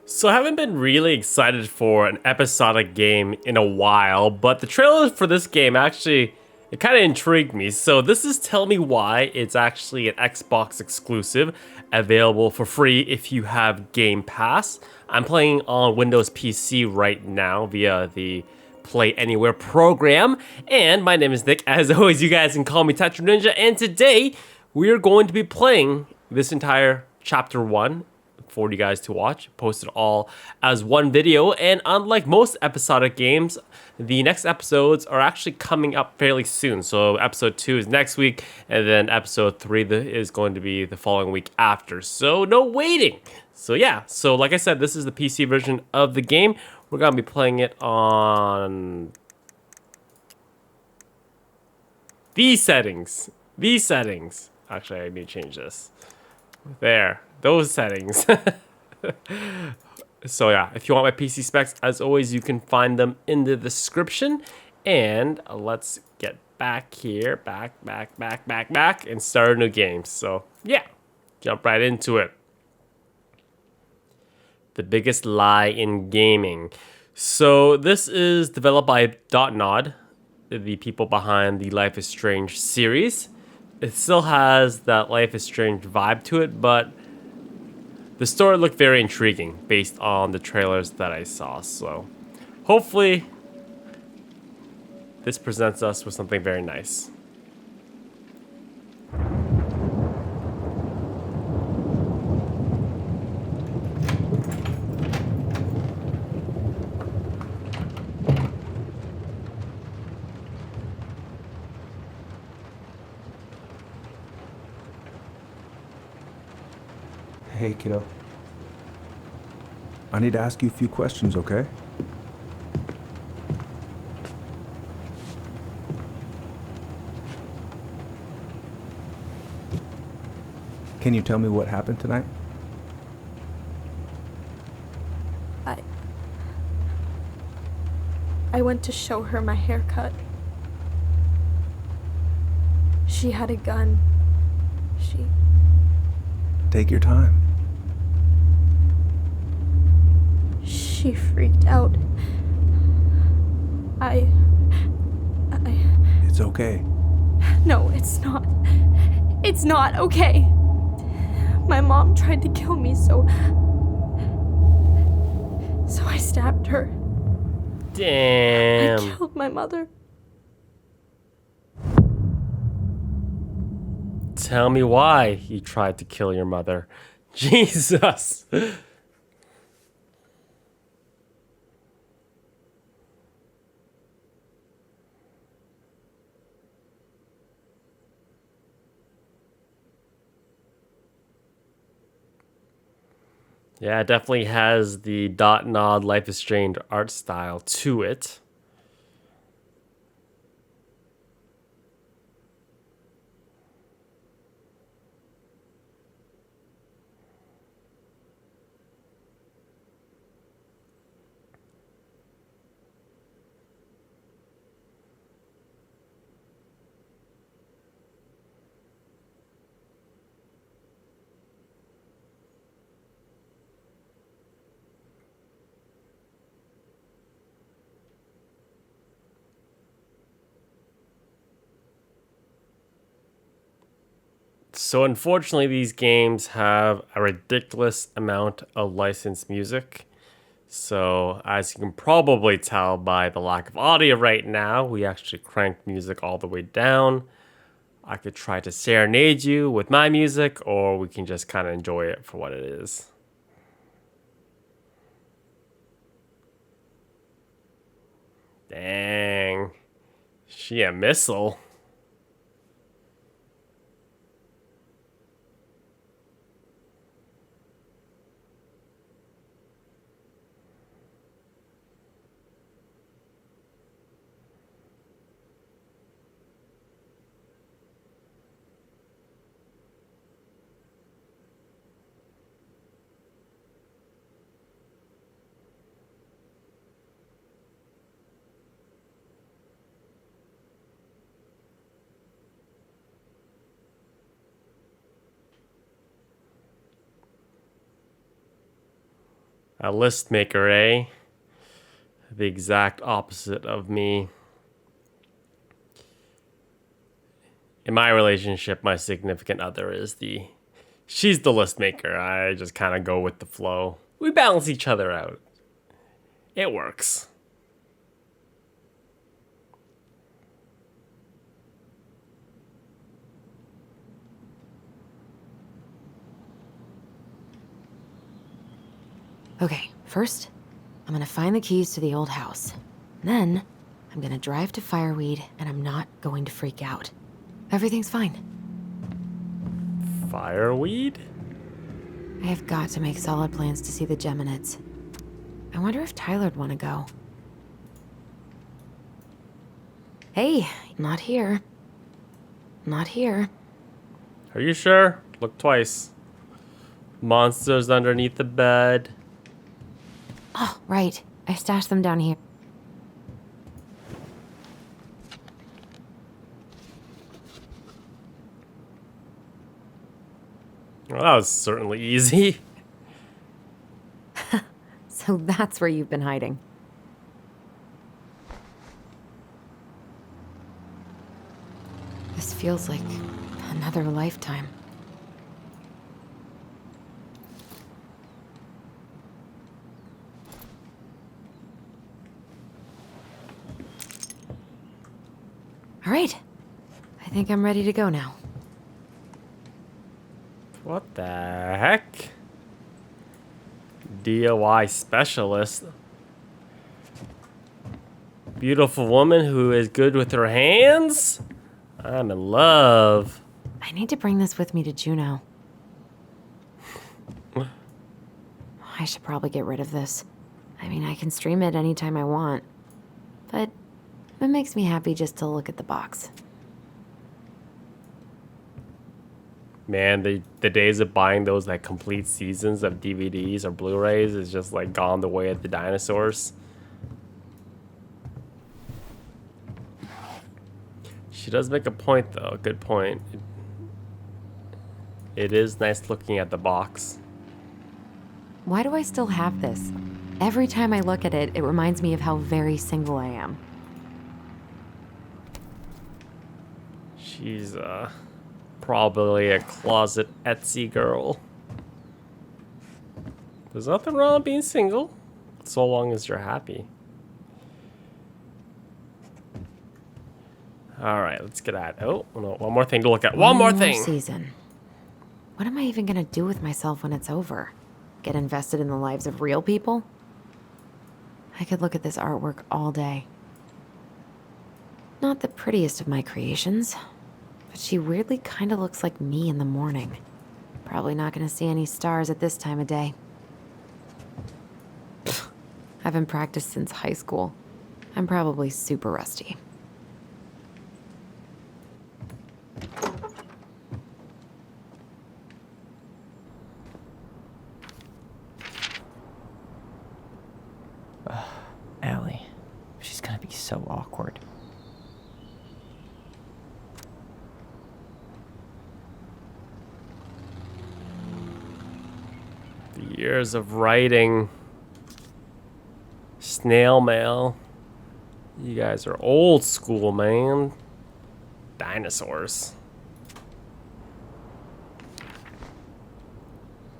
So I haven't been really excited for an episodic game in a while, but the trailer for this game actually it kind of intrigued me. So this is Tell Me Why. It's actually an Xbox exclusive, available for free if you have Game Pass. I'm playing on Windows PC right now via the Play Anywhere program, and my name is Nick. As always, you guys can call me Tetra Ninja, and today we are going to be playing this entire chapter 1 for you guys to watch, posted all as one video. And unlike most episodic games, the next episodes are actually coming up fairly soon. So episode 2 is next week, and then episode 3 is going to be the following week after. So no waiting. So yeah, so like I said, this is the PC version of the game. We're gonna be playing it on these settings. These settings. Actually, I need to change this. There, those settings. So yeah, if you want my PC specs, as always, you can find them in the description. And let's get back here, back, and start a new game. So yeah, jump right into it. The biggest lie in gaming. So this is developed by Nod, the people behind the Life is Strange series. It still has that Life is Strange vibe to it, but the story looked very intriguing based on the trailers that I saw. So hopefully this presents us with something very nice. Hey, kiddo. I need to ask you a few questions, okay? Can you tell me what happened tonight? I went to show her my haircut. She had a gun. Take your time. She freaked out. It's okay. No, it's not. It's not okay. My mom tried to kill me, so I stabbed her. Damn. I killed my mother. Tell me why you tried to kill your mother. Jesus. Yeah, it definitely has the dot nod Life is Strange art style to it. So unfortunately, these games have a ridiculous amount of licensed music. So as you can probably tell by the lack of audio right now, we actually cranked music all the way down. I could try to serenade you with my music, or we can just kind of enjoy it for what it is. Dang. She a missile. A list maker, eh? The exact opposite of me. In my relationship, my significant other she's the list maker. I just kind of go with the flow. We balance each other out. It works. Okay, first, I'm gonna find the keys to the old house. Then, I'm gonna drive to Fireweed, and I'm not going to freak out. Everything's fine. Fireweed? I have got to make solid plans to see the Geminids. I wonder if Tyler'd want to go. Hey, not here. Not here. Are you sure? Look twice. Monsters underneath the bed. Oh, right. I stashed them down here. Well, that was certainly easy. So that's where you've been hiding. This feels like another lifetime. All right. I think I'm ready to go now. What the heck? DIY specialist. Beautiful woman who is good with her hands? I'm in love. I need to bring this with me to Juneau. I should probably get rid of this. I mean, I can stream it anytime I want. But it makes me happy just to look at the box. Man, the days of buying those like complete seasons of DVDs or Blu-rays is just like gone the way of the dinosaurs. She does make a point though, good point. It is nice looking at the box. Why do I still have this? Every time I look at it, it reminds me of how very single I am. She's probably a closet Etsy girl. There's nothing wrong with being single, so long as you're happy. All right, let's get at. Oh no, one more thing to look at. One more thing. Season. What am I even gonna do with myself when it's over? Get invested in the lives of real people? I could look at this artwork all day. Not the prettiest of my creations, but she weirdly kind of looks like me in the morning. Probably not gonna see any stars at this time of day. Pfft, I haven't practiced since high school. I'm probably super rusty. Allie, she's gonna be so awkward. The years of writing. Snail mail. You guys are old school, man. Dinosaurs.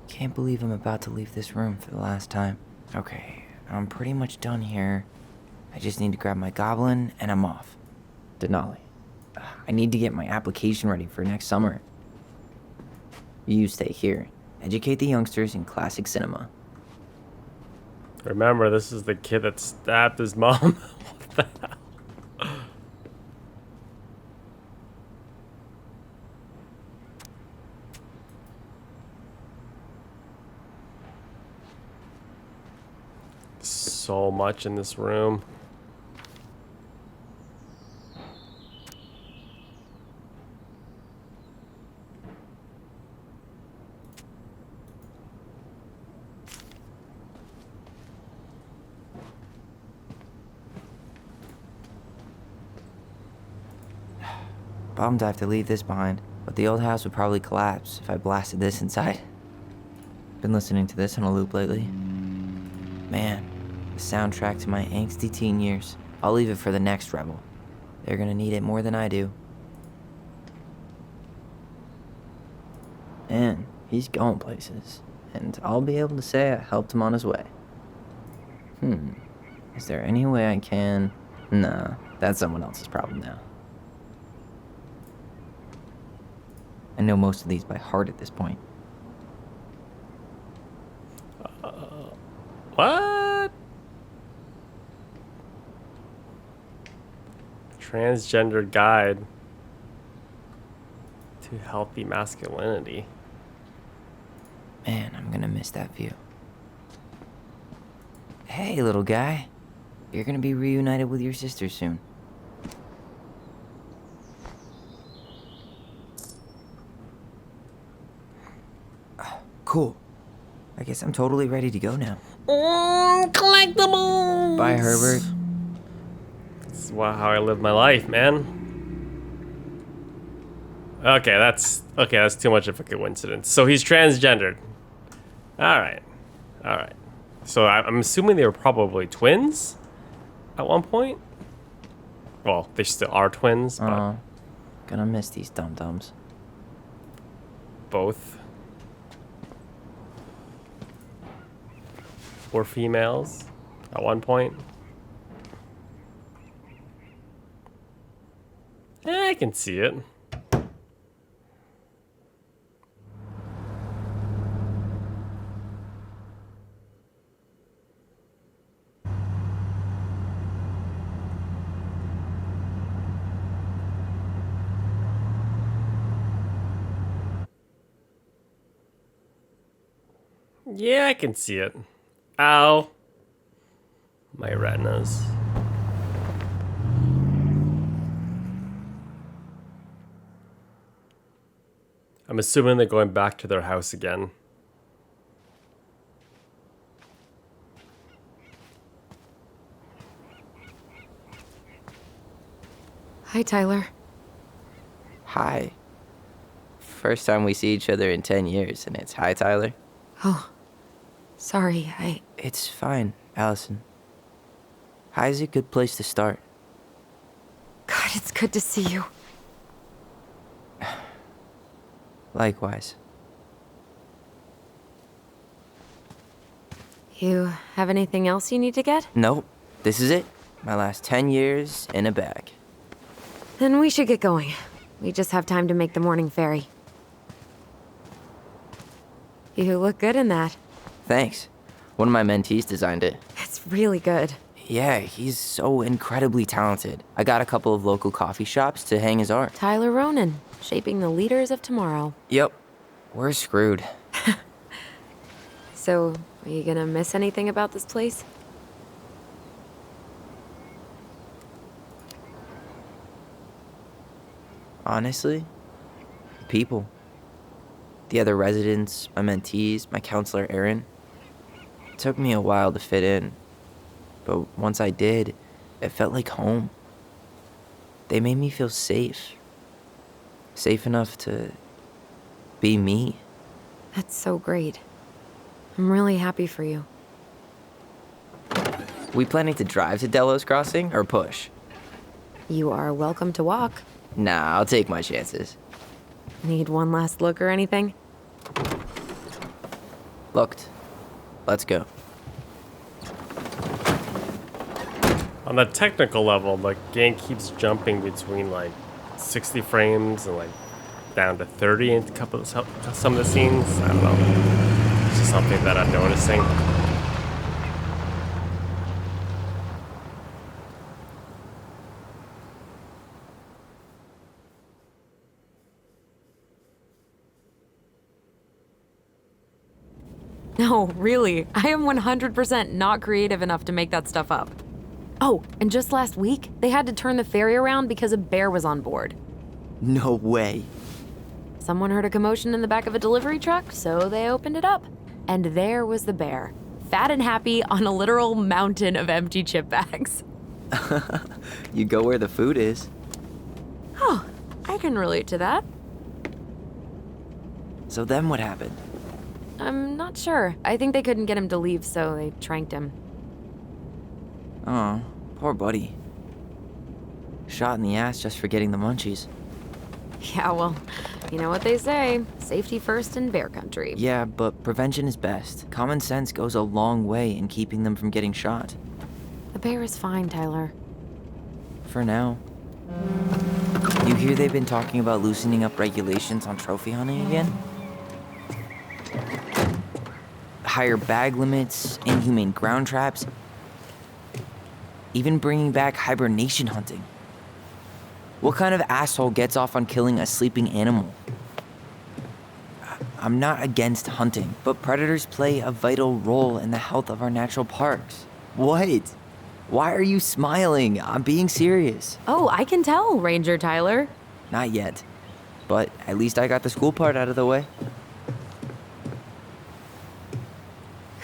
Can't believe I'm about to leave this room for the last time. Okay, I'm pretty much done here. I just need to grab my goblin and I'm off. Denali, I need to get my application ready for next summer. You stay here. Educate the youngsters in classic cinema. Remember, this is the kid that stabbed his mom. What the hell? So much in this room. Bummed I have to leave this behind, but the old house would probably collapse if I blasted this inside. Been listening to this on a loop lately. Man, the soundtrack to my angsty teen years. I'll leave it for the next rebel. They're gonna need it more than I do. And he's going places, and I'll be able to say I helped him on his way. Is there any way I can... Nah, that's someone else's problem now. I know most of these by heart at this point. What? Transgender guide to healthy masculinity. Man, I'm gonna miss that view. Hey, little guy. You're gonna be reunited with your sister soon. Cool. I guess I'm totally ready to go now. Collectibles! Bye, Herbert. This is how I live my life, man. Okay, that's too much of a coincidence. So he's transgendered. All right. So I'm assuming they were probably twins at one point. Well, they still are twins, but Gonna miss these dum-dums. both were females at one point. I can see it. Yeah, I can see it. Ow. My retinas. I'm assuming they're going back to their house again. Hi, Tyler. Hi. First time we see each other in 10 years, and it's hi, Tyler. Oh, sorry, It's fine, Allison. Hi's a good place to start. God, it's good to see you. Likewise. You have anything else you need to get? Nope, this is it. My last 10 years in a bag. Then we should get going. We just have time to make the morning ferry. You look good in that. Thanks. One of my mentees designed it. It's really good. Yeah, he's so incredibly talented. I got a couple of local coffee shops to hang his art. Tyler Ronan, shaping the leaders of tomorrow. Yep, we're screwed. So, are you gonna miss anything about this place? Honestly, people. The other residents, my mentees, my counselor Aaron. It took me a while to fit in, but once I did, it felt like home. They made me feel safe. Safe enough to be me. That's so great. I'm really happy for you. We planning to drive to Delos Crossing or push? You are welcome to walk. Nah, I'll take my chances. Need one last look or anything? Looked. Let's go. On the technical level, the game keeps jumping between like 60 frames and like down to 30 in some of the scenes. I don't know. It's just something that I'm noticing. No, really. I am 100% not creative enough to make that stuff up. Oh, and just last week, they had to turn the ferry around because a bear was on board. No way. Someone heard a commotion in the back of a delivery truck, so they opened it up. And there was the bear, fat and happy on a literal mountain of empty chip bags. You go where the food is. Oh, I can relate to that. So then what happened? I'm not sure. I think they couldn't get him to leave, so they tranked him. Oh, poor buddy. Shot in the ass just for getting the munchies. Yeah, well, you know what they say. Safety first in bear country. Yeah, but prevention is best. Common sense goes a long way in keeping them from getting shot. The bear is fine, Tyler. For now. You hear they've been talking about loosening up regulations on trophy hunting again? Higher bag limits, inhumane ground traps, even bringing back hibernation hunting. What kind of asshole gets off on killing a sleeping animal? I'm not against hunting, but predators play a vital role in the health of our natural parks. What? Why are you smiling? I'm being serious. Oh, I can tell, Ranger Tyler. Not yet. But at least I got the school part out of the way.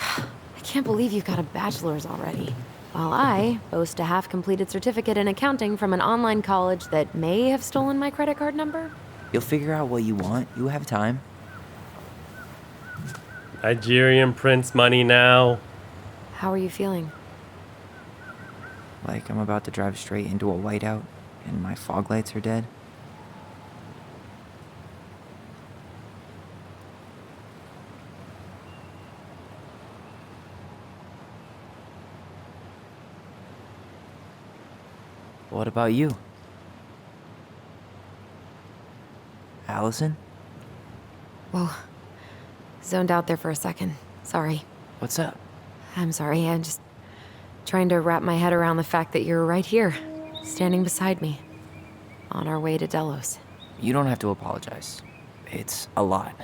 I can't believe you've got a bachelor's already. While I boast a half-completed certificate in accounting from an online college that may have stolen my credit card number. You'll figure out what you want. You have time. Nigerian prince money now. How are you feeling? Like I'm about to drive straight into a whiteout and my fog lights are dead. What about you? Allison? Whoa. Zoned out there for a second. Sorry. What's up? I'm sorry. I'm just trying to wrap my head around the fact that you're right here, standing beside me, on our way to Delos. You don't have to apologize. It's a lot.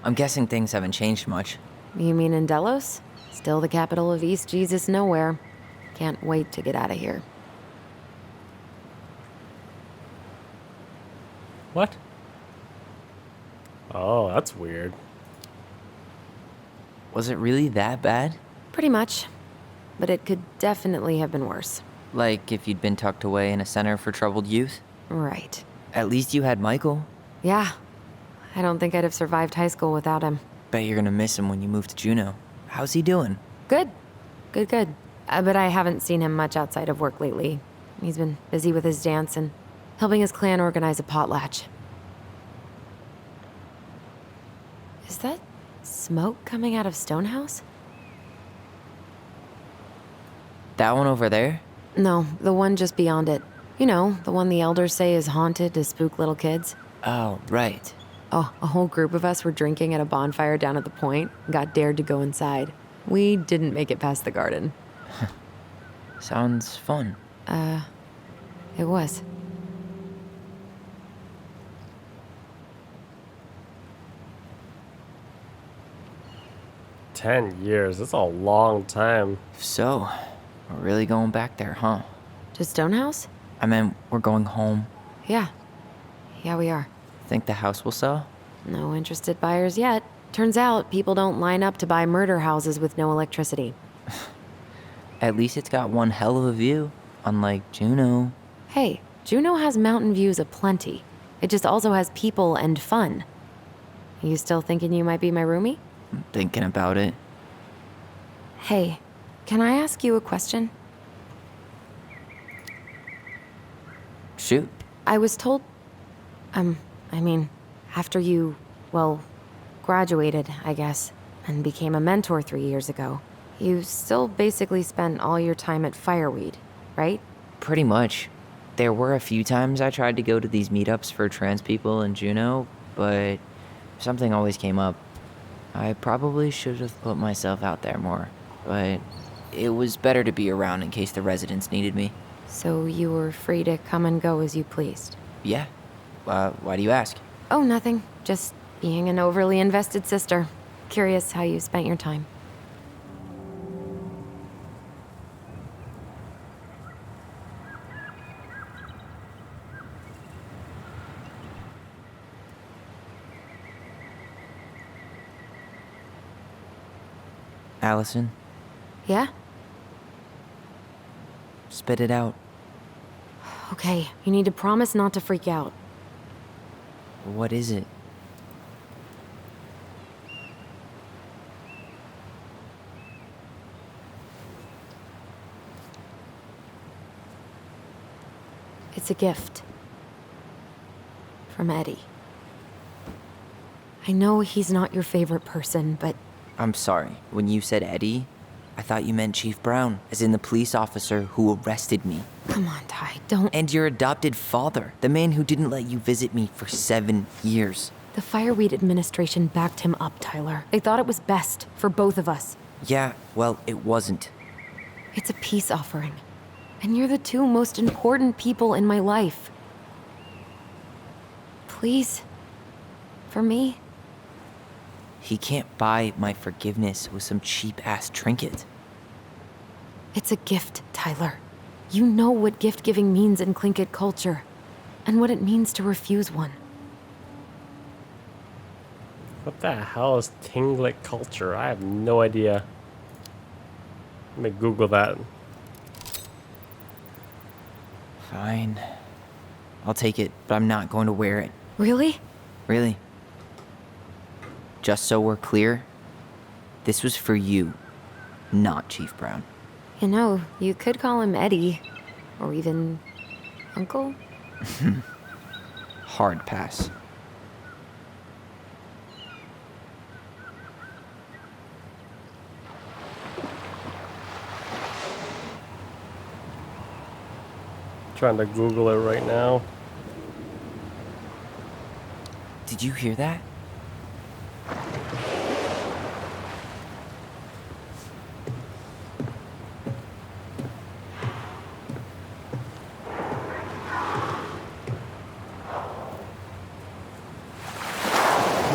I'm guessing things haven't changed much. You mean in Delos? Still the capital of East Jesus Nowhere. Can't wait to get out of here. What? Oh, that's weird. Was it really that bad? Pretty much. But it could definitely have been worse. Like if you'd been tucked away in a center for troubled youth? Right. At least you had Michael. Yeah. I don't think I'd have survived high school without him. Bet you're gonna miss him when you move to Juneau. How's he doing? Good. Good. But I haven't seen him much outside of work lately. He's been busy with his dance and helping his clan organize a potlatch. Is that smoke coming out of Stonehouse? That one over there? No, the one just beyond it. You know, the one the elders say is haunted to spook little kids. Oh, right. Oh, a whole group of us were drinking at a bonfire down at the point and got dared to go inside. We didn't make it past the garden. Sounds fun. It was. $10 that's a long time. So, we're really going back there, huh? To Stonehouse? I mean, we're going home. Yeah. Yeah, we are. Think the house will sell? No interested buyers yet. Turns out people don't line up to buy murder houses with no electricity. At least it's got one hell of a view, unlike Juneau. Hey, Juneau has mountain views aplenty. It just also has people and fun. You still thinking you might be my roomie? I'm thinking about it. Hey, can I ask you a question? Shoot. I was told... after you, well, graduated, I guess, and became a mentor 3 years ago, you still basically spent all your time at Fireweed, right? Pretty much. There were a few times I tried to go to these meetups for trans people in Juneau, but something always came up. I probably should have put myself out there more, but it was better to be around in case the residents needed me. So you were free to come and go as you pleased? Yeah. Why do you ask? Oh, nothing. Just being an overly invested sister. Curious how you spent your time. Allison, Yeah? spit it out. Okay, you need to promise not to freak out. What is it? It's a gift. From Eddie. I know he's not your favorite person, but I'm sorry. When you said Eddie, I thought you meant Chief Brown, as in the police officer who arrested me. come on, Ty, don't. And your adopted father, the man who didn't let you visit me for 7 years. The Fireweed administration backed him up, Tyler. They thought it was best for both of us. Yeah, well, it wasn't. It's a peace offering. And you're the two most important people in my life. Please. For me. He can't buy my forgiveness with some cheap-ass trinket. It's a gift, Tyler. You know what gift-giving means in Tlingit culture. And what it means to refuse one. What the hell is Tlingit culture? I have no idea. Let me Google that. Fine. I'll take it, but I'm not going to wear it. Really? Really. Just so we're clear, this was for you, not Chief Brown. You know, you could call him Eddie. Or even Uncle? Hard pass. Trying to Google it right now. Did you hear that?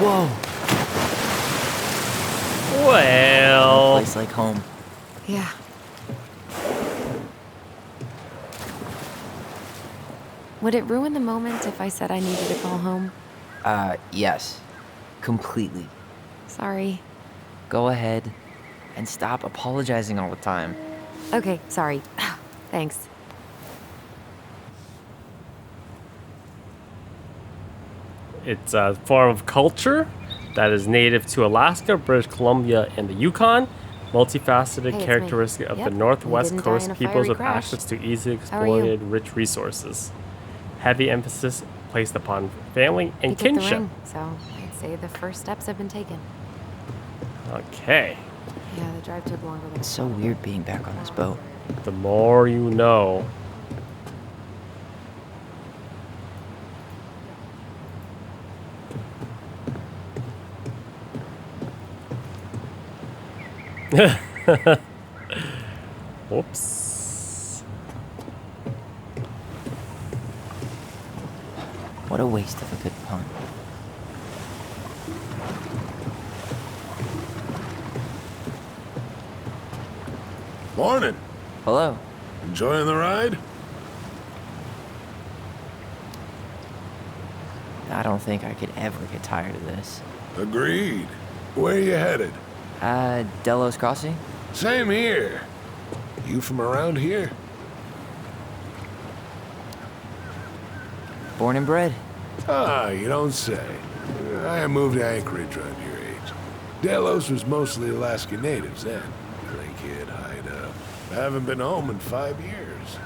Whoa! Well, Place like home. Yeah. Would it ruin the moment if I said I needed to call home? Yes. Completely. Sorry. Go ahead and stop apologizing all the time. Okay, sorry. Thanks. it's a form of culture that is native to Alaska, British Columbia, and the Yukon. Multifaceted Hey, it's characteristic me. of Yep, the we Northwest didn't die Coast in a peoples fiery with crash. access to easily How are you? exploited rich resources. Heavy emphasis placed upon family and You took the kinship. ring, so I'd say the first steps have been taken. Okay. Yeah, the drive took longer than It's so weird being back on this boat. The more you know. Whoops. What a waste of a good pun. Morning. Hello. Enjoying the ride? I don't think I could ever get tired of this. Agreed. Where you headed? Delos Crossing? Same here. You from around here? Born and bred. Ah, you don't say. I moved to Anchorage around your age. Delos was mostly Alaska natives then. Drink it, hide up. I haven't been home in 5 years.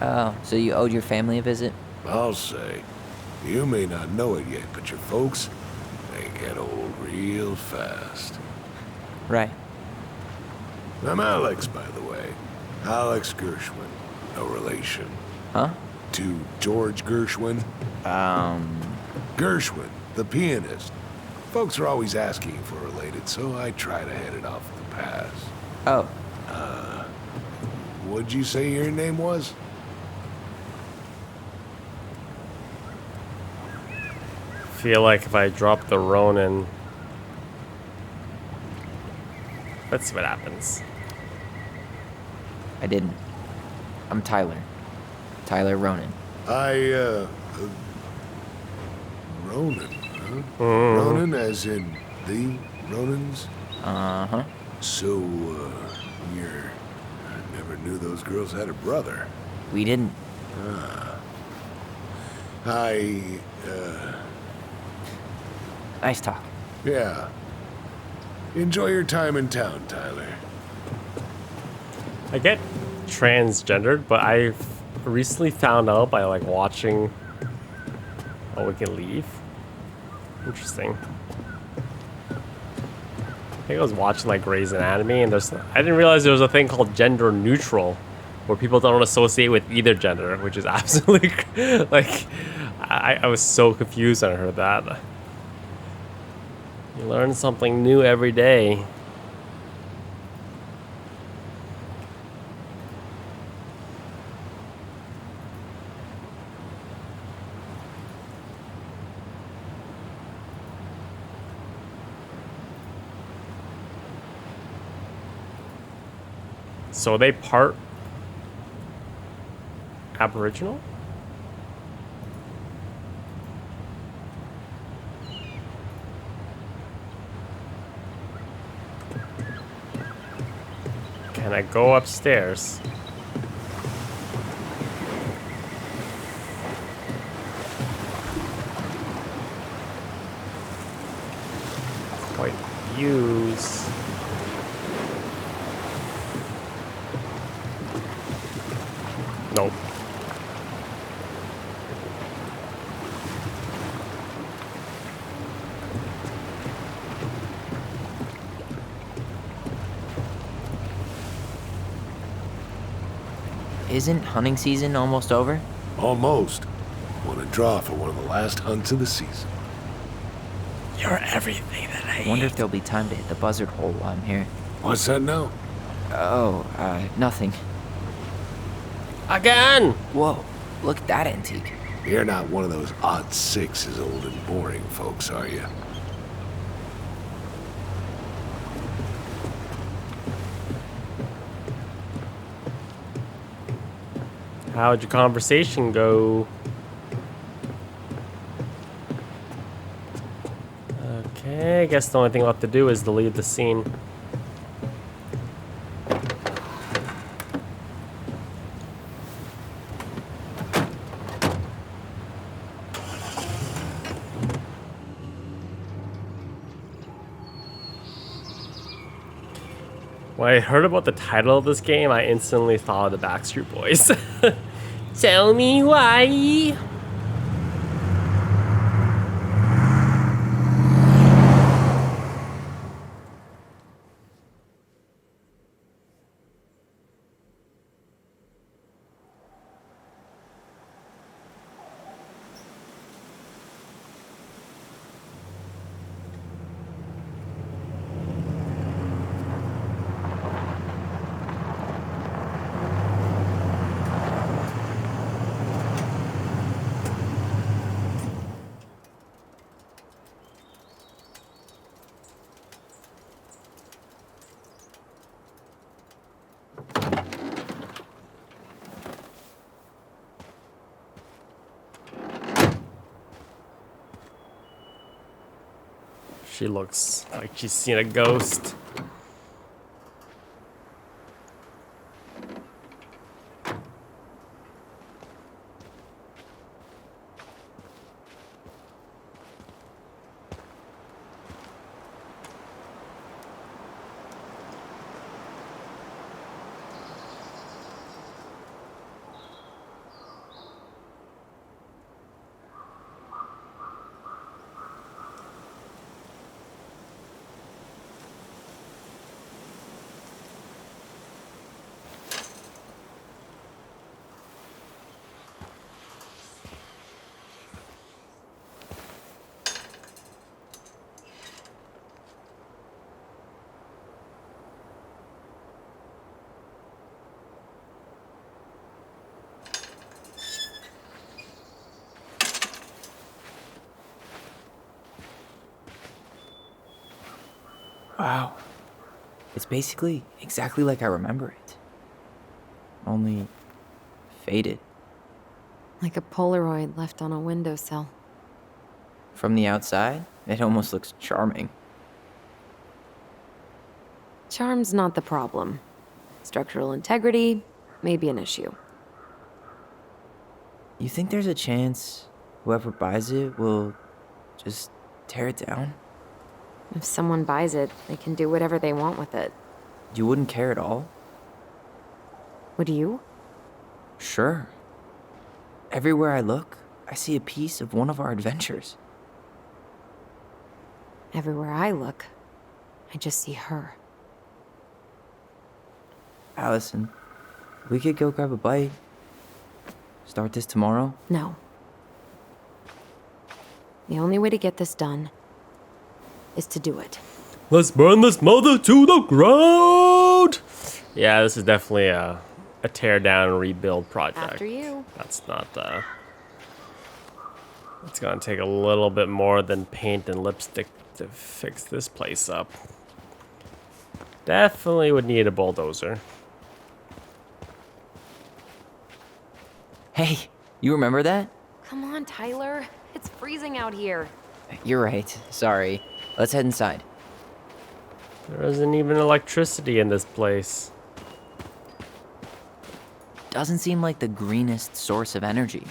Oh, so you owed your family a visit? I'll say. You may not know it yet, but your folks, they get old real fast. Right. I'm Alex, by the way. Alex Gershwin. No relation. Huh? To George Gershwin. Gershwin, the pianist. Folks are always asking if we're related, so I try to head it off with the pass. Oh, What'd you say your name was? Feel like if I drop the Ronin. Let's see what happens. I didn't. I'm Tyler. Tyler Ronan. Ronan, huh? Ronan as in the Ronans? Uh-huh. So, I never knew those girls had a brother. We didn't. I, Nice talk. yeah. Enjoy your time in town, Tyler. I get transgendered, but I've recently found out by like watching. Oh, we can leave. Interesting. I think I was watching like Grey's Anatomy, and I didn't realize there was a thing called gender neutral, where people don't associate with either gender, which is absolutely like I was so confused when I heard that. You learn something new every day. So are they part Aboriginal? Can I go upstairs? Quite views. Nope. Isn't hunting season almost over? Almost. Want to draw for one of the last hunts of the season. You're everything that I I wonder if there'll be time to hit the buzzard hole while I'm here. What's that now? Oh, nothing. Again! Whoa, look at that antique. You're not one of those odd sixes old and boring folks, are you? How'd your conversation go? Okay, I guess the only thing left to do is to leave the scene. When I heard about the title of this game, I instantly thought of the Backstreet Boys. Tell me why. She looks like she's seen a ghost. Wow. It's basically exactly like I remember it. Only faded. Like a Polaroid left on a windowsill. From the outside, it almost looks charming. Charm's not the problem. Structural integrity may be an issue. You think there's a chance whoever buys it will just tear it down? If someone buys it, they can do whatever they want with it. You wouldn't care at all? Would you? Sure. Everywhere I look, I see a piece of one of our adventures. Everywhere I look, I just see her. Allison, we could go grab a bite. Start this tomorrow? No. The only way to get this done is to do it. Let's burn this mother to the ground! Yeah, this is definitely a tear down and rebuild project. After you. That's not, it's gonna take a little bit more than paint and lipstick to fix this place up. Definitely would need a bulldozer. Hey, you remember that? Come on, Tyler. It's freezing out here. You're right. Sorry. Let's head inside. There isn't even electricity in this place. Doesn't seem like the greenest source of energy.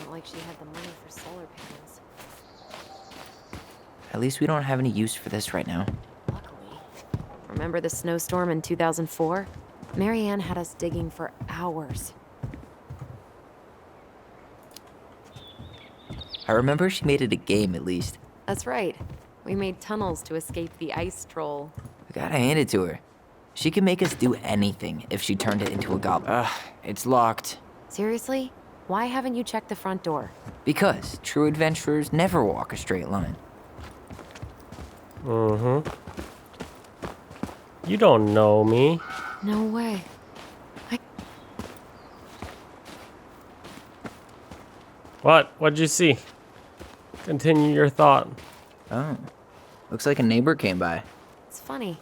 Not like she had the money for solar panels. At least we don't have any use for this right now. Luckily. Remember the snowstorm in 2004? Marianne had us digging for hours. I remember she made it a game at least. That's right. We made tunnels to escape the ice troll. I gotta hand it to her. She can make us do anything if she turned it into a goblin. Ugh, it's locked. Seriously? Why haven't you checked the front door? Because true adventurers never walk a straight line. Mm-hmm. You don't know me. No way. What? What'd you see? Continue your thought. Oh, looks like a neighbor came by. It's funny.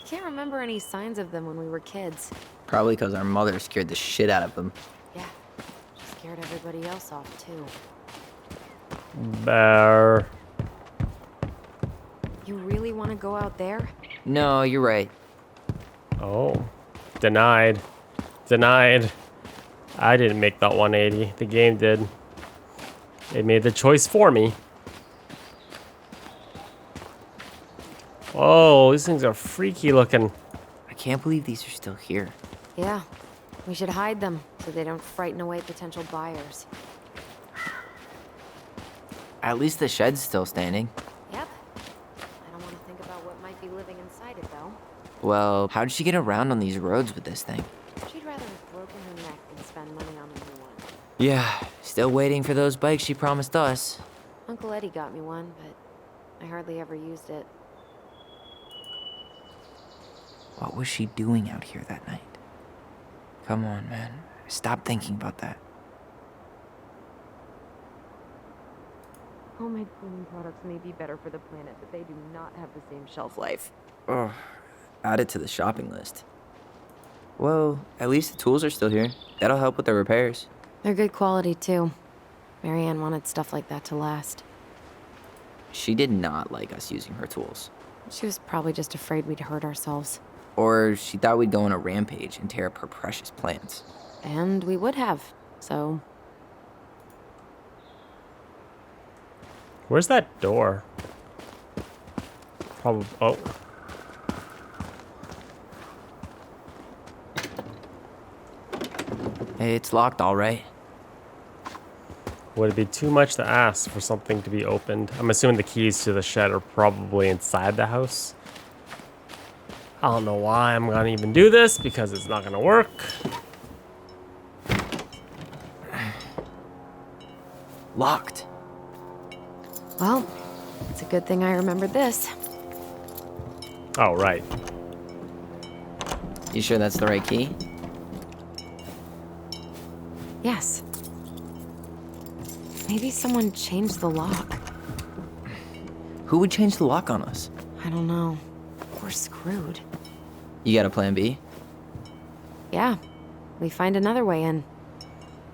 I can't remember any signs of them when we were kids. Probably because our mother scared the shit out of them. Yeah. She scared everybody else off, too. Bear. You really want to go out there? No, you're right. Oh. Denied. Denied. I didn't make that 180. The game did. It made the choice for me. Oh, these things are freaky looking. I can't believe these are still here. Yeah. We should hide them so they don't frighten away potential buyers. At least the shed's still standing. Yep. I don't want to think about what might be living inside it, though. Well, how'd she get around on these roads with this thing? She'd rather have broken her neck than spend money on a new one. Yeah, still waiting for those bikes she promised us. Uncle Eddie got me one, but I hardly ever used it. What was she doing out here that night? Come on, man. Stop thinking about that. Homemade cleaning products may be better for the planet, but they do not have the same shelf life. Ugh. Add it to the shopping list. Well, at least the tools are still here. That'll help with the repairs. They're good quality, too. Marianne wanted stuff like that to last. She did not like us using her tools. She was probably just afraid we'd hurt ourselves. Or she thought we'd go on a rampage and tear up her precious plants. And we would have, so... Where's that door? Probably. Oh. Hey, it's locked, all right. Would it be too much to ask for something to be opened? I'm assuming the keys to the shed are probably inside the house. I don't know why I'm gonna even do this because it's not gonna work. Locked. Well, it's a good thing I remembered this. Oh, right. You sure that's the right key? Yes. Maybe someone changed the lock. Who would change the lock on us? I don't know. We're screwed. You got a plan B? Yeah, we find another way in.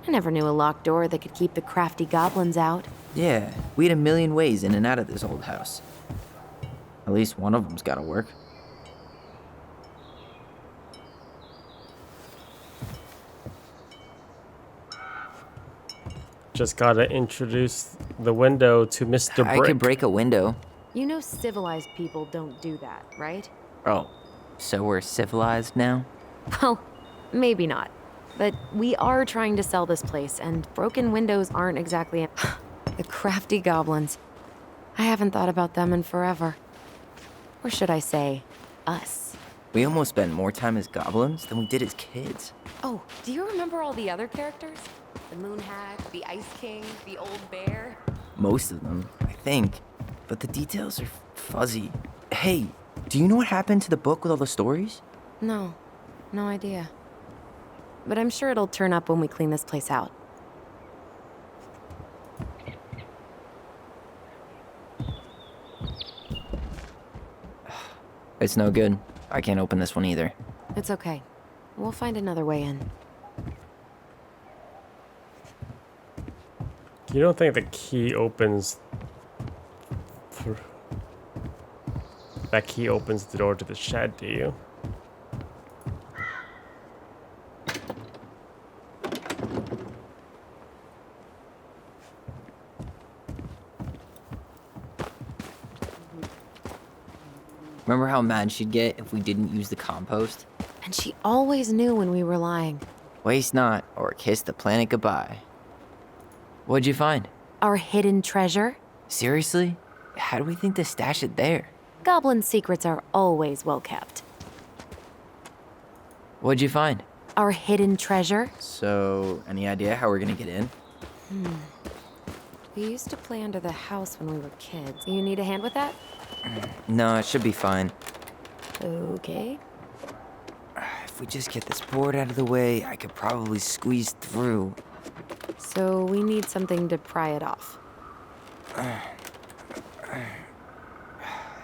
I never knew a locked door that could keep the crafty goblins out. Yeah, we had a million ways in and out of this old house. At least one of them's gotta work. Just gotta introduce the window to Mr. Brick. I could break a window. You know civilized people don't do that, right? Oh, so we're civilized now? Well, maybe not. But we are trying to sell this place, and broken windows aren't exactly the crafty goblins. I haven't thought about them in forever. Or should I say, us. We almost spent more time as goblins than we did as kids. Oh, do you remember all the other characters? The Moon Hack, the Ice King, the Old Bear? Most of them, I think. But the details are fuzzy. Hey, do you know what happened to the book with all the stories? No idea. But I'm sure it'll turn up when we clean this place out. It's no good. I can't open this one either. It's okay. We'll find another way in. You don't think the key opens... That key opens the door to the shed, do you? Remember how mad she'd get if we didn't use the compost? And she always knew when we were lying. Waste not, or kiss the planet goodbye. What'd you find? Our hidden treasure? Seriously? How do we think to stash it there? Goblin secrets are always well kept. What'd you find? Our hidden treasure? So, any idea how we're gonna get in? We used to play under the house when we were kids. You need a hand with that? No, it should be fine. Okay. If we just get this board out of the way, I could probably squeeze through. So we need something to pry it off.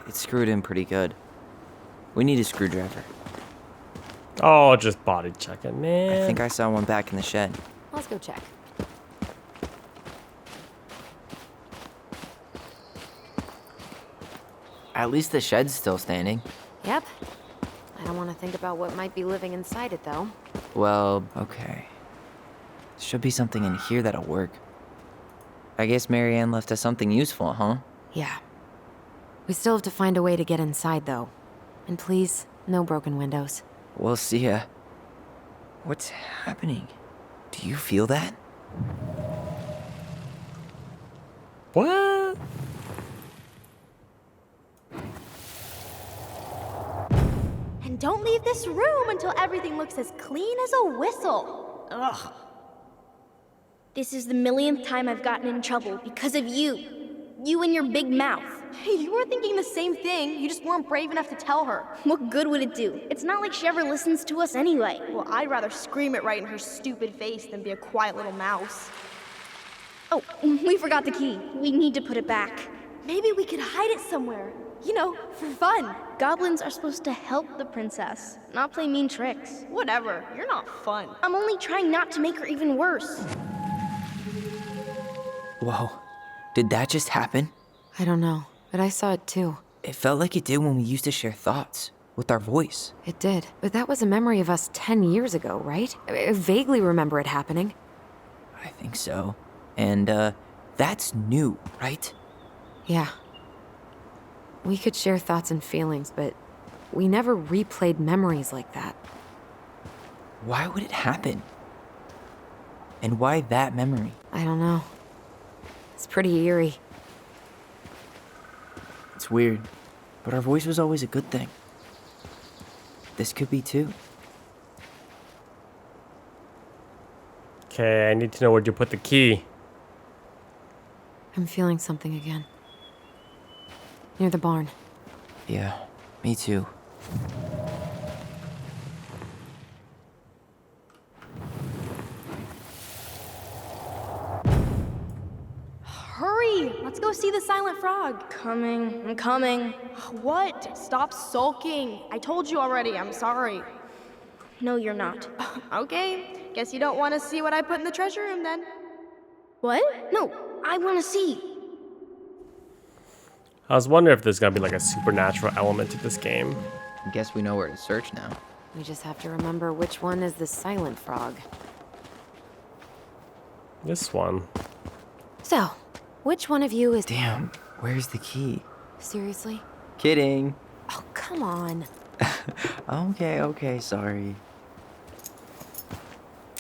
It's screwed in pretty good. We need a screwdriver. Oh, just body checking, man. I think I saw one back in the shed. Let's go check. At least the shed's still standing. Yep. I don't want to think about what might be living inside it, though. Well, okay. Should be something in here that'll work. I guess Marianne left us something useful, huh? Yeah. We still have to find a way to get inside, though. And please, no broken windows. We'll see ya. What's happening? Do you feel that? What? And don't leave this room until everything looks as clean as a whistle. Ugh. This is the millionth time I've gotten in trouble because of you. You and your big mouth. You were thinking the same thing. You just weren't brave enough to tell her. What good would it do? It's not like she ever listens to us anyway. Well, I'd rather scream it right in her stupid face than be a quiet little mouse. Oh, we forgot the key. We need to put it back. Maybe we could hide it somewhere. You know, for fun. Goblins are supposed to help the princess, not play mean tricks. Whatever. You're not fun. I'm only trying not to make her even worse. Whoa. Did that just happen? I don't know, but I saw it too. It felt like it did when we used to share thoughts with our voice. It did. But that was a memory of us 10 years ago, right? I vaguely remember it happening. I think so. And, that's new, right? Yeah. We could share thoughts and feelings, but we never replayed memories like that. Why would it happen? And why that memory? I don't know. It's pretty eerie. It's weird, but our voice was always a good thing. This could be too. Okay, I need to know where you put the key. I'm feeling something again. Near the barn. Yeah, me too. Hurry! Let's go see the silent frog. I'm coming. What? Stop sulking. I told you already. I'm sorry. No, you're not. Okay. Guess you don't want to see what I put in the treasure room then. What? No, I want to see. I was wondering if there's gonna be like a supernatural element to this game. Guess we know where to search now. We just have to remember which one is the silent frog. This one. So, which one of you is... Damn, where's the key? Seriously? Kidding. Oh, come on. Okay, sorry.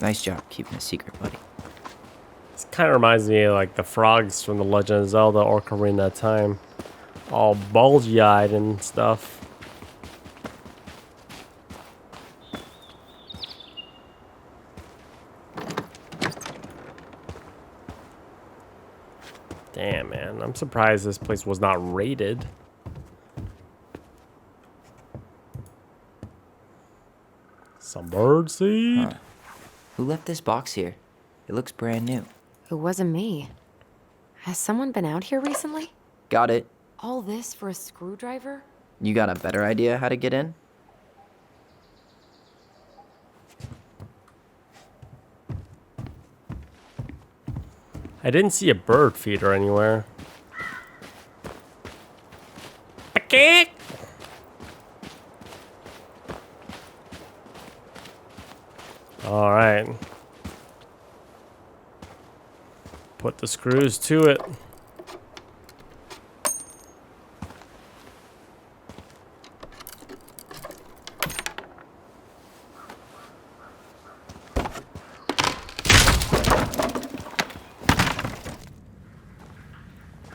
Nice job keeping a secret, buddy. This kind of reminds me of like the frogs from the Legend of Zelda Ocarina of Time. All bulgy-eyed and stuff. Damn, man. I'm surprised this place was not raided. Some birdseed. Huh. Who left this box here? It looks brand new. It wasn't me. Has someone been out here recently? Got it. All this for a screwdriver? You got a better idea how to get in? I didn't see a bird feeder anywhere. Okay. All right. Put the screws to it.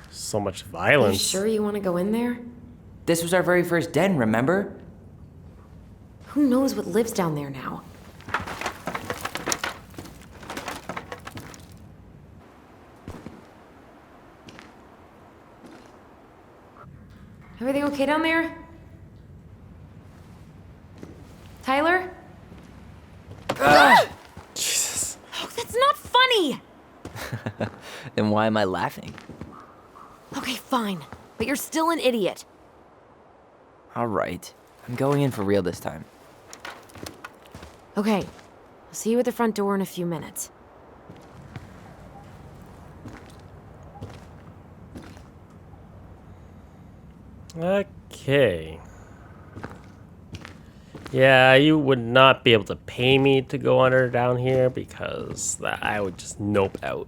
So much You violence. sure you want to go in there? This was our very first den, remember? Who knows what lives down there now? Everything okay down there? Tyler? Jesus. Oh, that's not funny! Then why am I laughing? Okay, fine. But you're still an idiot. All right. I'm going in for real this time. Okay. I'll see you at the front door in a few minutes. Okay. Yeah, you would not be able to pay me to go under down here because that I would just nope out.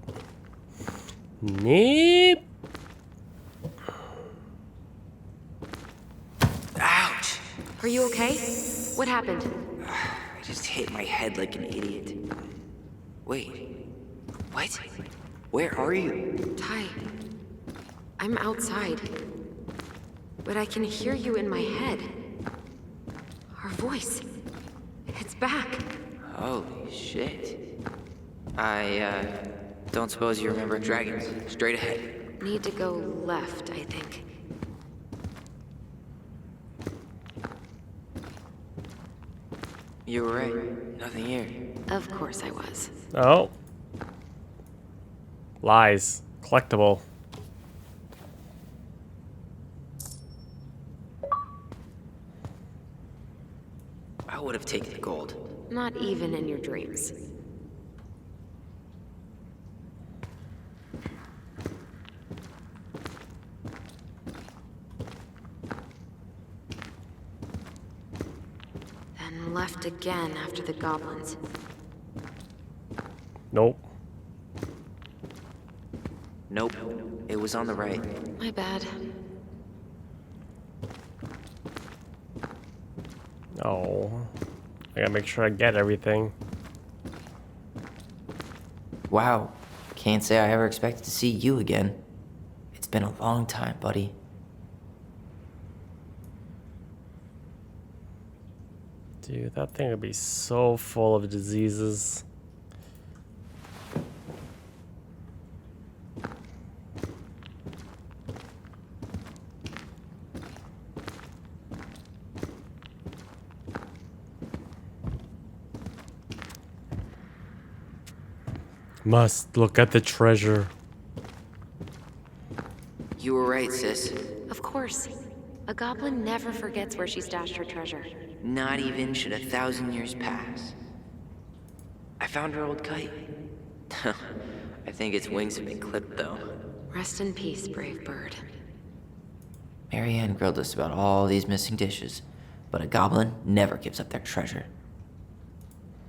Nope. Ouch! Are you okay? What happened? I just hit my head like an idiot. Wait. What? Where are you? Ty, I'm outside. But I can hear you in my head. Our voice. It's back. Holy shit. I, don't suppose you remember dragons. Straight ahead. Need to go left, I think. You were right. Nothing here. Of course I was. Oh. Lies. Collectible. I would have taken the gold. Not even in your dreams. Then left again after the goblins. Nope. Nope. It was on the right. My bad. Oh. I gotta make sure I get everything. Wow. Can't say I ever expected to see you again. It's been a long time, buddy. Dude, that thing would be so full of diseases. Must look at the treasure. You were right, sis. Of course. A goblin never forgets where she stashed her treasure. Not even should 1,000 years pass. I found her old kite. I think its wings have been clipped, though. Rest in peace, brave bird. Marianne grilled us about all these missing dishes, but a goblin never gives up their treasure.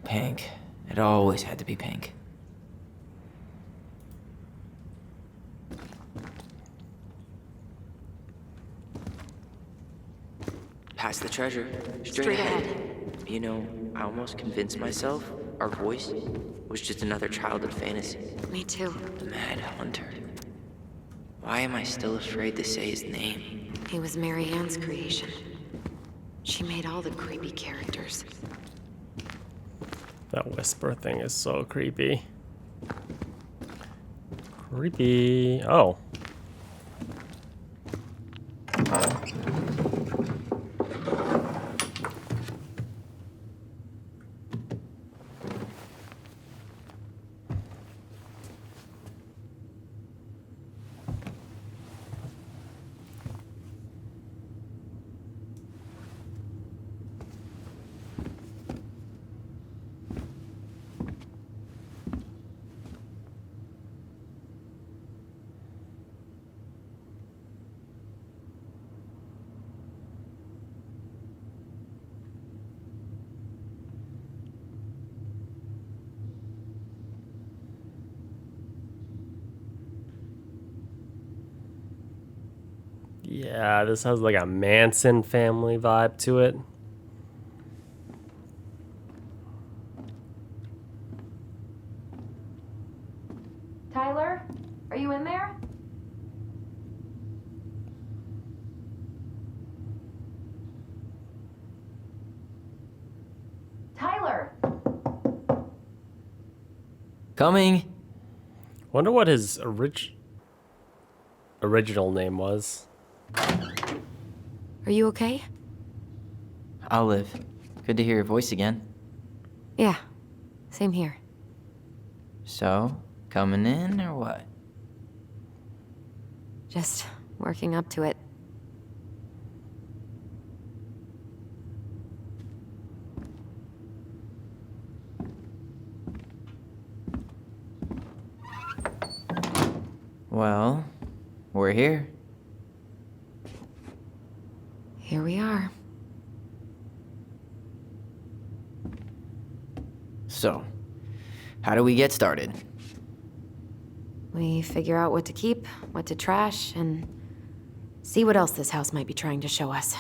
Pink. It always had to be pink. Past the treasure. Straight ahead. You know, I almost convinced myself our voice was just another childhood fantasy. Me too. The Mad Hunter. Why am I still afraid to say his name? He was Mary Ann's creation. She made all the creepy characters. That whisper thing is so creepy. Creepy. Oh. Yeah, this has like a Manson family vibe to it. Tyler, are you in there? Tyler! Coming! Wonder what his original name was. Are you okay? I'll live. Good to hear your voice again. Yeah, same here. So, coming in or what? Just working up to it. Well, we're here. Here we are. So, how do we get started? We figure out what to keep, what to trash, and see what else this house might be trying to show us.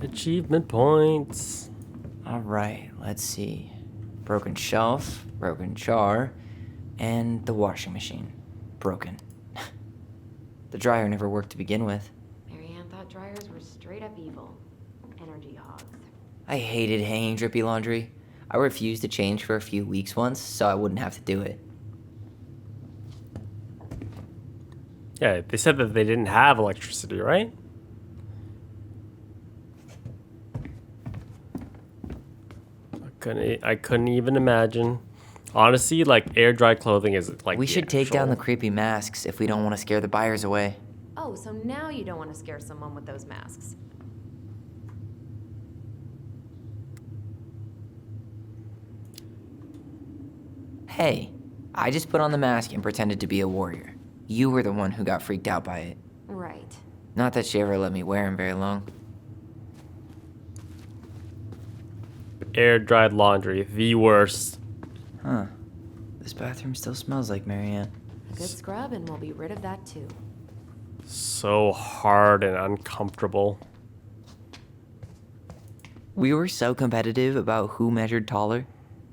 Achievement points. Alright, let's see. Broken shelf, broken jar, and the washing machine. Broken. The dryer never worked to begin with. Mary Ann thought dryers were straight up evil. Energy hogs. I hated hanging drippy laundry. I refused to change for a few weeks once, so I wouldn't have to do it. Yeah, they said that they didn't have electricity, right? I couldn't even imagine. Honestly, like air dried clothing is like We the should take down the actual- creepy masks if we don't want to scare the buyers away. Oh, so now you don't want to scare someone with those masks. Hey, I just put on the mask and pretended to be a warrior. You were the one who got freaked out by it. Right. Not that she ever let me wear him very long. air dried laundry, the worst. Huh. This bathroom still smells like Mary Ann. A good scrub and we'll be rid of that too. So hard and uncomfortable. We were so competitive about who measured taller.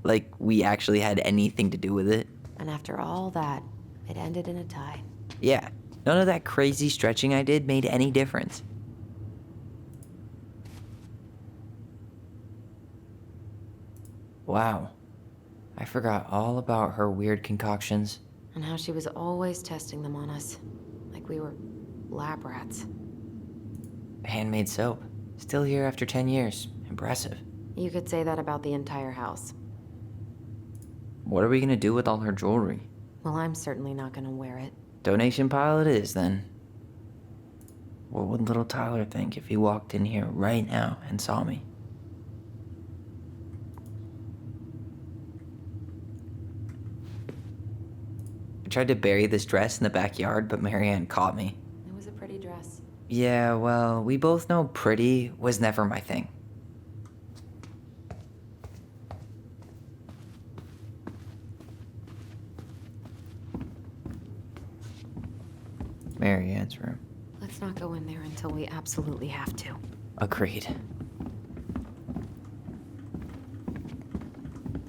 Like we actually had anything to do with it. And after all that, it ended in a tie. Yeah, none of that crazy stretching I did made any difference. Wow. I forgot all about her weird concoctions. And how she was always testing them on us. Like we were lab rats. Handmade soap. Still here after 10 years. Impressive. You could say that about the entire house. What are we gonna do with all her jewelry? Well, I'm certainly not gonna wear it. Donation pile it is, then. What would little Tyler think if he walked in here right now and saw me? I tried to bury this dress in the backyard, but Marianne caught me. It was a pretty dress. Yeah, well, we both know pretty was never my thing. Marianne's room. Let's not go in there until we absolutely have to. Agreed.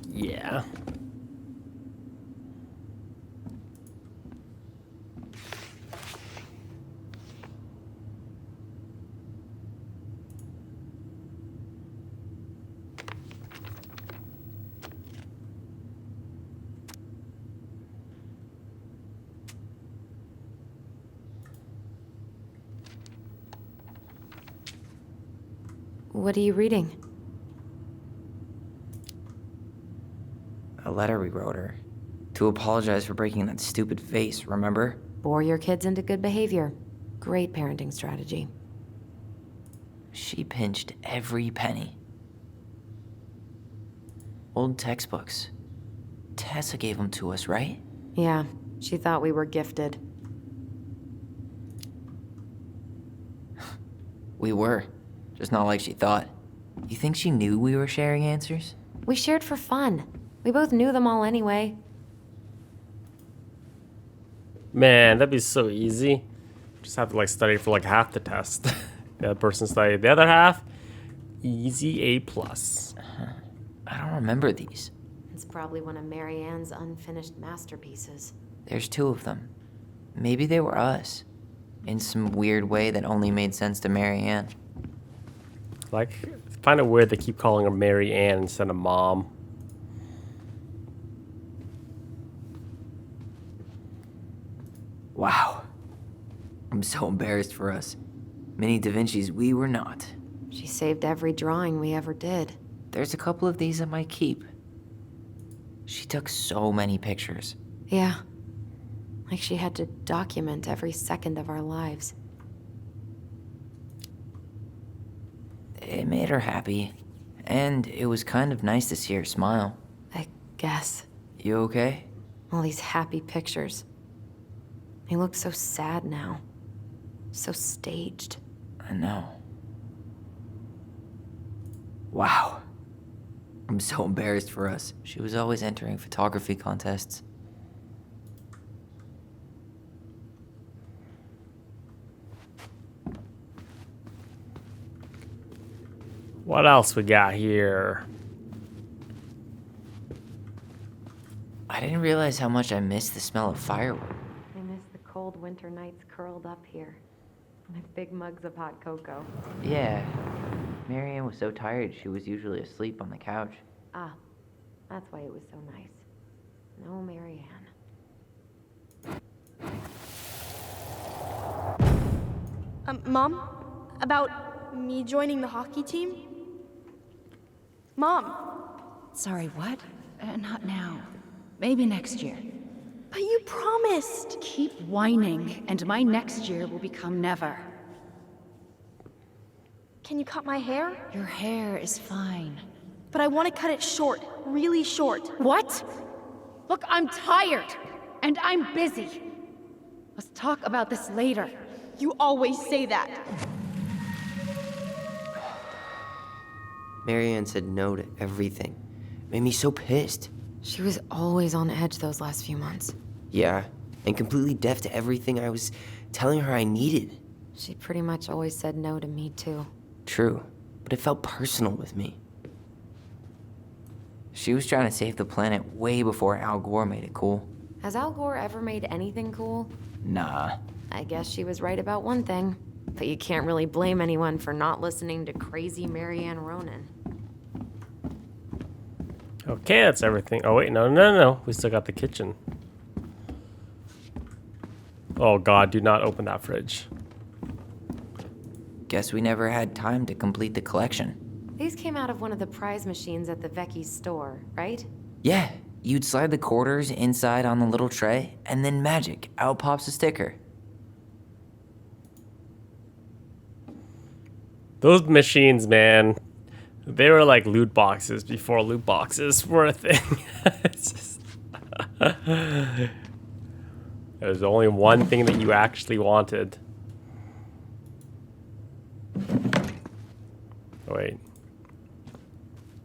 Yeah. What are you reading? A letter we wrote her. To apologize for breaking that stupid vase, remember? Bore your kids into good behavior. Great parenting strategy. She pinched every penny. Old textbooks. Tessa gave them to us, right? Yeah, she thought we were gifted. We were. Just not like she thought. You think she knew we were sharing answers? We shared for fun. We both knew them all anyway. Man, that'd be so easy. Just have to like study for like half the test. The other person studied the other half. Easy A+. I don't remember these. It's probably one of Marianne's unfinished masterpieces. There's 2 of them. Maybe they were us. In some weird way that only made sense to Marianne. Like, find it weird they keep calling her Mary Ann instead of Mom. Wow. I'm so embarrassed for us. Mini Da Vinci's we were not. She saved every drawing we ever did. There's a couple of these I might keep. She took so many pictures. Yeah. Like she had to document every second of our lives. It made her happy. And it was kind of nice to see her smile. I guess. You okay? All these happy pictures. They look so sad now. So staged. I know. Wow. I'm so embarrassed for us. She was always entering photography contests. What else we got here? I didn't realize how much I missed the smell of firewood. I miss the cold winter nights curled up here. With big mugs of hot cocoa. Yeah. Marianne was so tired she was usually asleep on the couch. Ah, that's why it was so nice. No Marianne. Mom? About me joining the hockey team? Mom! Sorry, what? Not now. Maybe next year. But you promised! Keep whining, and my next year will become never. Can you cut my hair? Your hair is fine. But I want to cut it short, really short. What? Look, I'm tired, and I'm busy. Let's talk about this later. You always say that. Marianne said no to everything. Made me so pissed. She was always on edge those last few months. Yeah, and completely deaf to everything I was telling her I needed. She pretty much always said no to me, too. True, but it felt personal with me. She was trying to save the planet way before Al Gore made it cool. Has Al Gore ever made anything cool? Nah. I guess she was right about one thing. But you can't really blame anyone for not listening to crazy Marianne Ronan. Okay, that's everything. Oh, wait, no. We still got the kitchen. Oh, God, do not open that fridge. Guess we never had time to complete the collection. These came out of one of the prize machines at the Vecchi's store, right? Yeah, you'd slide the quarters inside on the little tray, and then magic, out pops a sticker. Those machines, man, they were like loot boxes before loot boxes were a thing. It's just there's only one thing that you actually wanted. Wait.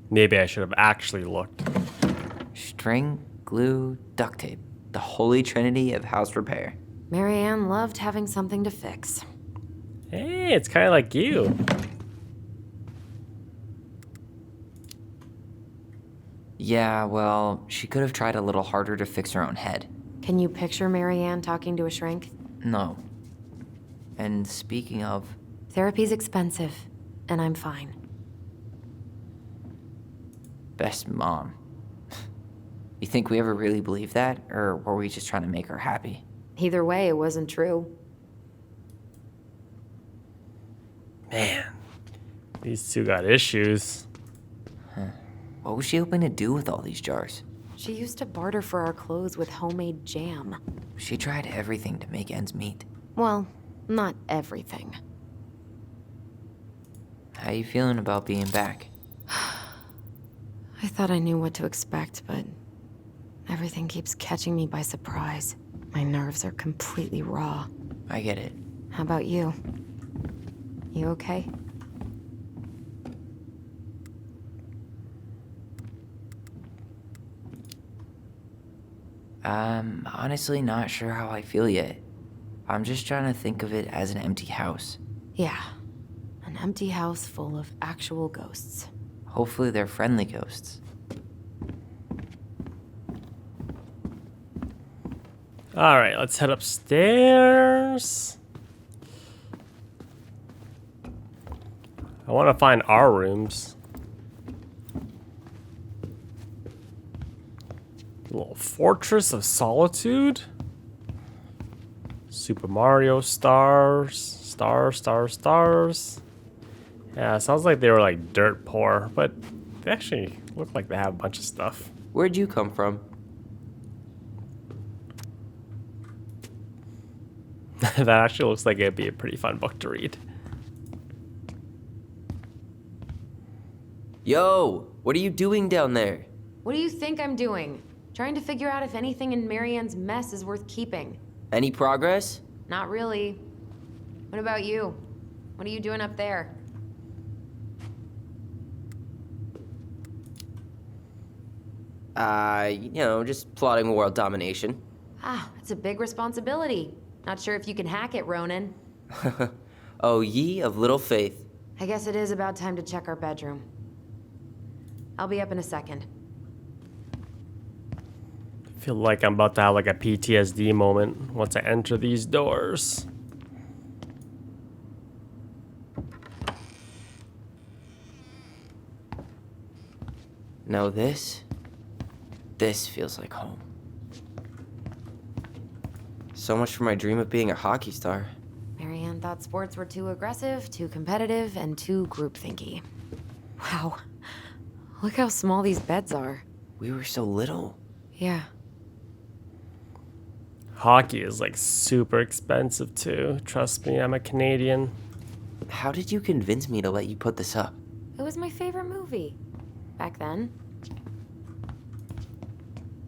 Maybe I should have actually looked. String, glue, duct tape. The holy trinity of house repair. Marianne loved having something to fix. Hey, it's kind of like you. Yeah, well, she could have tried a little harder to fix her own head. Can you picture Marianne talking to a shrink? No. And speaking of, Therapy's expensive, and I'm fine. best mom. You think we ever really believed that? Or were we just trying to make her happy? Either way, it wasn't true. Man, These two got issues. what was she hoping to do with all these jars? She used to barter for our clothes with homemade jam. She tried everything to make ends meet. Well, not everything. How you feeling about being back? I thought I knew what to expect, but everything keeps catching me by surprise. My nerves are completely raw. I get it. How about you? You okay? I'm honestly not sure how I feel yet. I'm just trying to think of it as an empty house. Yeah. An empty house full of actual ghosts. Hopefully they're friendly ghosts. All right, let's head upstairs. I want to find our rooms. Little Fortress of Solitude. Super Mario stars. Stars. Yeah, sounds like they were like dirt poor, but they actually look like they have a bunch of stuff. Where'd you come from? That actually looks like it'd be a pretty fun book to read. Yo, what are you doing down there? What do you think I'm doing? Trying to figure out if anything in Marianne's mess is worth keeping. Any progress? Not really. What about you? What are you doing up there? Just plotting world domination. Ah, it's a big responsibility. Not sure if you can hack it, Ronan. Oh, ye of little faith. I guess it is about time to check our bedroom. I'll be up in a second. I feel like I'm about to have like a PTSD moment once I enter these doors. Now this feels like home. So much for my dream of being a hockey star. Marianne thought sports were too aggressive, too competitive, and too group-thinky. Wow. Look how small these beds are. We were so little. Yeah. Hockey is like super expensive too. Trust me, I'm a Canadian. How did you convince me to let you put this up? It was my favorite movie. Back then.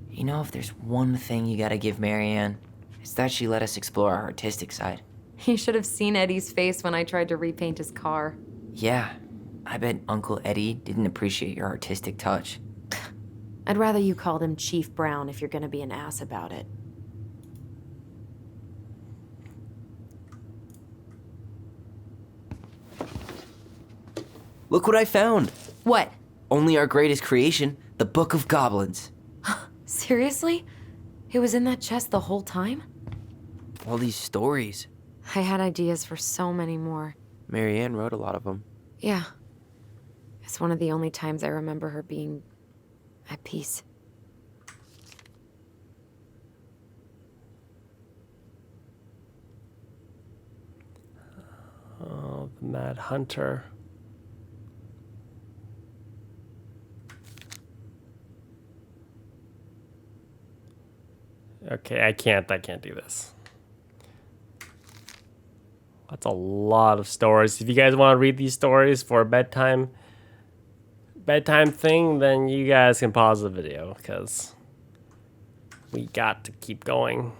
You know, if there's one thing you gotta give Marianne, it's that she let us explore our artistic side. You should have seen Eddie's face when I tried to repaint his car. Yeah, I bet Uncle Eddie didn't appreciate your artistic touch. I'd rather you called him Chief Brown if you're gonna be an ass about it. Look what I found! What? Only our greatest creation, the Book of Goblins. Seriously? It was in that chest the whole time? All these stories. I had ideas for so many more. Marianne wrote a lot of them. Yeah. It's one of the only times I remember her being at peace. Oh, the Mad Hunter. Okay, I can't do this. That's a lot of stories. If you guys want to read these stories for a bedtime thing, then you guys can pause the video because we got to keep going.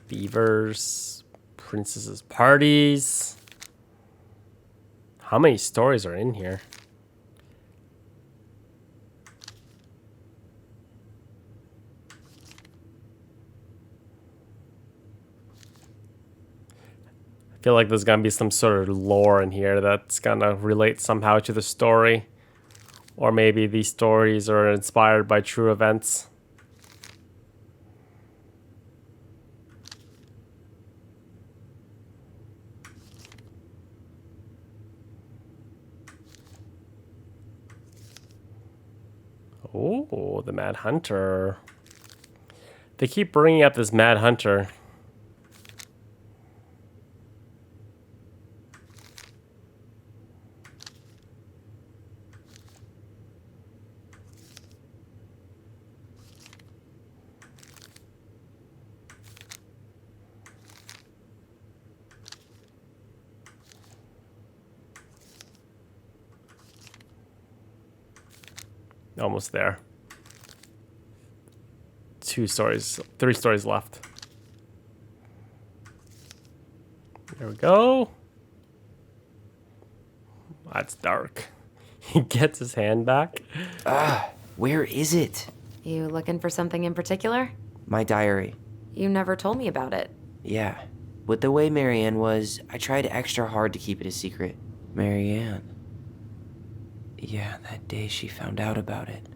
Beavers, princesses' parties. How many stories are in here? feel like there's gonna be some sort of lore in here that's gonna relate somehow to the story. Or maybe these stories are inspired by true events. Oh, the Mad Hunter. They keep bringing up this Mad Hunter. Almost there. 3 stories left. There we go. That's dark. He gets his hand back. Where is it? You looking for something in particular? My diary. You never told me about it. Yeah. With the way Marianne was, I tried extra hard to keep it a secret. Marianne. Yeah, that day she found out about it.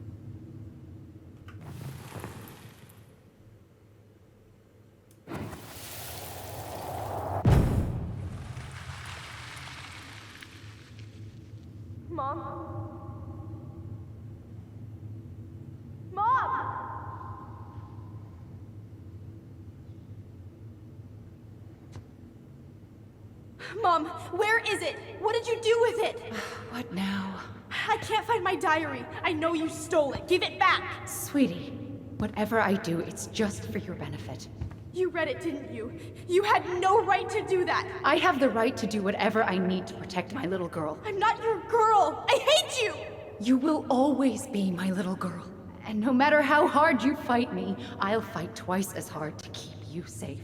Mom? Mom! Mom, where is it? What did you do with it? What now? I can't find my diary. I know you stole it. Give it back. Sweetie, whatever I do, it's just for your benefit. You read it, didn't you? You had no right to do that. I have the right to do whatever I need to protect my little girl. I'm not your girl. I hate you. You will always be my little girl. And no matter how hard you fight me, I'll fight twice as hard to keep you safe.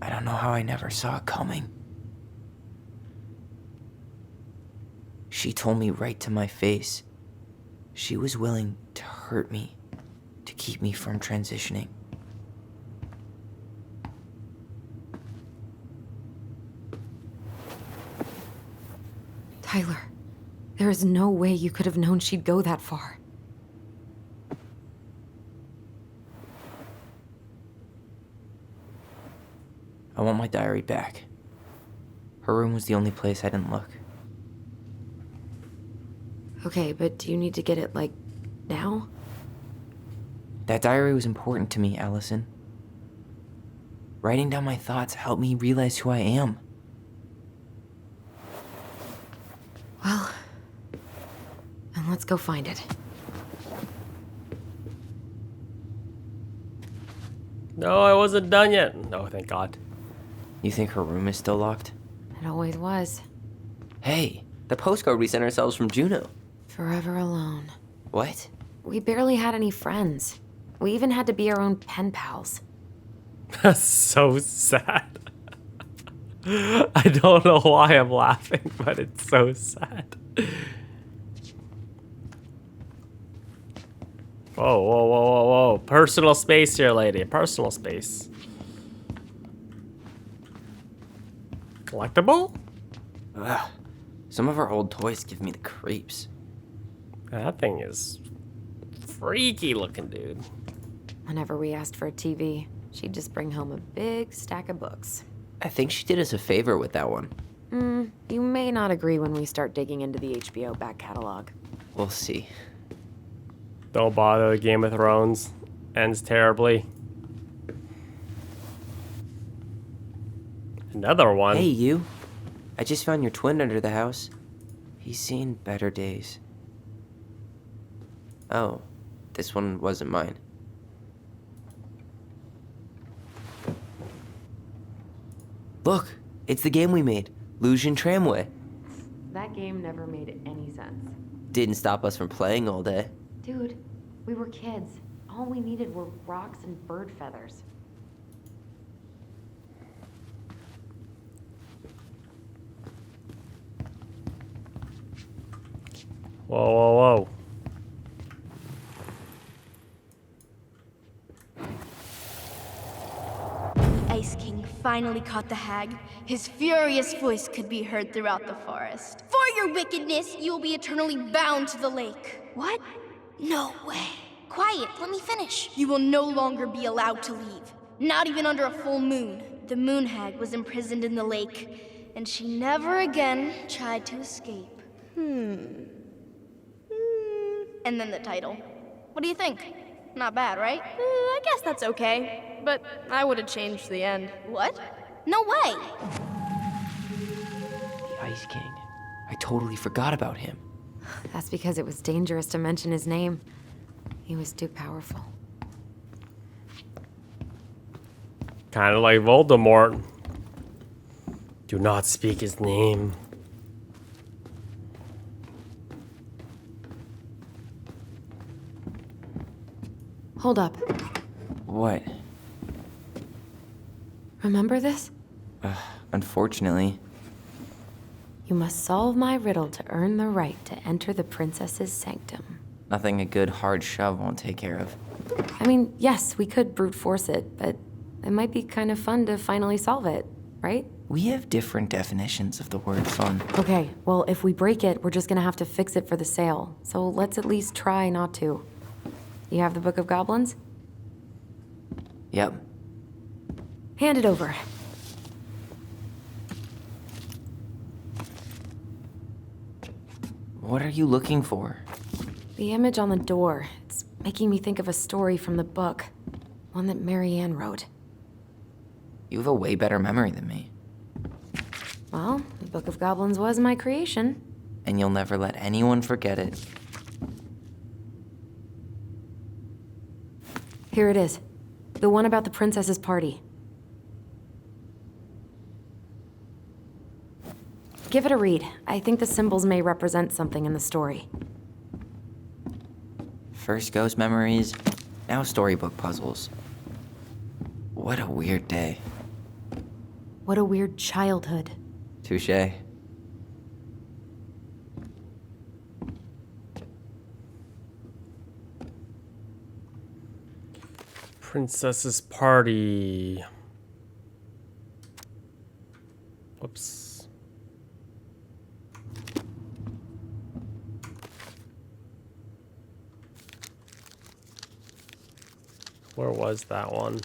I don't know how I never saw it coming. She told me right to my face. She was willing to hurt me, to keep me from transitioning. Tyler, there is no way you could have known she'd go that far. I want my diary back. Her room was the only place I didn't look. Okay, but do you need to get it, like, now? That diary was important to me, Allison. Writing down my thoughts helped me realize who I am. Well, then let's go find it. No, I wasn't done yet. No, thank God. You think her room is still locked? It always was. Hey, the postcard we sent ourselves from Juneau. Forever alone. What? We barely had any friends. We even had to be our own pen pals. That's so sad. I don't know why I'm laughing, but it's so sad. Whoa, whoa, whoa, whoa, whoa. Personal space here, lady. Personal space. Collectible? Ugh. Some of her old toys give me the creeps. That thing is freaky looking, dude. Whenever we asked for a TV, she'd just bring home a big stack of books. I think she did us a favor with that one. You may not agree when we start digging into the HBO back catalog. We'll see. Don't bother, the Game of Thrones ends terribly. Another one. Hey, you. I just found your twin under the house. He's seen better days. Oh, this one wasn't mine. Look, it's the game we made, Lusion Tramway. That game never made any sense. didn't stop us from playing all day. Dude, we were kids. All we needed were rocks and bird feathers. Whoa, whoa, whoa. The Ice King finally caught the hag. His furious voice could be heard throughout the forest. For your wickedness, you will be eternally bound to the lake. What? No way. Quiet, let me finish. You will no longer be allowed to leave. Not even under a full moon. The moon hag was imprisoned in the lake, and she never again tried to escape. And then the title. What do you think? Not bad, right? I guess that's okay. But I would have changed the end. What? No way! The Ice King. I totally forgot about him. That's because it was dangerous to mention his name. He was too powerful. Kind of like Voldemort. Do not speak his name. Hold up. What? Remember this? Unfortunately. You must solve my riddle to earn the right to enter the princess's sanctum. Nothing a good hard shove won't take care of. I mean, yes, we could brute force it, but it might be kind of fun to finally solve it, right? We have different definitions of the word fun. Okay, well, if we break it, we're just gonna have to fix it for the sale. So let's at least try not to. You have the Book of Goblins? Yep. Hand it over. What are you looking for? The image on the door. It's making me think of a story from the book. One that Marianne wrote. You have a way better memory than me. Well, the Book of Goblins was my creation. And you'll never let anyone forget it. Here it is. The one about the princess's party. Give it a read. I think the symbols may represent something in the story. First ghost memories, now storybook puzzles. What a weird day. What a weird childhood. Touché. Princess's party. Whoops. Where was that one?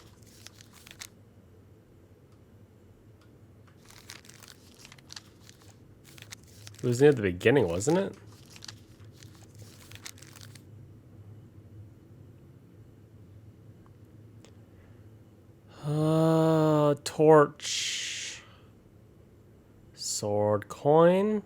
It was near the beginning, wasn't it? Torch. Sword coin.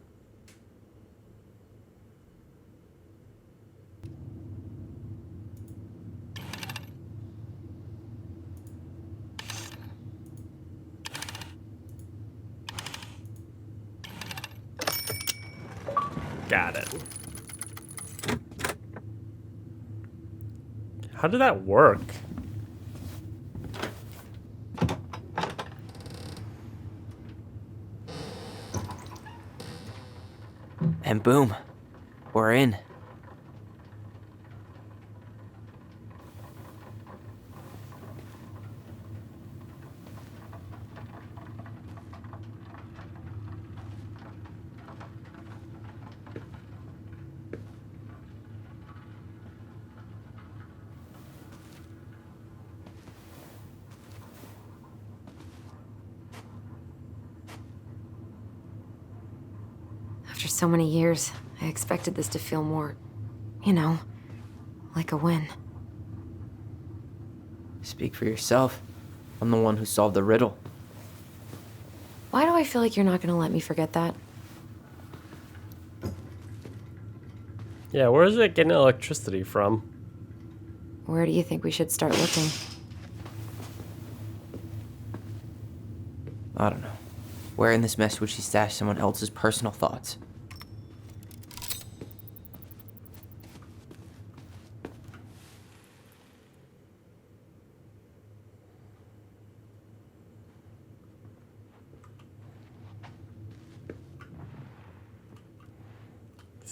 Got it. How did that work? And boom, we're in. After so many years, I expected this to feel more, you know, like a win. Speak for yourself. I'm the one who solved the riddle. Why do I feel like you're not gonna let me forget that? Yeah, where is it getting electricity from? Where do you think we should start looking? I don't know. Where in this mess would she stash someone else's personal thoughts?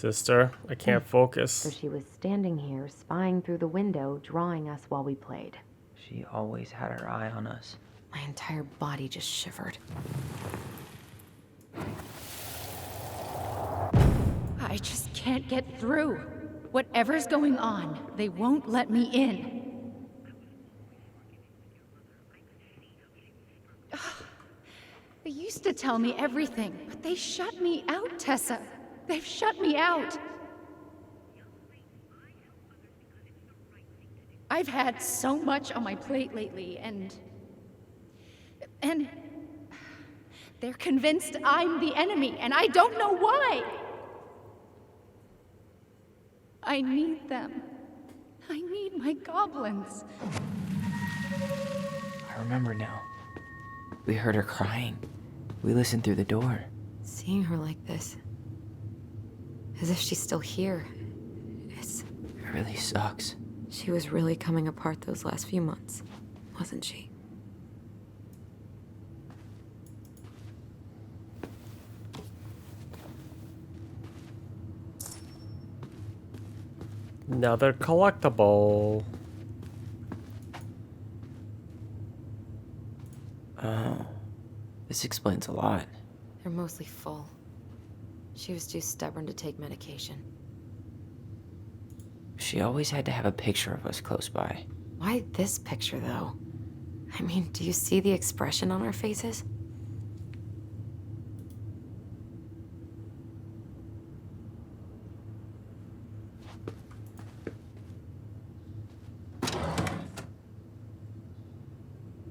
Sister, I can't So focus. she was standing here, spying through the window, drawing us while we played. She always had her eye on us. My entire body just shivered. I just can't get through. Whatever's going on, they won't let me in. They used to tell me everything, but they shut me out, Tessa. They've shut me out. I've had so much on my plate lately, and they're convinced I'm the enemy, and I don't know why. I need them. I need my goblins. I remember now. We heard her crying. We listened through the door. Seeing her like this, as if she's still here, It really sucks. she was really coming apart those last few months, wasn't she? Another collectible. Oh, this explains a lot. They're mostly full. She was too stubborn to take medication. She always had to have a picture of us close by. Why this picture, though? I mean, do you see the expression on our faces?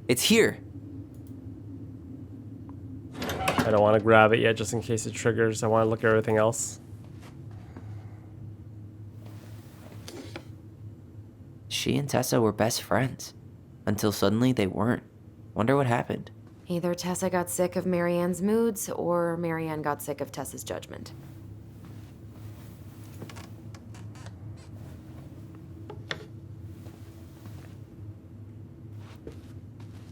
It's here. I don't want to grab it yet just in case it triggers. I want to look at everything else. She and Tessa were best friends. Until suddenly they weren't. Wonder what happened. Either Tessa got sick of Marianne's moods, or Marianne got sick of Tessa's judgment.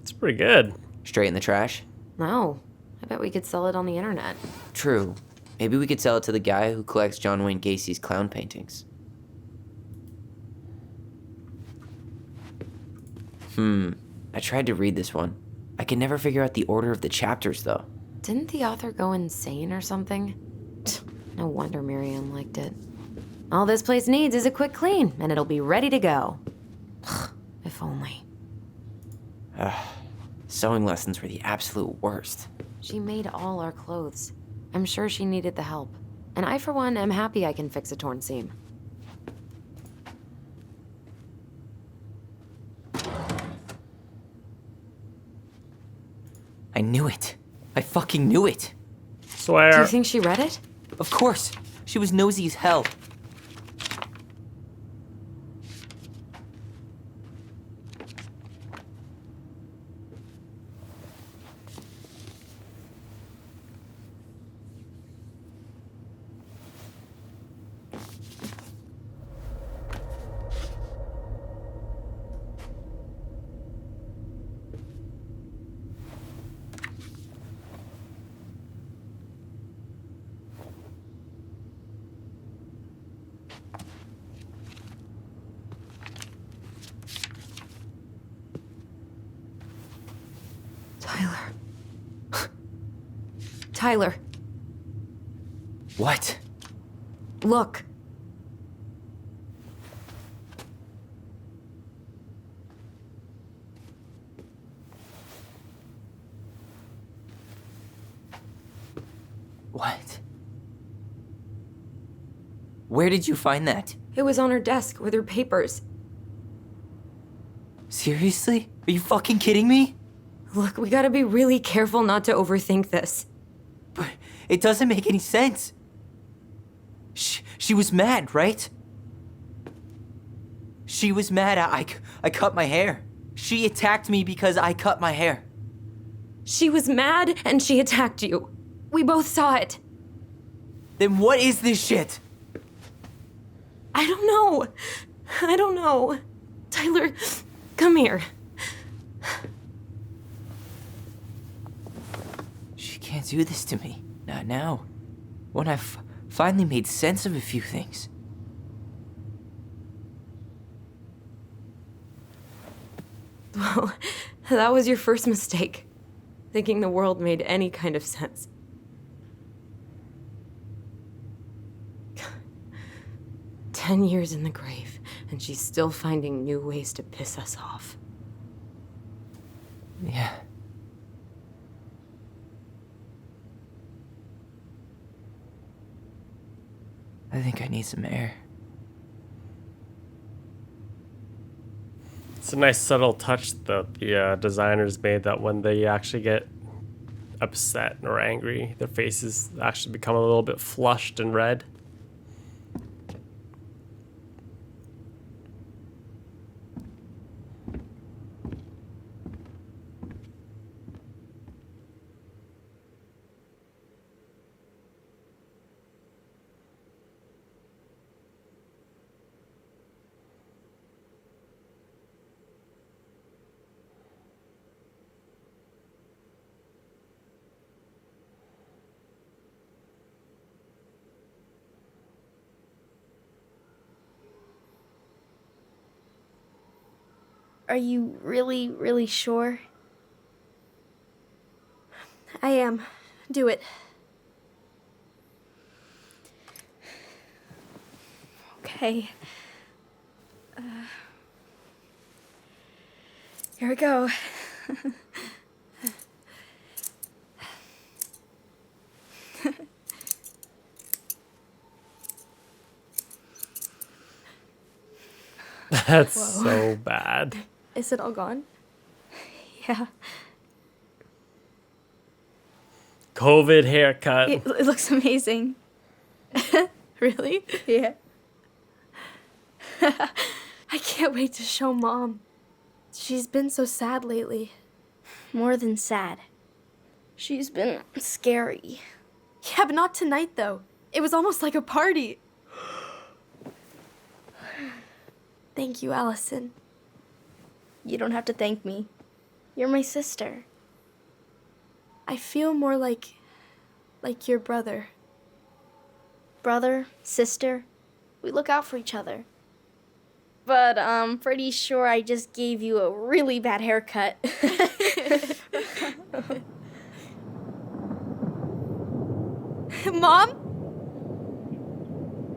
It's pretty good. Straight in the trash? No, I bet we could sell it on the internet. True. Maybe we could sell it to the guy who collects John Wayne Gacy's clown paintings. I tried to read this one. I can never figure out the order of the chapters, though. Didn't the author go insane or something? No wonder Marianne liked it. All this place needs is a quick clean, and it'll be ready to go. If only. Sewing lessons were the absolute worst. She made all our clothes. I'm sure she needed the help. And I, for one, am happy I can fix a torn seam. I knew it. I fucking knew it. Do Swear. you think she read it? Of course. She was nosy as hell. Tyler, What? look. What? Where did you find that? It was on her desk with her papers. Seriously? Are you fucking kidding me? Look, we gotta be really careful not to overthink this. But it doesn't make any sense. She was mad, right? She was mad I cut my hair. She attacked me because I cut my hair. She was mad and she attacked you. We both saw it. Then what is this shit? I don't know. I don't know. Tyler, come here. She can't do this to me. Not now. When I finally made sense of a few things. Well, that was your first mistake. Thinking the world made any kind of sense. "10 years in the grave, and she's still finding new ways to piss us off." Yeah. I think I need some air. It's a nice subtle touch that the designers made, that when they actually get upset or angry, their faces actually become a little bit flushed and red. Are you really, really sure? I am. Do it. Okay. Here we go. That's so bad. Is it all gone? Yeah. COVID haircut. It looks amazing. Really? Yeah. I can't wait to show Mom. She's been so sad lately. More than sad. She's been scary. Yeah, but not tonight, though. It was almost like a party. Thank you, Allison. You don't have to thank me. You're my sister. I feel more like your brother. Brother, sister, we look out for each other. But I'm pretty sure I just gave you a really bad haircut. Mom?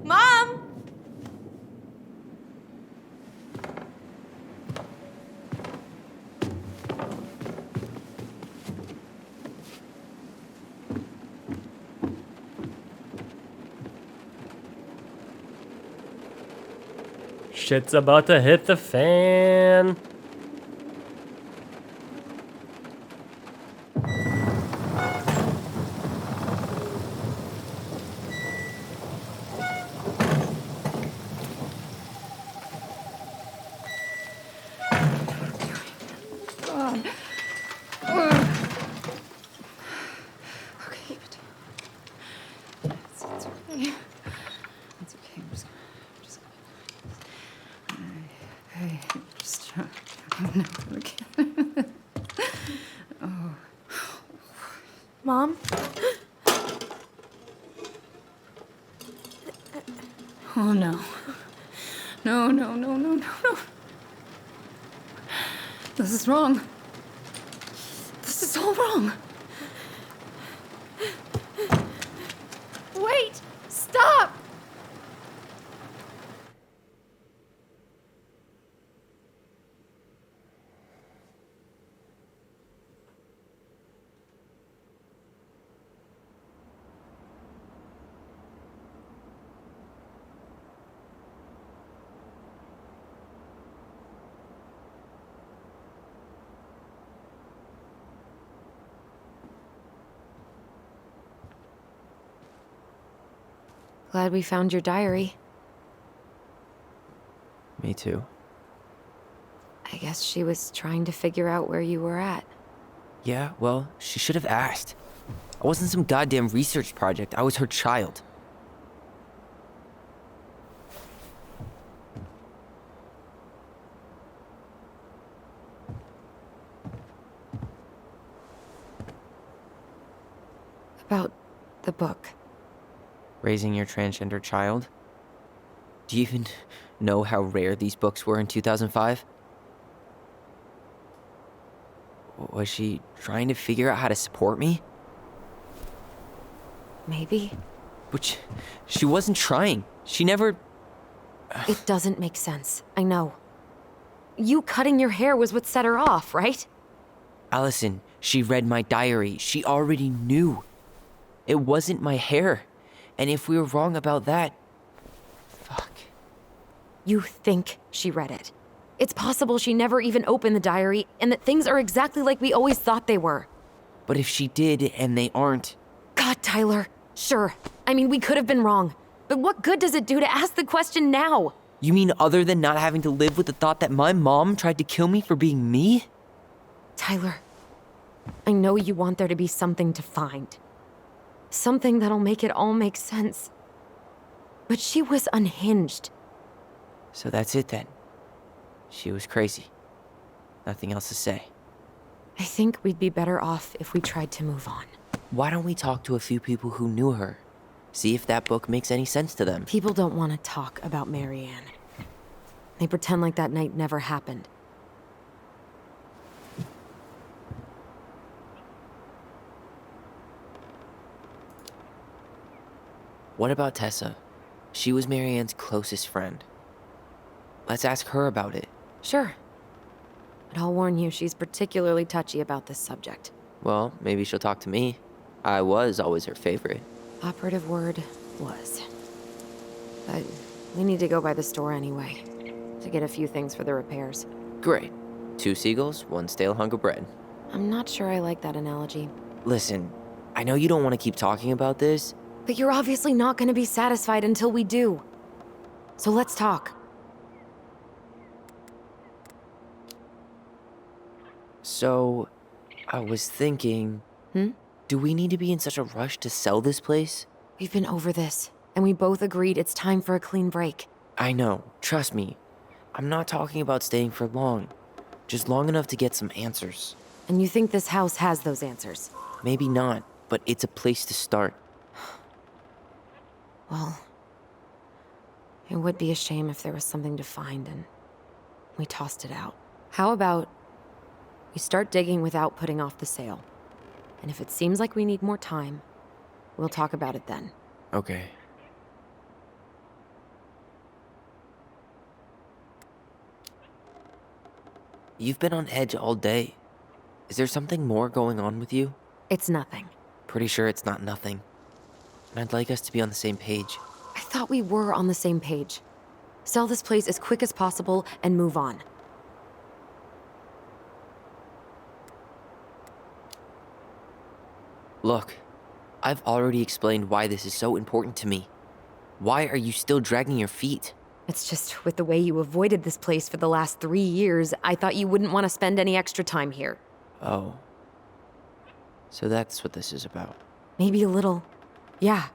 Mom? Shit's about to hit the fan. Okay, but it's okay. It's okay. I'm just gonna. Hey, just no, okay. Oh. Mom? Oh no. No, no, no, no, no, no. This is wrong. This is all wrong. Wait! Stop! Glad we found your diary. Me too. I guess she was trying to figure out where you were at. Yeah, well, she should have asked. I wasn't some goddamn research project. I was her child. About the book. Raising your transgender child? Do you even know how rare these books were in 2005? Was she trying to figure out how to support me? Maybe. But she wasn't trying. She never... It doesn't make sense. I know. You cutting your hair was what set her off, right? Allison, she read my diary. She already knew. It wasn't my hair. And if we were wrong about that... Fuck. You think she read it. It's possible she never even opened the diary, and that things are exactly like we always thought they were. But if she did, and they aren't... God, Tyler. Sure. I mean, we could have been wrong. But what good does it do to ask the question now? You mean other than not having to live with the thought that my mom tried to kill me for being me? Tyler, I know you want there to be something to find. Something that'll make it all make sense. But she was unhinged. So that's it then. She was crazy. Nothing else to say. I think we'd be better off if we tried to move on. Why don't we talk to a few people who knew her? See if that book makes any sense to them. People don't want to talk about Marianne. They pretend like that night never happened. What about Tessa? She was Marianne's closest friend. Let's ask her about it. Sure. But I'll warn you, she's particularly touchy about this subject. Well, maybe she'll talk to me. I was always her favorite. Operative word was. But we need to go by the store anyway, to get a few things for the repairs. Great. 2 seagulls, 1 stale hunk of bread. I'm not sure I like that analogy. Listen, I know you don't want to keep talking about this. But you're obviously not going to be satisfied until we do. So let's talk. So, I was thinking... Do we need to be in such a rush to sell this place? We've been over this, and we both agreed it's time for a clean break. I know, trust me. I'm not talking about staying for long. Just long enough to get some answers. And you think this house has those answers? Maybe not, but it's a place to start. Well, it would be a shame if there was something to find and we tossed it out. How about we start digging without putting off the sale? And if it seems like we need more time, we'll talk about it then. Okay. You've been on edge all day. Is there something more going on with you? It's nothing. Pretty sure it's not nothing. And I'd like us to be on the same page. I thought we were on the same page. Sell this place as quick as possible and move on. Look, I've already explained why this is so important to me. Why are you still dragging your feet? It's just with the way you avoided this place for the last 3 years, I thought you wouldn't want to spend any extra time here. Oh. So that's what this is about. Maybe a little. Yeah.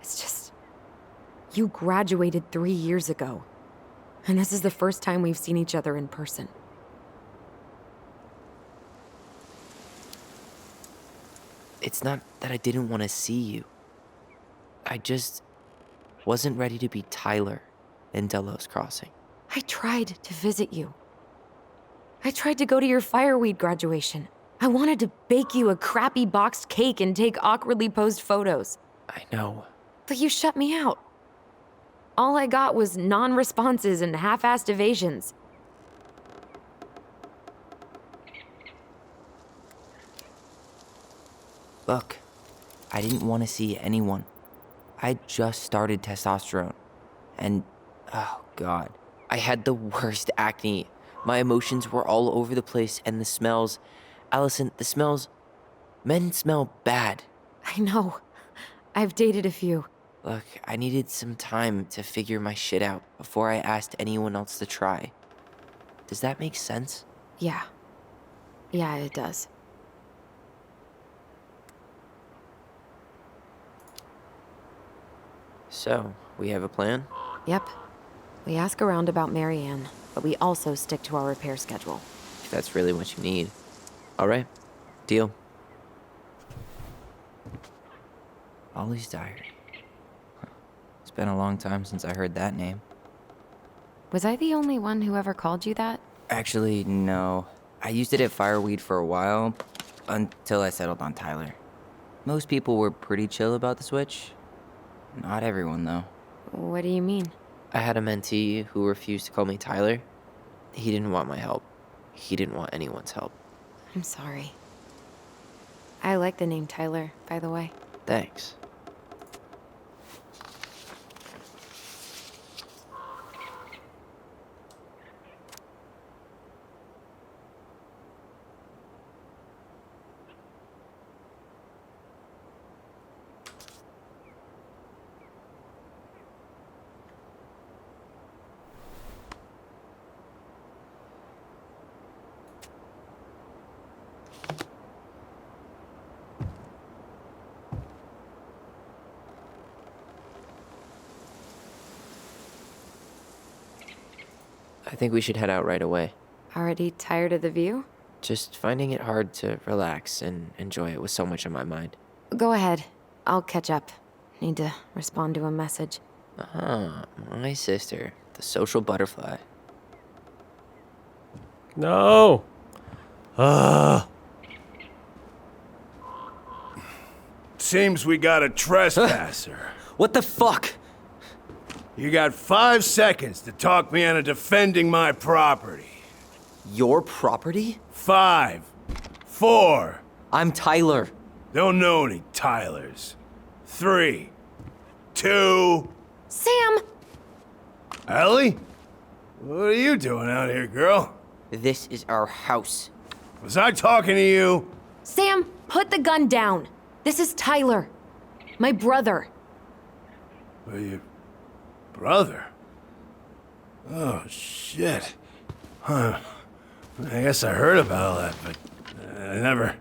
It's just... You graduated 3 years ago. And this is the first time we've seen each other in person. It's not that I didn't want to see you. I just wasn't ready to be Tyler in Delos Crossing. I tried to visit you. I tried to go to your fireweed graduation. I wanted to bake you a crappy boxed cake and take awkwardly posed photos. I know. But you shut me out. All I got was non-responses and half-assed evasions. Look, I didn't want to see anyone. I just started testosterone. And, oh God, I had the worst acne. My emotions were all over the place, and the smells... Allison, the smells... Men smell bad. I know. I've dated a few. Look, I needed some time to figure my shit out before I asked anyone else to try. Does that make sense? Yeah. Yeah, it does. So, we have a plan? Yep. We ask around about Marianne, but we also stick to our repair schedule. If that's really what you need. All right. Deal. Ollie's diary. been a long time since I heard that name. Was I the only one who ever called you that? Actually, no. I used it at Fireweed for a while, until I settled on Tyler. Most people were pretty chill about the switch. Not everyone, though. What do you mean? I had a mentee who refused to call me Tyler. He didn't want my help. He didn't want anyone's help. I'm sorry. I like the name Tyler, by the way. Thanks. I think we should head out right away. Already tired of the view? Just finding it hard to relax and enjoy it with so much on my mind. Go ahead. I'll catch up. Need to respond to a message. My sister, the social butterfly. No. Seems we got a trespasser. What the fuck? You got 5 seconds to talk me into defending my property. Your property? 5, 4. I'm Tyler. Don't know any Tylers. 3, 2. Sam! Ellie? What are you doing out here, girl? This is our house. Was I talking to you? Sam, put the gun down. This is Tyler. My brother. Well, your brother? Oh, shit. Huh. I guess I heard about all that, but I never...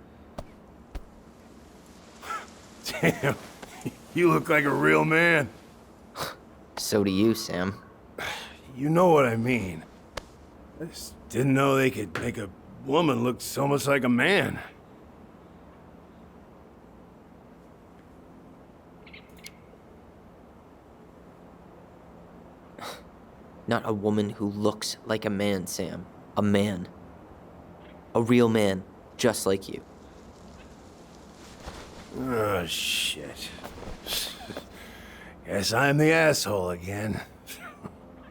Damn, you look like a real man. So do you, Sam. You know what I mean. I just didn't know they could make a woman look so much like a man. Not a woman who looks like a man, Sam. A man. A real man, just like you. Oh, shit. Guess I'm the asshole again.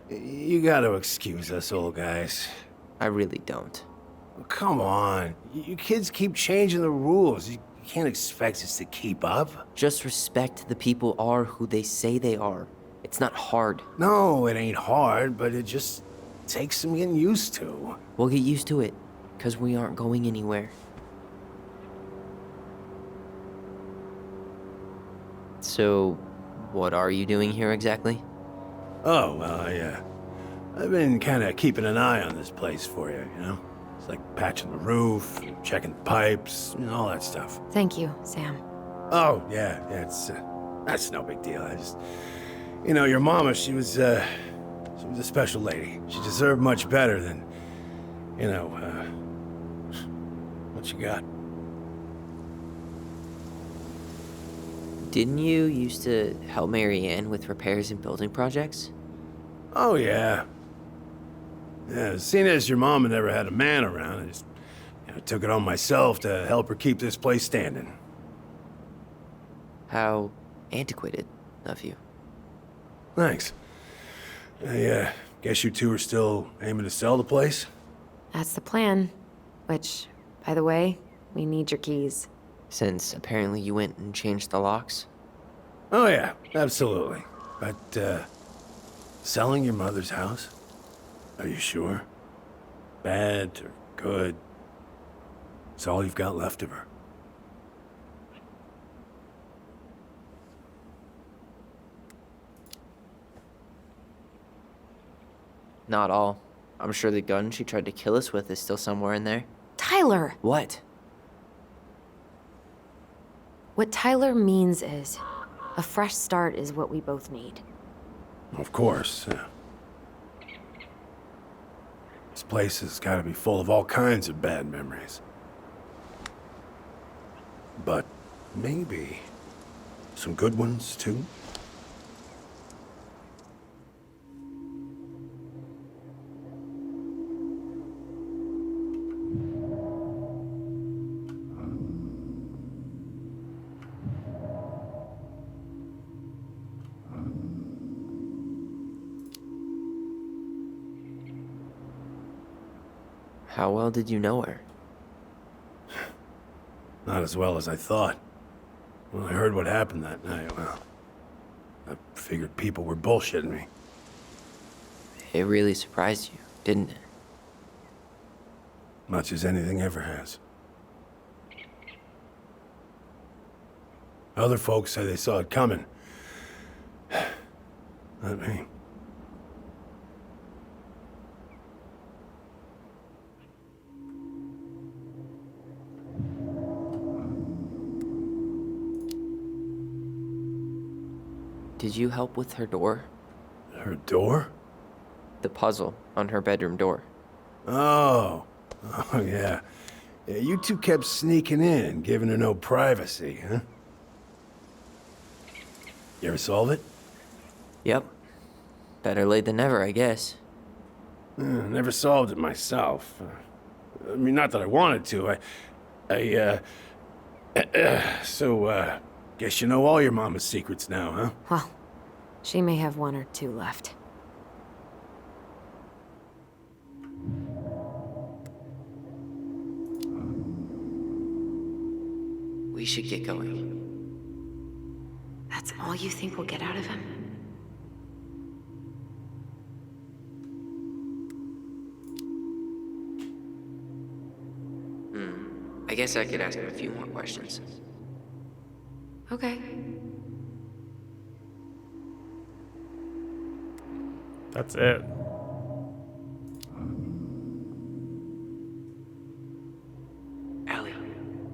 You gotta excuse us old guys. I really don't. Come on. You kids keep changing the rules. You can't expect us to keep up. Just respect the people are who they say they are. It's not hard. No, it ain't hard, but it just takes some getting used to. We'll get used to it, because we aren't going anywhere. So, what are you doing here exactly? Oh, well, I've been kind of keeping an eye on this place for you, you know? It's like patching the roof, checking the pipes, you know, all that stuff. Thank you, Sam. Oh, yeah, that's no big deal. I just, you know, your mama, she was a special lady. She deserved much better than, you know, what you got. Didn't you used to help Mary Ann with repairs and building projects? Oh, yeah. Yeah, seeing as your mama never had a man around, I just, you know, took it on myself to help her keep this place standing. How antiquated of you. Thanks. I guess you two are still aiming to sell the place? That's the plan. Which, by the way, we need your keys. Since apparently you went and changed the locks? Oh, yeah, absolutely. But, selling your mother's house? Are you sure? Bad or good? It's all you've got left of her. Not all. I'm sure the gun she tried to kill us with is still somewhere in there. Tyler! What? What Tyler means is, a fresh start is what we both need. Of course. This place has got to be full of all kinds of bad memories. But maybe some good ones, too? How well did you know her? Not as well as I thought. When I heard what happened that night, well, I figured people were bullshitting me. It really surprised you, didn't it? Much as anything ever has. Other folks say they saw it coming. Not me. Did you help with her door? Her door? The puzzle on her bedroom door. Oh. Oh, yeah. Yeah, you two kept sneaking in, giving her no privacy, huh? You ever solve it? Yep. Better late than never, I guess. Never solved it myself. I mean, not that I wanted to. So, guess you know all your mama's secrets now, huh? Well, she may have one or two left. We should get going. That's all you think we'll get out of him? I guess I could ask him a few more questions. Okay. That's it. Allie,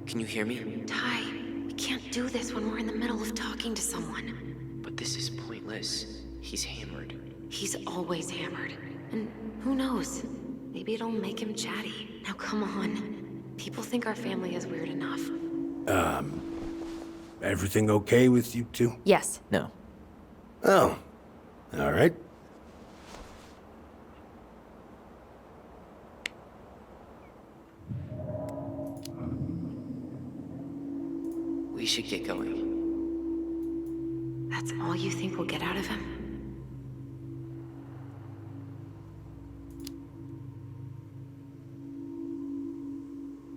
can you hear me? Ty, we can't do this when we're in the middle of talking to someone. But this is pointless. He's hammered. He's always hammered. And who knows? Maybe it'll make him chatty. Now come on. People think our family is weird enough. Everything okay with you two? Yes. No. Oh. All right. We should get going. That's all you think we'll get out of him?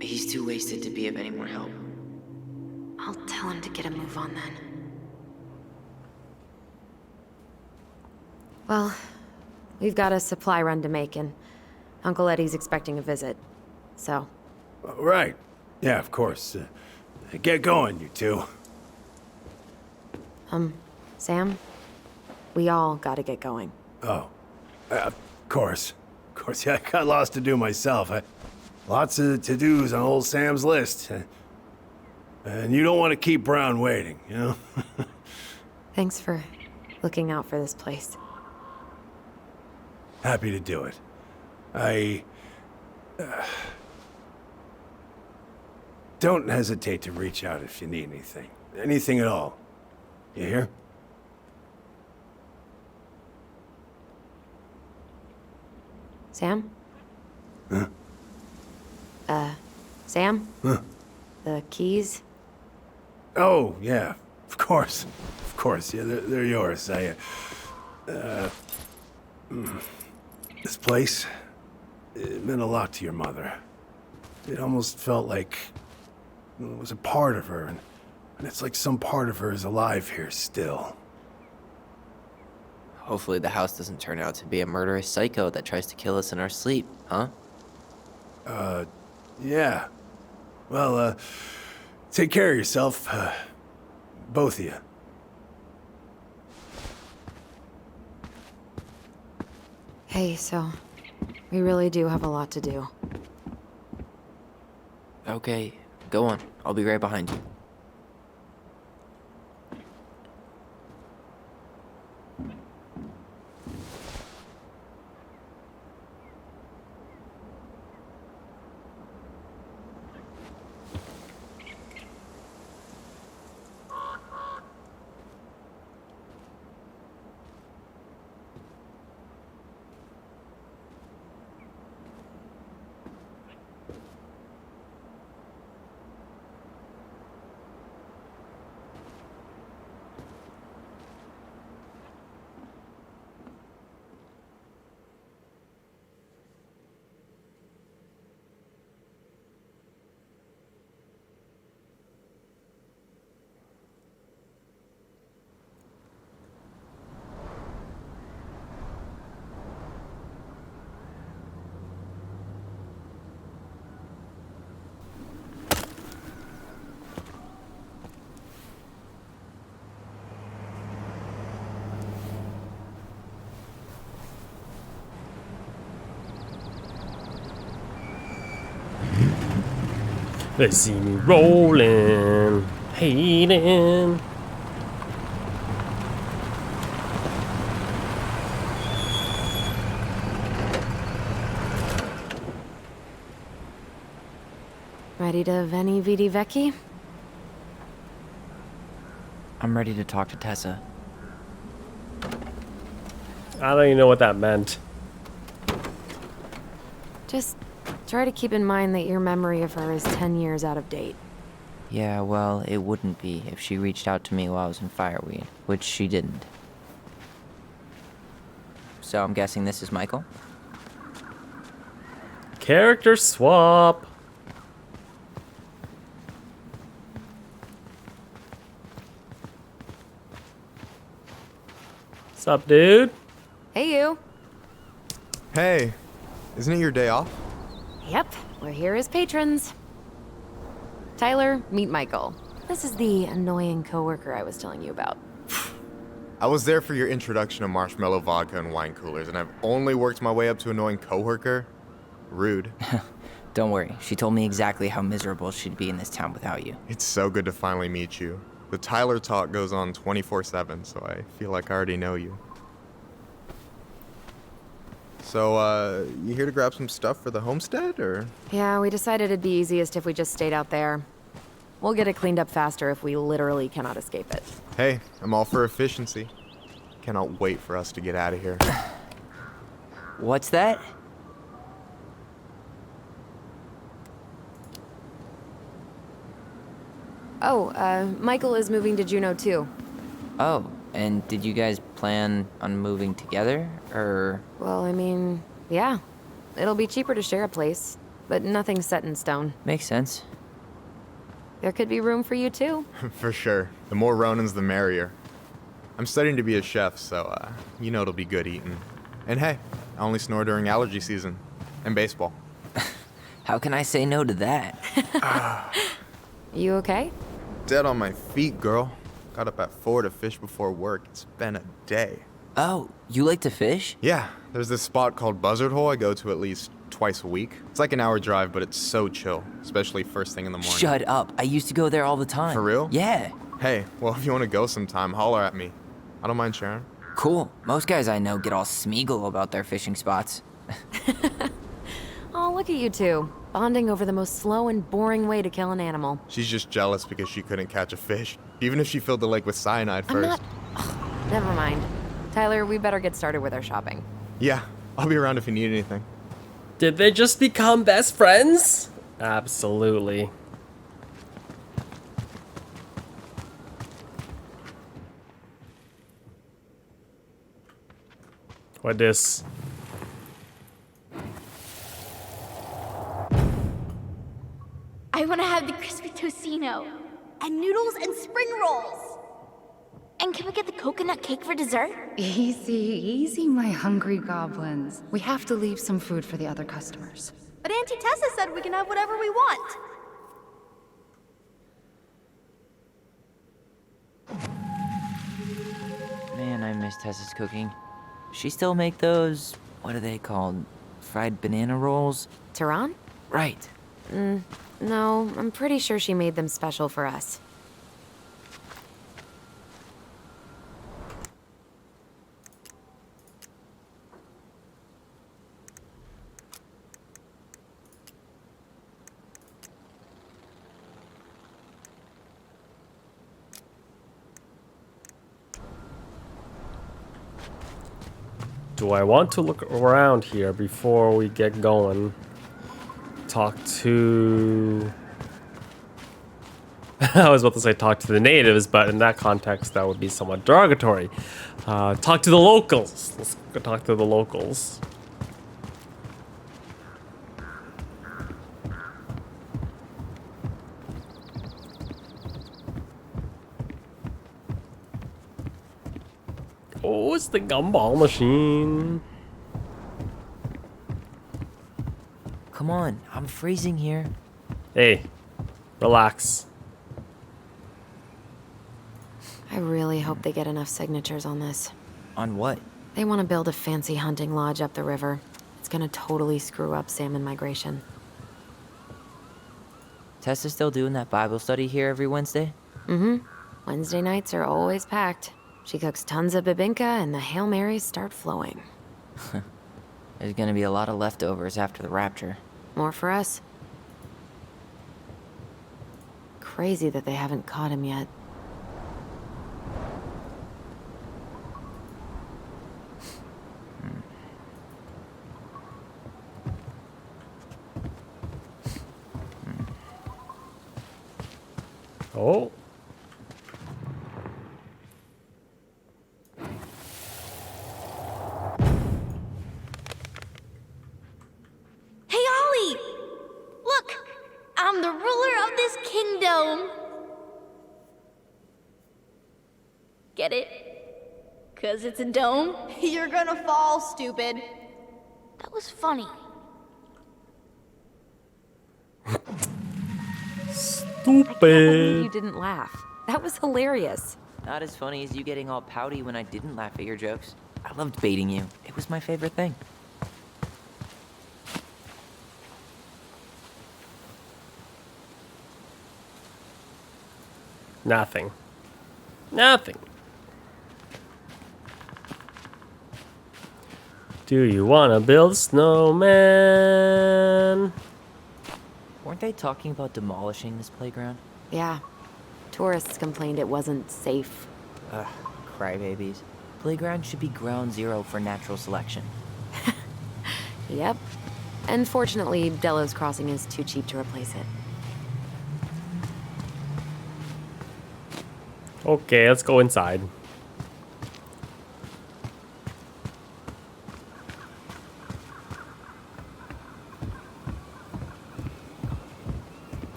He's too wasted to be of any more help. I'll tell him to get a move on then. Well, we've got a supply run to make, and Uncle Eddie's expecting a visit. So, Right. Yeah, of course. Get going, you two. Sam, we all gotta get going. Oh. Of course. Of course, yeah, I got lots to do myself. Lots of to-dos on old Sam's list. And you don't want to keep Brown waiting, you know? Thanks for looking out for this place. Happy to do it. Don't hesitate to reach out if you need anything. Anything at all. You hear? Sam? Huh? Sam? Huh? The keys? Oh, yeah. Of course. Of course. Yeah, they're yours. This place, it meant a lot to your mother. It almost felt like it was a part of her, and it's like some part of her is alive here still. Hopefully the house doesn't turn out to be a murderous psycho that tries to kill us in our sleep, huh? Yeah. Well, take care of yourself, both of you. Hey, so we really do have a lot to do. Okay, go on. I'll be right behind you. They see me rolling, hating. Ready to Veni Vidi Vici? I'm ready to talk to Tessa. I don't even know what that meant. Just try to keep in mind that your memory of her is 10 years out of date. Yeah, well, it wouldn't be if she reached out to me while I was in Fireweed, which she didn't. So I'm guessing this is Michael? Character swap. What's up, dude? Hey, you. Hey, isn't it your day off? Yep, we're here as patrons. Tyler, meet Michael. This is the annoying coworker I was telling you about. I was there for your introduction to marshmallow vodka and wine coolers, and I've only worked my way up to annoying coworker. Rude. Don't worry, she told me exactly how miserable she'd be in this town without you. It's so good to finally meet you. The Tyler talk goes on 24/7, so I feel like I already know you. So, you here to grab some stuff for the homestead, or? Yeah, we decided it'd be easiest if we just stayed out there. We'll get it cleaned up faster if we literally cannot escape it. Hey, I'm all for efficiency. Cannot wait for us to get out of here. What's that? Oh, Michael is moving to Juneau too. Oh, and did you guys plan on moving together, or? Well, I mean, yeah. It'll be cheaper to share a place, but nothing's set in stone. Makes sense. There could be room for you too. For sure. The more Ronins, the merrier. I'm studying to be a chef, so, you know it'll be good eating. And hey, I only snore during allergy season. And baseball. How can I say no to that? You okay? Dead on my feet, girl. Got up at 4 to fish before work. It's been a day. Oh, you like to fish? Yeah, there's this spot called Buzzard Hole I go to at least twice a week. It's like an hour drive, but it's so chill, especially first thing in the morning. Shut up. I used to go there all the time. For real? Yeah. Hey, well, if you want to go sometime, holler at me. I don't mind sharing. Cool. Most guys I know get all Smeagol about their fishing spots. Oh, look at you two. Bonding over the most slow and boring way to kill an animal. She's just jealous because she couldn't catch a fish, even if she filled the lake with cyanide I'm first. not... Ugh, never mind. Tyler, we better get started with our shopping. Yeah, I'll be around if you need anything. Did they just become best friends? Absolutely. What this? I want to have the crispy tocino, and noodles and spring rolls. And can we get the coconut cake for dessert? Easy, easy, my hungry goblins. We have to leave some food for the other customers. But Auntie Tessa said we can have whatever we want. Man, I miss Tessa's cooking. She still make those, what are they called? Fried banana rolls? Tehran? Right. No, I'm pretty sure she made them special for us. Do I want to look around here before we get going? Talk to... I was about to say talk to the natives, but in that context, that would be somewhat derogatory. Talk to the locals. Let's go talk to the locals. Oh, it's the gumball machine. Come on, I'm freezing here. Hey, relax. I really hope they get enough signatures on this. On what? They want to build a fancy hunting lodge up the river. It's gonna totally screw up salmon migration. Tessa's still doing that Bible study here every Wednesday? Mm-hmm. Wednesday nights are always packed. She cooks tons of bibinka and the Hail Marys start flowing. There's gonna be a lot of leftovers after the rapture. More for us. Crazy that they haven't caught him yet. Oh. Hey, Ollie! Look! I'm the ruler of this kingdom! Get it? 'Cause it's a dome? You're gonna fall, stupid. That was funny. I can't believe you Stupid. didn't laugh. That was hilarious. Not as funny as you getting all pouty when I didn't laugh at your jokes. I loved baiting you. It was my favorite thing. Nothing. Nothing. Do you wanna build a snowman? Weren't they talking about demolishing this playground? Yeah. Tourists complained it wasn't safe. Ugh, crybabies. Playground should be ground zero for natural selection. Yep. And fortunately, Delos Crossing is too cheap to replace it. Okay, let's go inside.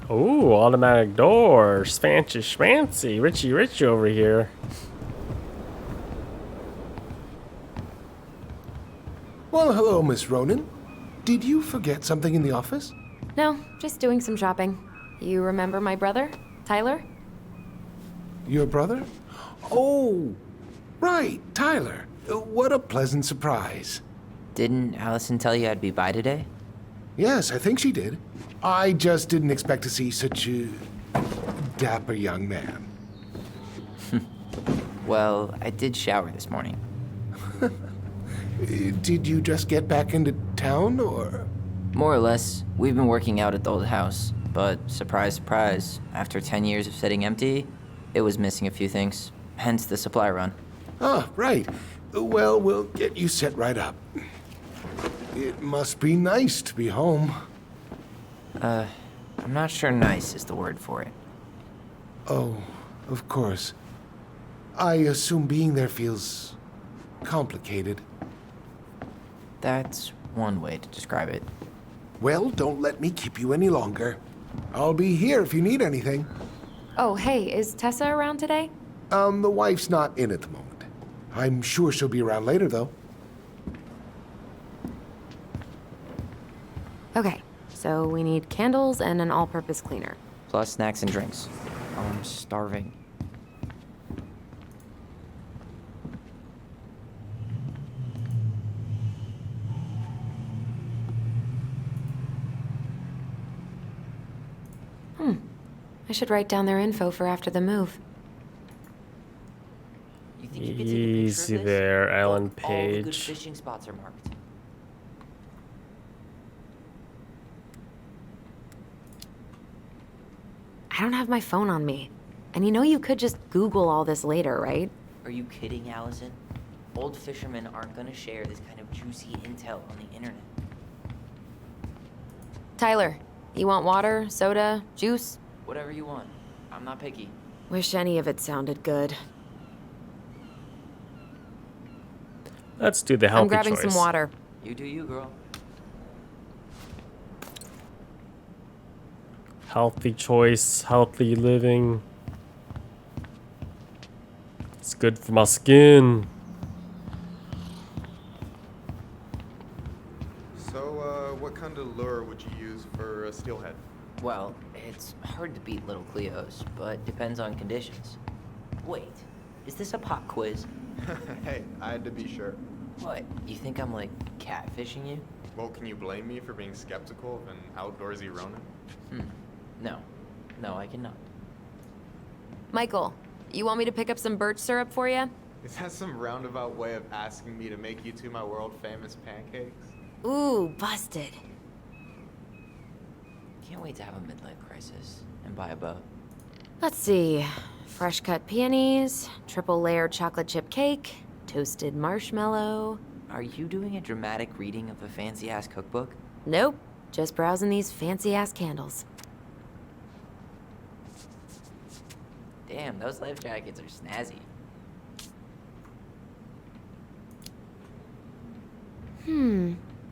Ooh, automatic doors. Fancy schmancy. Richie Rich over here. Well, hello, Miss Ronan. Did you forget something in the office? No, just doing some shopping. You remember my brother, Tyler? Your brother? Oh, right, Tyler. What a pleasant surprise. Didn't Allison tell you I'd be by today? Yes, I think she did. I just didn't expect to see such a dapper young man. Well, I did shower this morning. Did you just get back into town, or? More or less. We've been working out at the old house, but surprise, surprise, after 10 years of sitting empty, it was missing a few things. Hence the supply run. Ah, right. Well, we'll get you set right up. It must be nice to be home. I'm not sure nice is the word for it. Oh, of course. I assume being there feels complicated. That's one way to describe it. Well, don't let me keep you any longer. I'll be here if you need anything. Oh, hey, is Tessa around today? The wife's not in at the moment. I'm sure she'll be around later, though. Okay, so we need candles and an all-purpose cleaner. Plus snacks and drinks. Oh, I'm starving. I should write down their info for after the move. You think you could take a picture of Easy this? there, Ellen Look, all the good Page. fishing spots are marked. I don't have my phone on me. And you know you could just Google all this later, right? Are you kidding, Allison? Old fishermen aren't gonna share this kind of juicy intel on the internet. Tyler, you want water, soda, juice? Whatever you want. I'm not picky. Wish any of it sounded good. Let's do the healthy I'm grabbing choice. some water. You do you, girl. Healthy choice, healthy living. It's good for my skin. So, what kind of lure would you use for a steelhead? Well, it's hard to beat little Cleo's, but depends on conditions. Wait, is this a pop quiz? Hey, I had to be sure. What, you think I'm like catfishing you? Well, can you blame me for being skeptical of an outdoorsy Ronin? No. No, I cannot. Michael, you want me to pick up some birch syrup for you? Is that some roundabout way of asking me to make you two my world-famous pancakes? Ooh, busted. Can't wait to have a midlife crisis and buy a boat. Let's see. Fresh cut peonies, triple layer chocolate chip cake, toasted marshmallow. Are you doing a dramatic reading of a fancy-ass cookbook? Nope, just browsing these fancy ass candles. Damn, those life jackets are snazzy.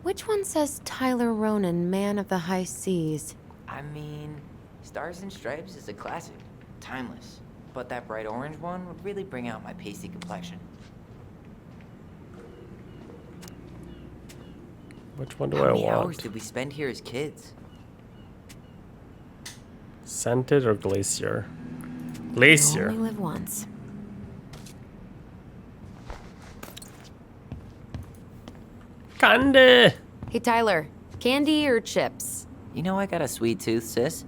Which one says Tyler Ronan, man of the high seas? I mean, Stars and Stripes is a classic. Timeless. But that bright orange one would really bring out my pasty complexion. Which one do How I many want? hours did we spend here as kids? Scented or Glacier? You Glacier. only live once. Candy! Hey Tyler, candy or chips? You know I got a sweet tooth, sis.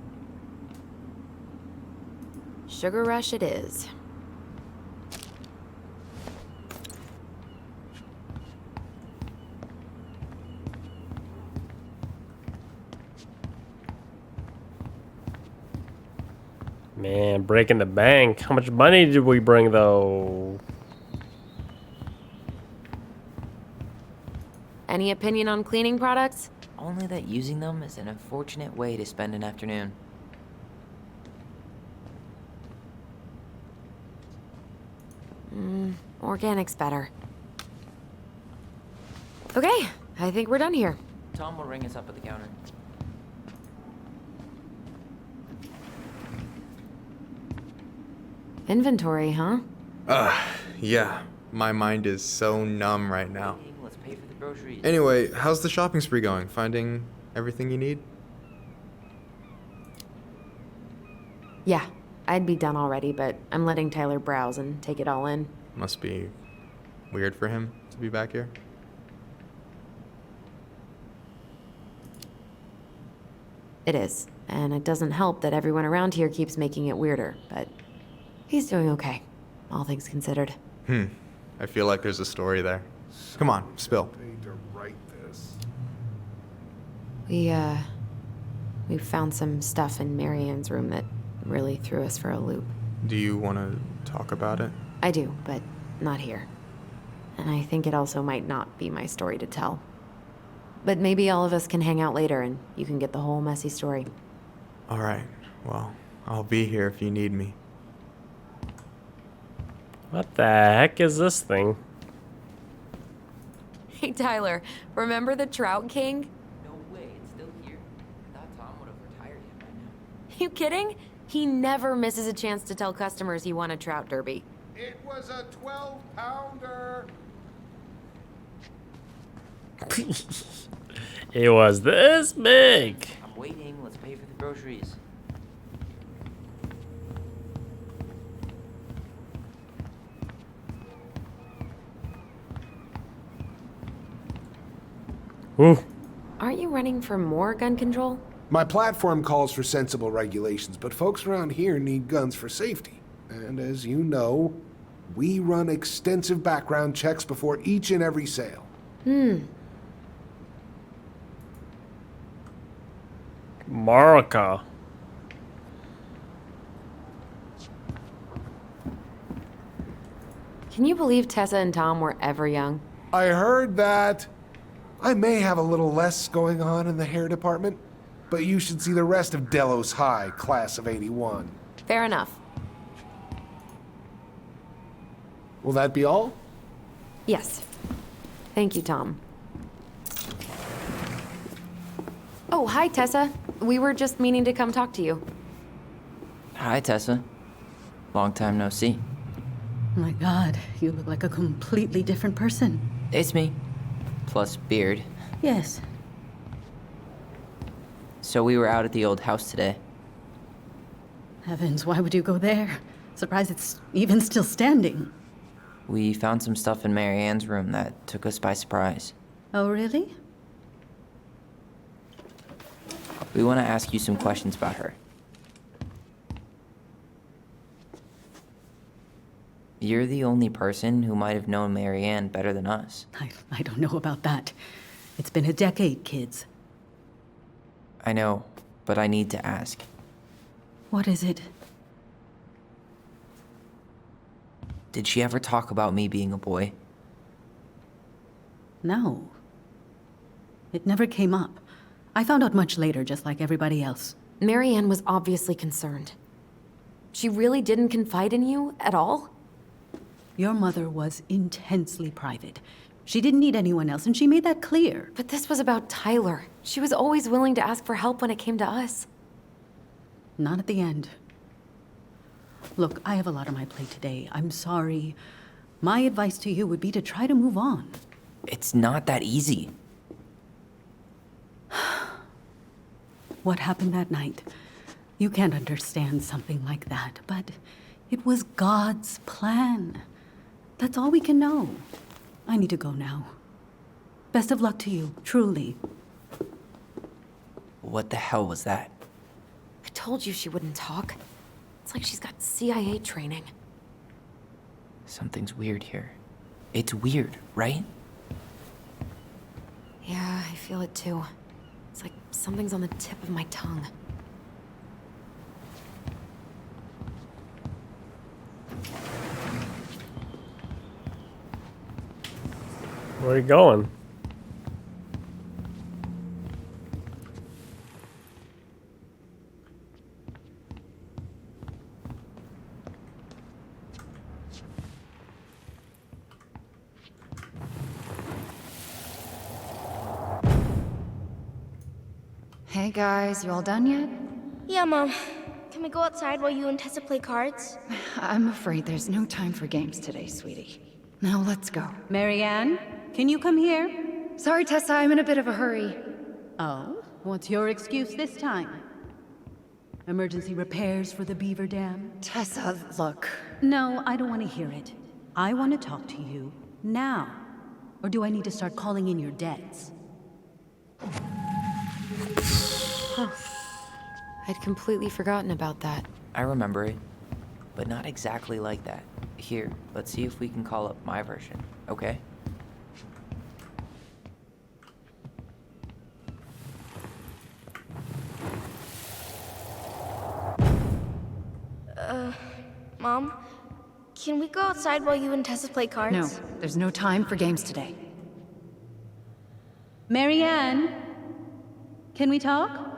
Sugar rush it is. Man, breaking the bank. How much money did we bring though? Any opinion on cleaning products? Only that using them is an unfortunate way to spend an afternoon. Organic's better. Okay, I think we're done here. Tom will ring us up at the counter. Inventory, huh? Yeah. My mind is so numb right now. Let's pay for the groceries. Anyway, how's the shopping spree going? Finding everything you need? Yeah, I'd be done already, but I'm letting Tyler browse and take it all in. Must be weird for him to be back here. It is, and it doesn't help that everyone around here keeps making it weirder, but he's doing okay, all things considered. I feel like there's a story there. Come on, spill. Need to write this. We found some stuff in Marianne's room that really threw us for a loop. Do you want to talk about it? I do, but not here. And I think it also might not be my story to tell. But maybe all of us can hang out later and you can get the whole messy story. All right. Well, I'll be here if you need me. What the heck is this thing? Hey Tyler, remember the Trout King? No way, it's still here. I thought Tom would have retired him by now. You kidding? He never misses a chance to tell customers he won a trout derby. It was a 12-pounder. It was this big. I'm waiting, let's pay for the groceries. Ooh. Aren't you running for more gun control? My platform calls for sensible regulations, but folks around here need guns for safety. And as you know, we run extensive background checks before each and every sale. Marika. Can you believe Tessa and Tom were ever young? I heard that. I may have a little less going on in the hair department, but you should see the rest of Delos High, class of 81. Fair enough. Will that be all? Yes. Thank you, Tom. Oh, hi, Tessa. We were just meaning to come talk to you. Hi, Tessa. Long time no see. My God, you look like a completely different person. It's me. Plus beard. Yes. So we were out at the old house today. Heavens, why would you go there? Surprised it's even still standing. We found some stuff in Mary Ann's room that took us by surprise. Oh, really? We want to ask you some questions about her. You're the only person who might have known Marianne better than us. I don't know about that. It's been a decade, kids. I know, but I need to ask. What is it? Did she ever talk about me being a boy? No. It never came up. I found out much later, just like everybody else. Marianne was obviously concerned. She really didn't confide in you at all? Your mother was intensely private. She didn't need anyone else, and she made that clear. But this was about Tyler. She was always willing to ask for help when it came to us. Not at the end. Look, I have a lot on my plate today. I'm sorry. My advice to you would be to try to move on. It's not that easy. What happened that night? You can't understand something like that, but it was God's plan. That's all we can know. I need to go now. Best of luck to you, truly. What the hell was that? I told you she wouldn't talk. It's like she's got CIA training. Something's weird here. It's weird, right? Yeah, I feel it too. It's like something's on the tip of my tongue. Where are you going? Hey guys, you all done yet? Yeah, Mom. Can we go outside while you and Tessa play cards? I'm afraid there's no time for games today, sweetie. Now let's go. Marianne, can you come here? Sorry, Tessa, I'm in a bit of a hurry. Oh, what's your excuse this time? Emergency repairs for the beaver dam? Tessa, look. No, I don't want to hear it. I want to talk to you now. Or do I need to start calling in your debts? I'd completely forgotten about that. I remember it, but not exactly like that. Here, let's see if we can call up my version, okay? Mom? Can we go outside while you and Tessa play cards? No, there's no time for games today. Marianne, can we talk?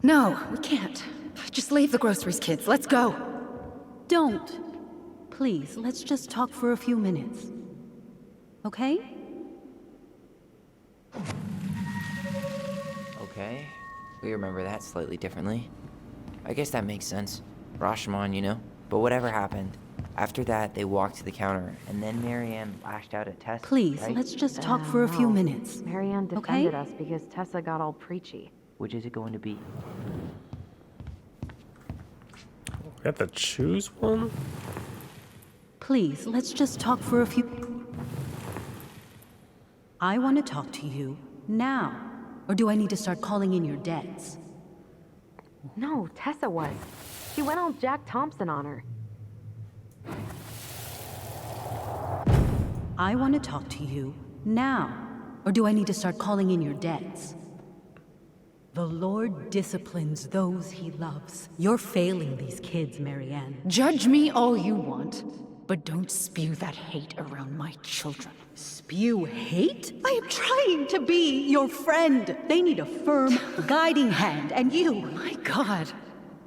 No, we can't. Just leave the groceries, kids. Let's go. Don't. Please, let's just talk for a few minutes. Okay? Okay, we remember that slightly differently. I guess that makes sense. Rashomon, you know? But whatever happened, after that, they walked to the counter, and then Marianne lashed out at Tessa. Please, right? let's just talk for a few minutes. Marianne Okay? defended us because Tessa got all preachy. Which is it going to be? We have to choose one? Please, let's just talk for a few... I want to talk to you now. Or do I need to start calling in your debts? No, Tessa was. She went all Jack Thompson on her. I want to talk to you now. Or do I need to start calling in your debts? The Lord disciplines those he loves. You're failing these kids, Marianne. Judge me all you want, but don't spew that hate around my children. Spew hate? I am trying to be your friend. They need a firm, guiding hand, and you... My God.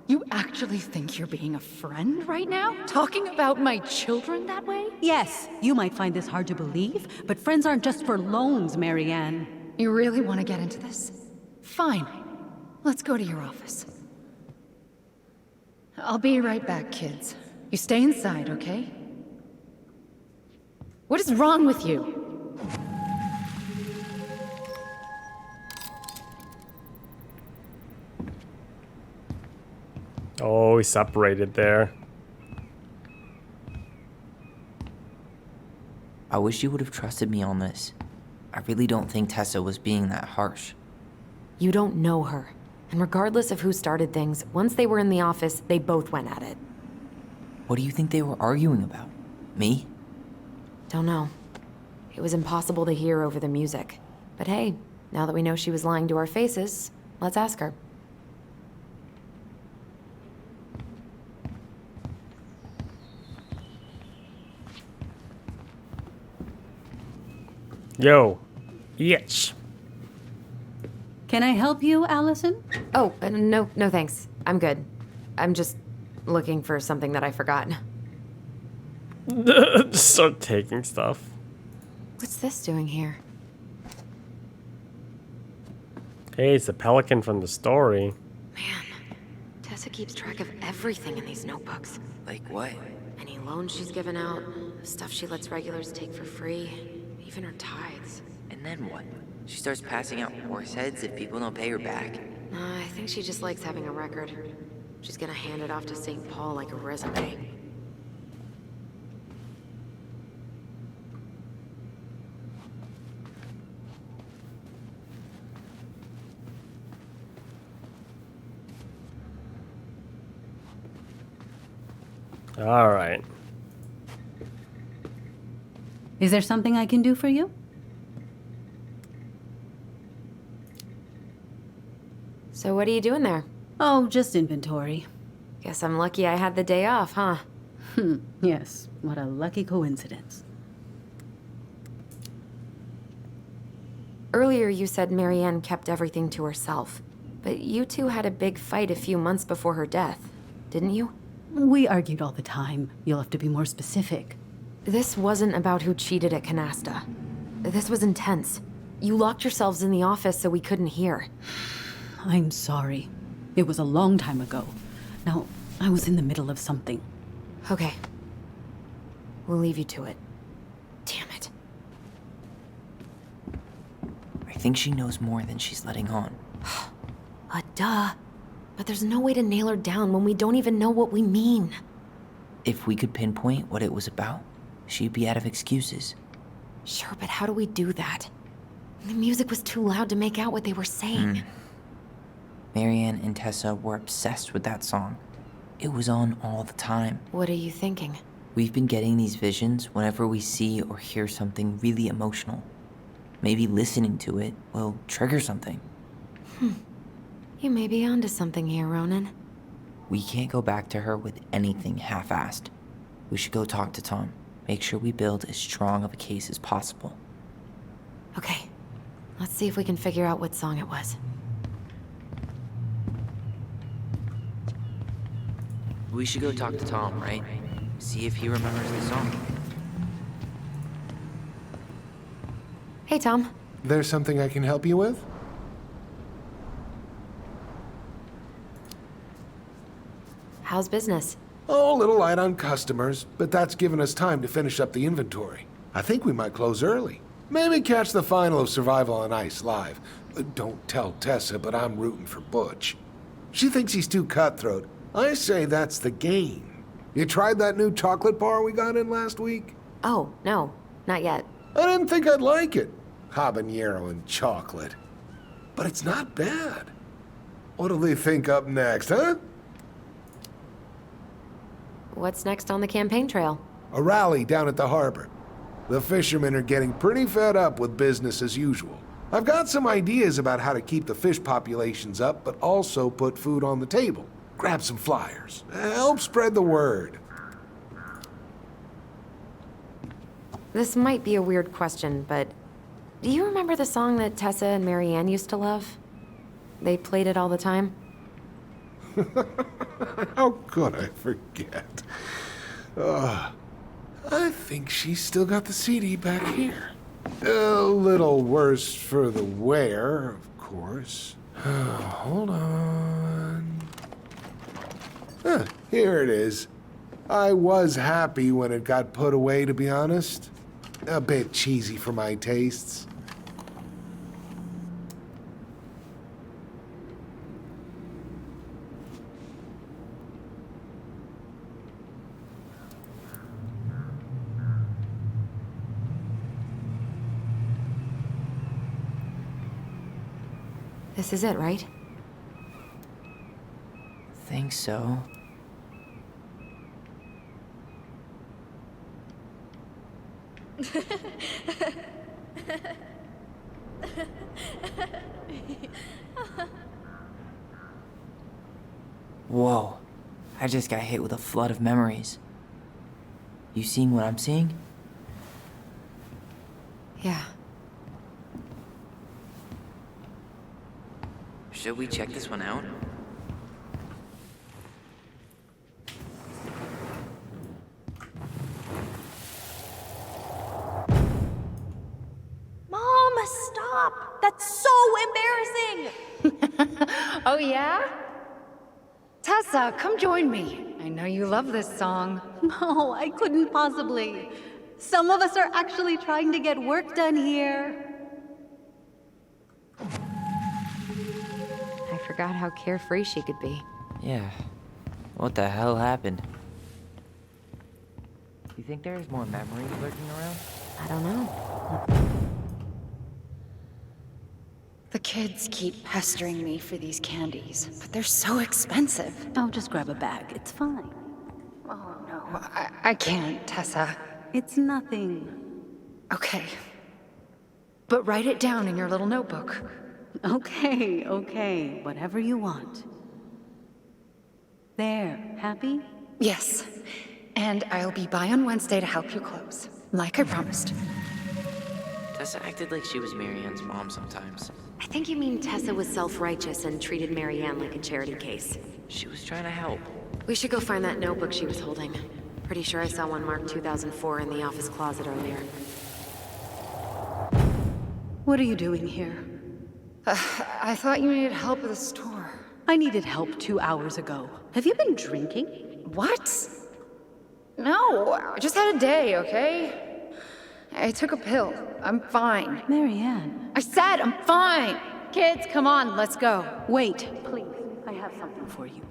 You actually think you're being a friend right now? Talking about my children that way? Yes, you might find this hard to believe, but friends aren't just for loans, Marianne. You really want to get into this? Fine. Let's go to your office. I'll be right back, kids. You stay inside, okay? What is wrong with you? Oh, we separated there. I wish you would have trusted me on this. I really don't think Tessa was being that harsh. You don't know her. And regardless of who started things, once they were in the office, they both went at it. What do you think they were arguing about? Me? Don't know. It was impossible to hear over the music. But hey, now that we know she was lying to our faces, let's ask her. Yo. Yes. Can I help you, Allison? Oh, no thanks. I'm good. I'm just looking for something that I forgot. Just start taking stuff. What's this doing here? Hey, it's the pelican from the story. Man, Tessa keeps track of everything in these notebooks. Like what? Any loans she's given out, stuff she lets regulars take for free, even her tithes. And then what? She starts passing out horse heads if people don't pay her back. I think she just likes having a record. She's gonna hand it off to St. Paul like a resume. All right. Is there something I can do for you? So what are you doing there? Oh, just inventory. Guess I'm lucky I had the day off, huh? Yes, what a lucky coincidence. Earlier you said Marianne kept everything to herself. But you two had a big fight a few months before her death, didn't you? We argued all the time. You'll have to be more specific. This wasn't about who cheated at Canasta. This was intense. You locked yourselves in the office so we couldn't hear. I'm sorry. It was a long time ago. Now, I was in the middle of something. Okay. We'll leave you to it. Damn it. I think she knows more than she's letting on. Duh. But there's no way to nail her down when we don't even know what we mean. If we could pinpoint what it was about, she'd be out of excuses. Sure, but how do we do that? The music was too loud to make out what they were saying. Marianne and Tessa were obsessed with that song. It was on all the time. What are you thinking? We've been getting these visions whenever we see or hear something really emotional. Maybe listening to it will trigger something. You may be onto something here, Ronan. We can't go back to her with anything half-assed. We should go talk to Tom. Make sure we build as strong of a case as possible. Okay. Let's see if we can figure out what song it was. We should go talk to Tom, right? See if he remembers the song. Hey, Tom. There's something I can help you with? How's business? Oh, a little light on customers, but that's given us time to finish up the inventory. I think we might close early. Maybe catch the final of Survival on Ice live. Don't tell Tessa, but I'm rooting for Butch. She thinks he's too cutthroat. I say that's the game. You tried that new chocolate bar we got in last week? Oh, no. Not yet. I didn't think I'd like it. Habanero and chocolate. But it's not bad. What'll they think up next, huh? What's next on the campaign trail? A rally down at the harbor. The fishermen are getting pretty fed up with business as usual. I've got some ideas about how to keep the fish populations up, but also put food on the table. Grab some flyers. Help spread the word. This might be a weird question, but do you remember the song that Tessa and Marianne used to love? They played it all the time. How could I forget? I think she's still got the CD back here. A little worse for the wear, of course. Hold on. Here it is. I was happy when it got put away, to be honest. A bit cheesy for my tastes. This is it, right? Think so. Whoa. I just got hit with a flood of memories. You seeing what I'm seeing? Yeah. Should we check this one out? Mom, stop! That's so embarrassing! Oh, yeah? Tessa, come join me. I know you love this song. No, I couldn't possibly. Some of us are actually trying to get work done here. I forgot how carefree she could be. Yeah. What the hell happened? You think there's more memories lurking around? I don't know. The kids keep pestering me for these candies, but they're so expensive. I'll just grab a bag. It's fine. Oh, no, I can't, Tessa. It's nothing. Okay. But write it down in your little notebook. Okay, okay. Whatever you want. There. Happy? Yes. And I'll be by on Wednesday to help you close, like I promised. Tessa acted like she was Marianne's mom sometimes. I think you mean Tessa was self-righteous and treated Marianne like a charity case. She was trying to help. We should go find that notebook she was holding. Pretty sure I saw one marked 2004 in the office closet earlier. What are you doing here? I thought you needed help at the store. I needed help 2 hours ago. Have you been drinking? What? No, I just had a day, okay? I took a pill. I'm fine. Marianne. I said I'm fine! Kids, come on, let's go. Wait, please. I have something for you.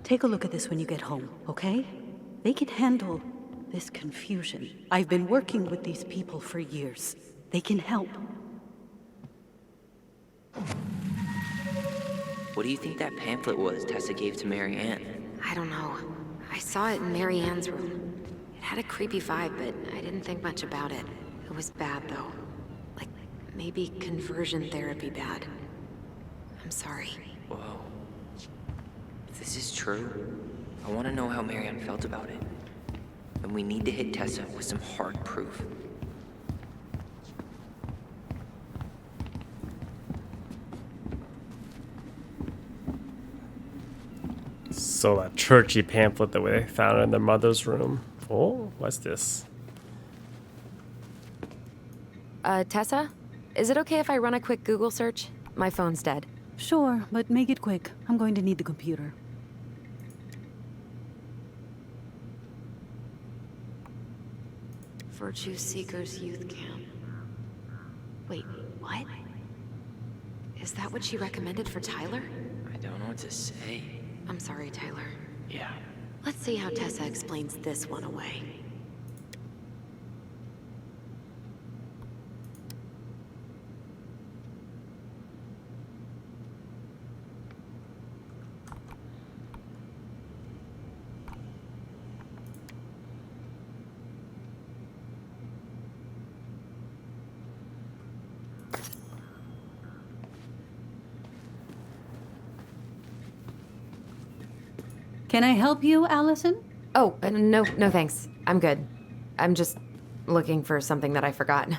Take a look at this when you get home, okay? They can handle this confusion. I've been working with these people for years. They can help. What do you think that pamphlet was Tessa gave to Marianne? I don't know. I saw it in Marianne's room. It had a creepy vibe, but I didn't think much about it. It was bad, though. Like, maybe conversion therapy bad. I'm sorry. Whoa. If this is true, I want to know how Marianne felt about it. And we need to hit Tessa with some hard proof. So that churchy pamphlet that we found in their mother's room. Oh, what's this? Tessa? Is it okay if I run a quick Google search? My phone's dead. Sure, but make it quick. I'm going to need the computer. Virtue Seekers Youth Camp. Wait, what? Is that what she recommended for Tyler? I don't know what to say. I'm sorry, Tyler. Yeah. Let's see how Tessa explains this one away. Can I help you, Allison? Oh, no thanks. I'm good. I'm just looking for something that I forgot.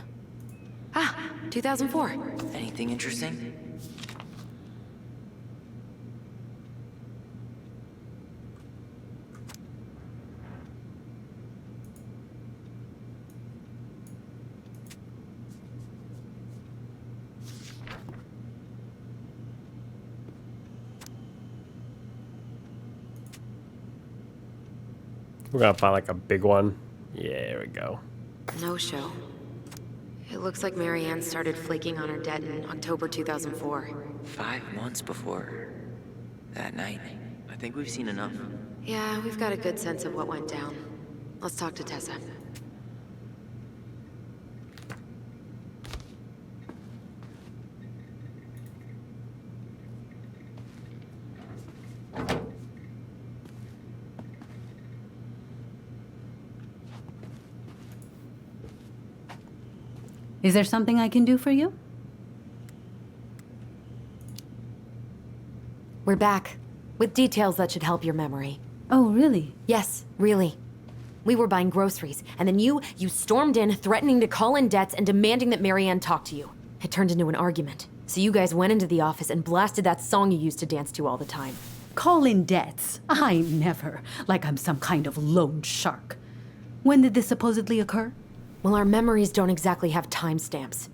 Ah, 2004. Anything interesting? We're gonna find like a big one. Yeah, there we go. No show. It looks like Marianne started flaking on her debt in October 2004. 5 months before that night. I think we've seen enough. Yeah, we've got a good sense of what went down. Let's talk to Tessa. Is there something I can do for you? We're back, with details that should help your memory. Oh, really? Yes, really. We were buying groceries, and then you stormed in, threatening to call in debts and demanding that Marianne talk to you. It turned into an argument. So you guys went into the office and blasted that song you used to dance to all the time. Call in debts? I never. Like I'm some kind of loan shark. When did this supposedly occur? Well, our memories don't exactly have timestamps.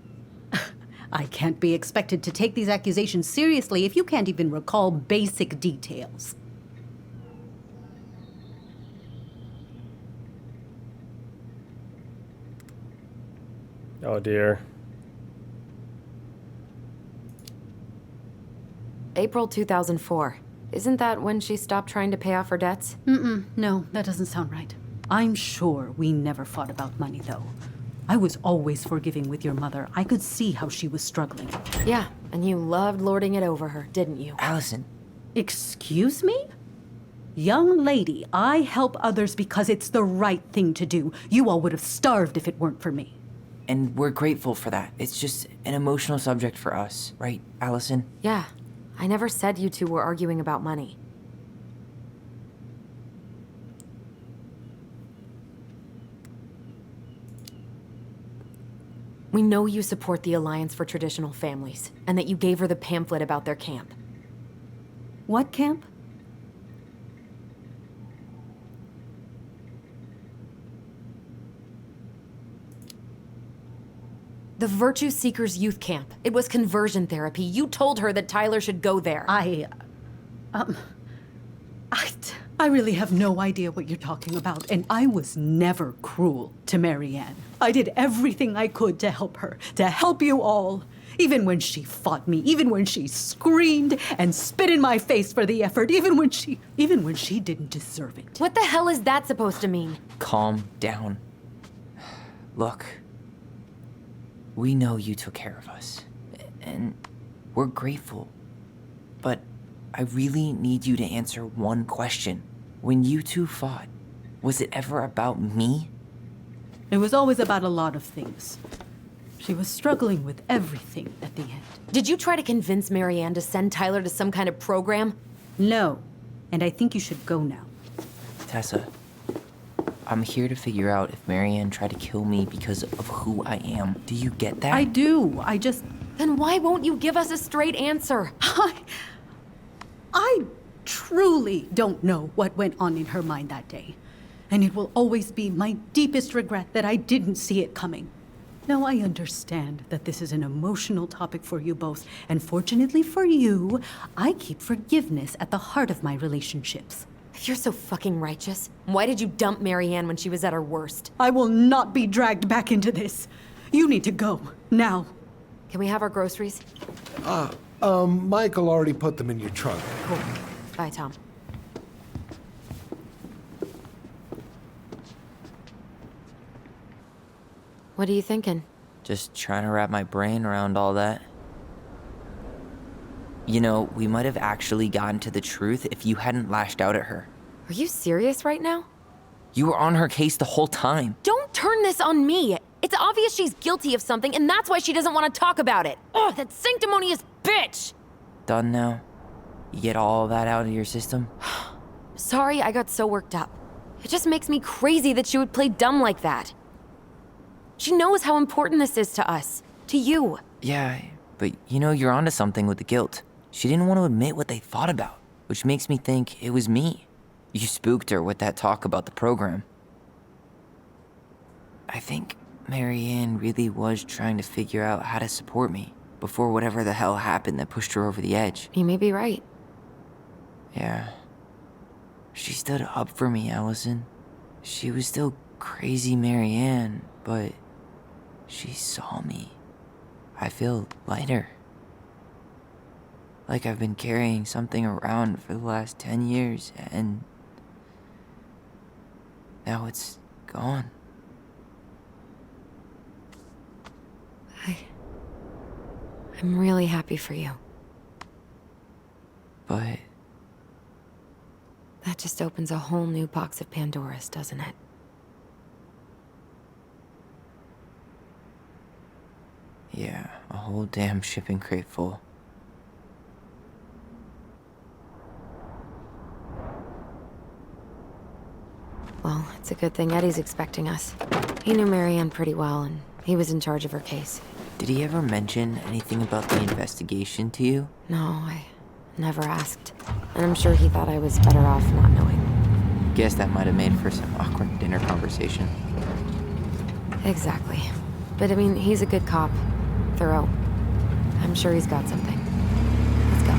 I can't be expected to take these accusations seriously if you can't even recall basic details. Oh dear. April 2004. Isn't that when she stopped trying to pay off her debts? No, that doesn't sound right. I'm sure we never fought about money, though. I was always forgiving with your mother. I could see how she was struggling. Yeah, and you loved lording it over her, didn't you? Allison. Excuse me? Young lady, I help others because it's the right thing to do. You all would have starved if it weren't for me. And we're grateful for that. It's just an emotional subject for us, right, Allison? Yeah. I never said you two were arguing about money. We know you support the Alliance for Traditional Families, and that you gave her the pamphlet about their camp. What camp? The Virtue Seekers Youth Camp. It was conversion therapy. You told her that Tyler should go there. I really have no idea what you're talking about, and I was never cruel to Marianne. I did everything I could to help her, to help you all. Even when she fought me, even when she screamed and spit in my face for the effort, even when she didn't deserve it. What the hell is that supposed to mean? Calm down. Look, we know you took care of us, and we're grateful. But I really need you to answer one question. When you two fought, was it ever about me? It was always about a lot of things. She was struggling with everything at the end. Did you try to convince Marianne to send Tyler to some kind of program? No, and I think you should go now. Tessa, I'm here to figure out if Marianne tried to kill me because of who I am. Do you get that? I do. Then why won't you give us a straight answer? I truly don't know what went on in her mind that day. And it will always be my deepest regret that I didn't see it coming. Now, I understand that this is an emotional topic for you both, and fortunately for you, I keep forgiveness at the heart of my relationships. If you're so fucking righteous, why did you dump Marianne when she was at her worst? I will not be dragged back into this. You need to go, now. Can we have our groceries? Michael already put them in your trunk. Cool. Bye, Tom. What are you thinking? Just trying to wrap my brain around all that. You know, we might have actually gotten to the truth if you hadn't lashed out at her. Are you serious right now? You were on her case the whole time. Don't turn this on me! It's obvious she's guilty of something, and that's why she doesn't want to talk about it! Ugh, that sanctimonious bitch! Done now? You get all that out of your system? Sorry I got so worked up. It just makes me crazy that she would play dumb like that. She knows how important this is to us. To you. Yeah, but you know, you're onto something with the guilt. She didn't want to admit what they thought about, which makes me think it was me. You spooked her with that talk about the program. I think Marianne really was trying to figure out how to support me before whatever the hell happened that pushed her over the edge. You may be right. Yeah. She stood up for me, Allison. She was still crazy Marianne, but she saw me. I feel lighter. Like I've been carrying something around for the last 10 years, and now it's gone. I'm really happy for you. But that just opens a whole new box of Pandora's, doesn't it? Yeah, a whole damn shipping crate full. Well, it's a good thing Eddie's expecting us. He knew Marianne pretty well, and he was in charge of her case. Did he ever mention anything about the investigation to you? No, I never asked. And I'm sure he thought I was better off not knowing. Guess that might have made for some awkward dinner conversation. Exactly. But I mean, he's a good cop. Thorough. I'm sure he's got something. Let's go.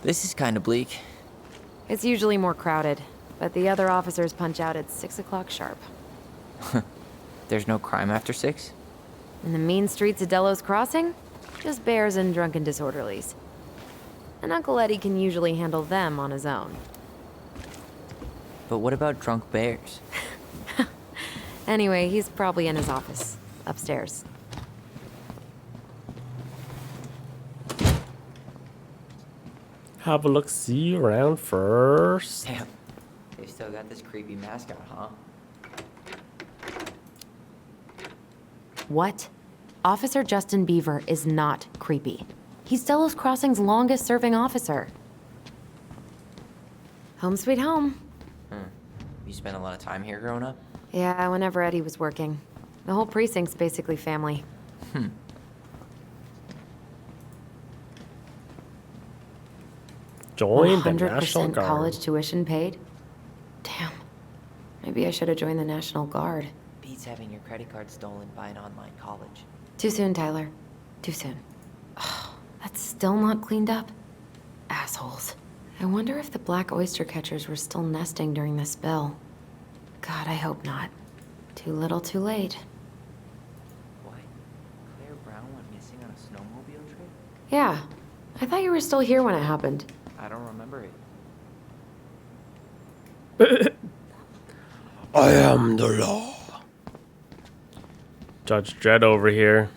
This is kind of bleak. It's usually more crowded, but the other officers punch out at 6 o'clock sharp. There's no crime after 6? In the mean streets of Delos Crossing, just bears and drunken disorderlies. And Uncle Eddie can usually handle them on his own. But what about drunk bears? Anyway, he's probably in his office, upstairs. Have a look-see around first. Damn, they still got this creepy mascot, huh? What? Officer Justin Beaver is not creepy. He's Delos Crossing's longest-serving officer. Home sweet home. You spent a lot of time here growing up? Yeah, whenever Eddie was working. The whole precinct's basically family. Join the National 100% Guard. college tuition paid? Damn. Maybe I should have joined the National Guard. Beats having your credit card stolen by an online college. Too soon, Tyler. Too soon. Oh, that's still not cleaned up? Assholes. I wonder if the black oyster catchers were still nesting during the spill. God, I hope not. Too little, too late. What? Claire Brown went missing on a snowmobile trip? Yeah. I thought you were still here when it happened. I don't remember it. I am the law. Judge Dredd over here.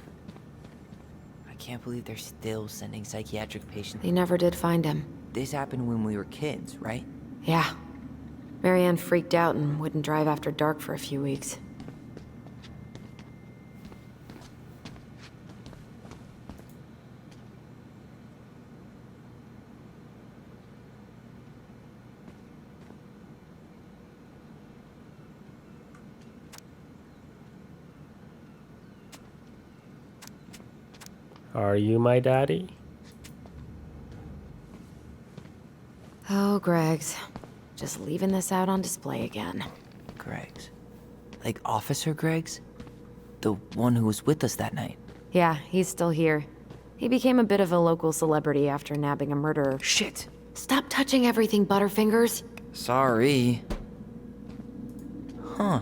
I can't believe they're still sending psychiatric patients. They never did find him. This happened when we were kids, right? Yeah. Marianne freaked out and wouldn't drive after dark for a few weeks. Are you my daddy? Oh, Greg's. Just leaving this out on display again. Greg's. Like Officer Greg's? The one who was with us that night. Yeah, he's still here. He became a bit of a local celebrity after nabbing a murderer. Shit! Stop touching everything, Butterfingers! Sorry. Huh.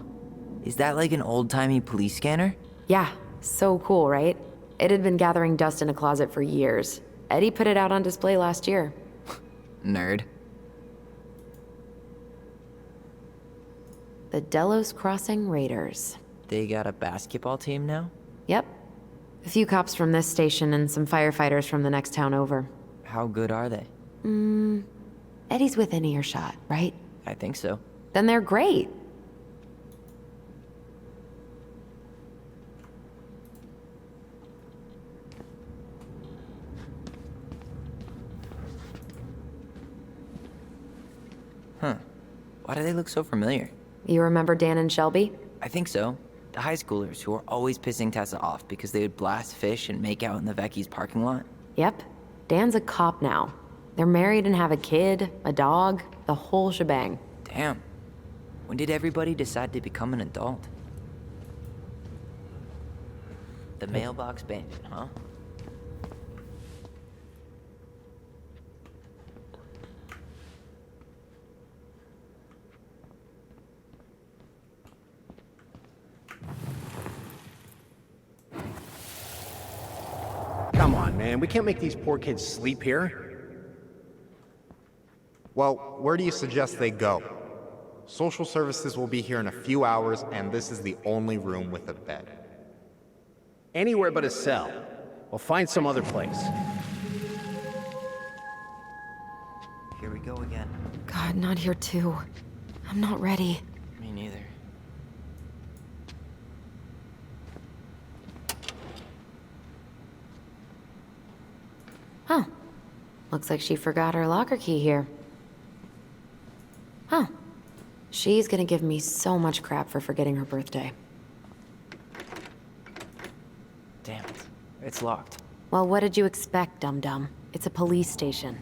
Is that like an old-timey police scanner? Yeah, so cool, right? It had been gathering dust in a closet for years. Eddie put it out on display last year. Nerd. The Delos Crossing Raiders. They got a basketball team now? Yep. A few cops from this station and some firefighters from the next town over. How good are they? Eddie's within earshot, right? I think so. Then they're great. Huh. Why do they look so familiar? You remember Dan and Shelby? I think so. The high schoolers who were always pissing Tessa off because they would blast fish and make out in the Vecchi's parking lot. Yep. Dan's a cop now. They're married and have a kid, a dog, the whole shebang. Damn. When did everybody decide to become an adult? The mailbox bandit, huh? Come on, man. We can't make these poor kids sleep here. Well, where do you suggest they go? Social services will be here in a few hours, and this is the only room with a bed. Anywhere but a cell. We'll find some other place. Here we go again. God, not here too. I'm not ready. Me neither. Huh. Looks like she forgot her locker key here. Huh. She's gonna give me so much crap for forgetting her birthday. Damn it. It's locked. Well, what did you expect, dum-dum? It's a police station.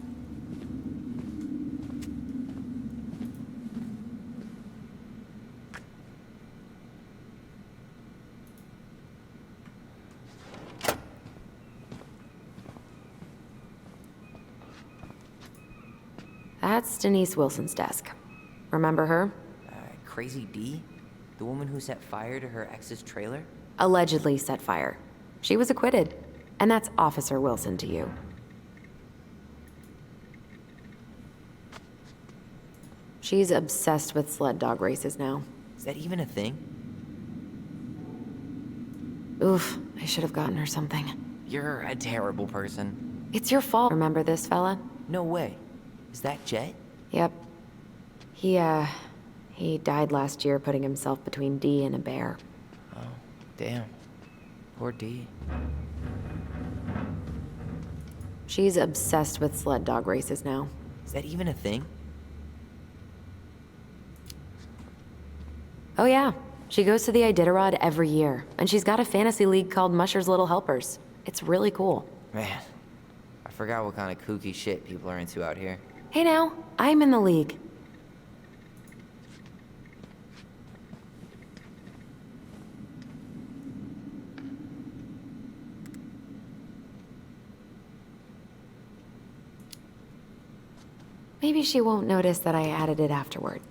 That's Denise Wilson's desk. Remember her? Crazy D? The woman who set fire to her ex's trailer? Allegedly set fire. She was acquitted. And that's Officer Wilson to you. She's obsessed with sled dog races now. Is that even a thing? Oof, I should have gotten her something. You're a terrible person. It's your fault. Remember this fella? No way. Is that Jet? Yep. He died last year putting himself between D and a bear. Oh, damn. Poor D. She's obsessed with sled dog races now. Is that even a thing? Oh yeah. She goes to the Iditarod every year, and she's got a fantasy league called Musher's Little Helpers. It's really cool. Man, I forgot what kind of kooky shit people are into out here. Hey now, I'm in the league. Maybe she won't notice that I added it afterward.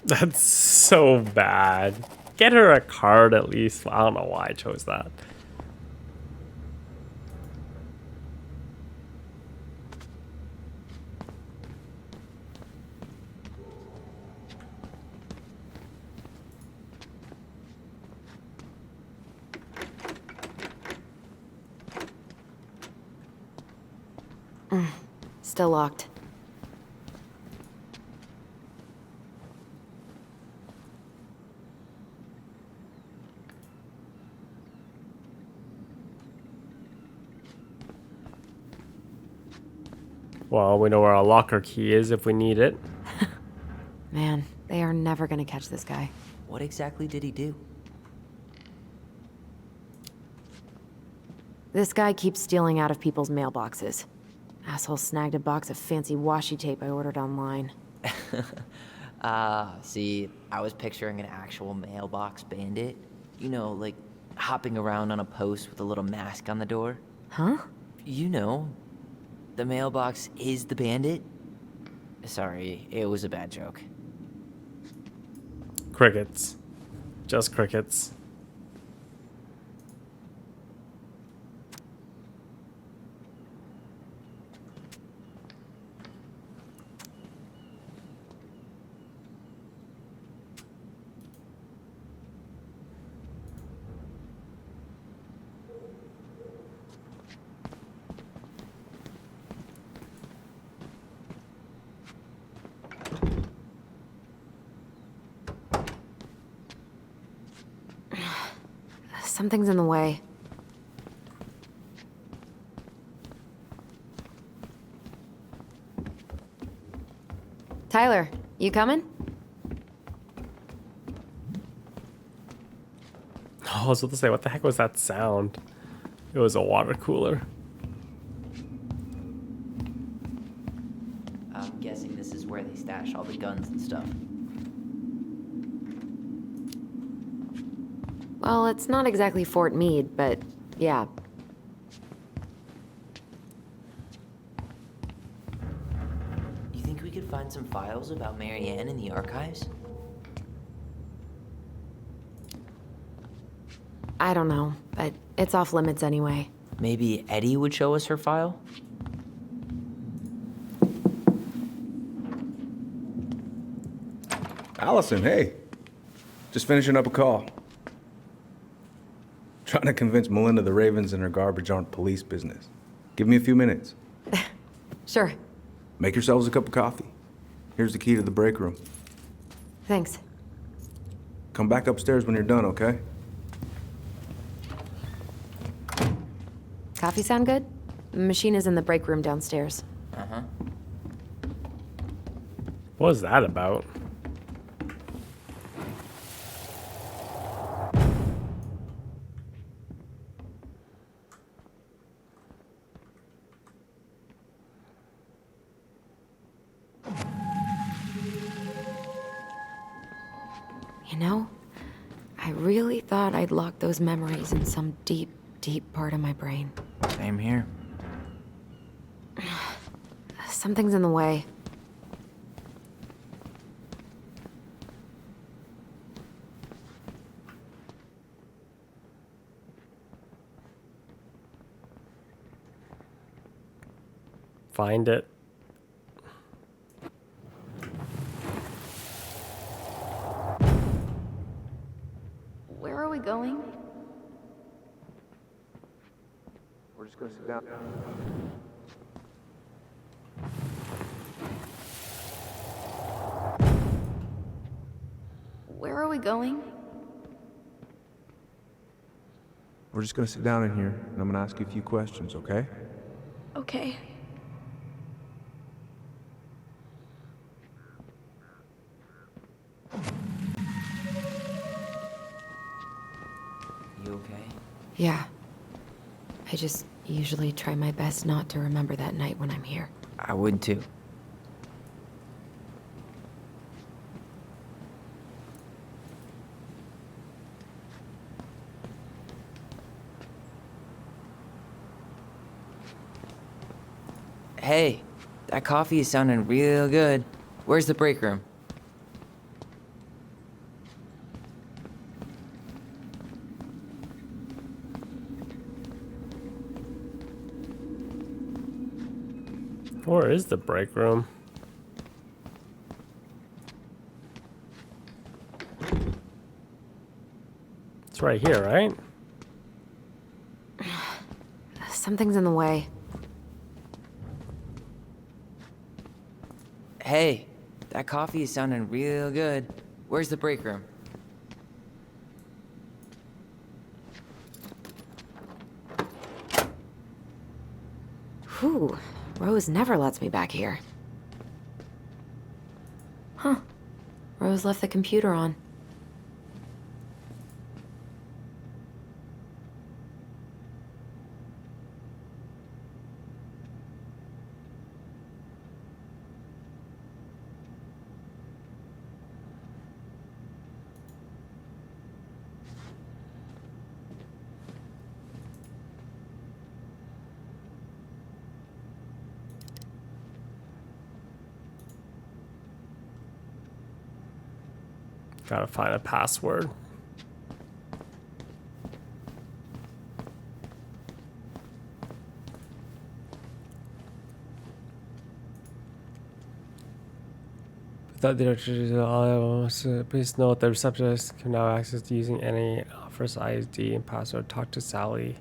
That's so bad. Get her a card at least. I don't know why I chose that. Still locked. Well, we know where our locker key is if we need it. Man, they are never gonna catch this guy. What exactly did he do? This guy keeps stealing out of people's mailboxes. Asshole snagged a box of fancy washi tape I ordered online. See, I was picturing an actual mailbox bandit. You know, like hopping around on a post with a little mask on the door. Huh? You know, the mailbox is the bandit. Sorry, it was a bad joke. Crickets. Just crickets. Something's in the way. Tyler, you coming? Oh, I was about to say, what the heck was that sound? It was a water cooler. I'm guessing this is where they stash all the guns and stuff. Well, it's not exactly Fort Meade, but yeah. You think we could find some files about Marianne in the archives? I don't know, but it's off limits anyway. Maybe Eddie would show us her file? Allison, hey. Just finishing up a call. Trying to convince Melinda the Ravens and her garbage aren't police business. Give me a few minutes. Sure. Make yourselves a cup of coffee. Here's the key to the break room. Thanks. Come back upstairs when you're done, okay? Coffee sound good? The machine is in the break room downstairs. Uh-huh. What was that about? You know, I really thought I'd locked those memories in some deep, deep part of my brain. Same here. Something's in the way. Find it. Where are we going? We're just gonna sit down. Where are we going? We're just gonna sit down in here, and I'm gonna ask you a few questions, okay? Okay. You okay? Yeah. I just usually try my best not to remember that night when I'm here. I would too. Hey, that coffee is sounding real good. Where's the break room? Where is the break room? It's right here, right? Something's in the way. Hey, that coffee is sounding real good. Where's the break room? Whew. Rose never lets me back here. Huh. Rose left the computer on. Gotta find a password. Please note the receptionist can now access using any first ID and password. Talk to Sally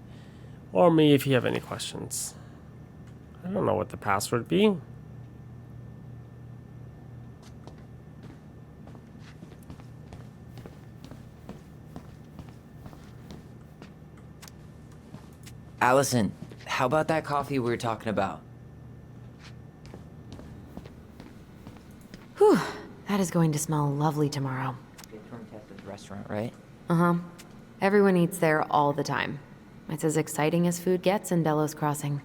or me if you have any questions. I don't know what the password be. Allison, how about that coffee we were talking about? Whew. That is going to smell lovely tomorrow. It's from Tessa's restaurant, right? Uh-huh. Everyone eats there all the time. It's as exciting as food gets in Delos Crossing.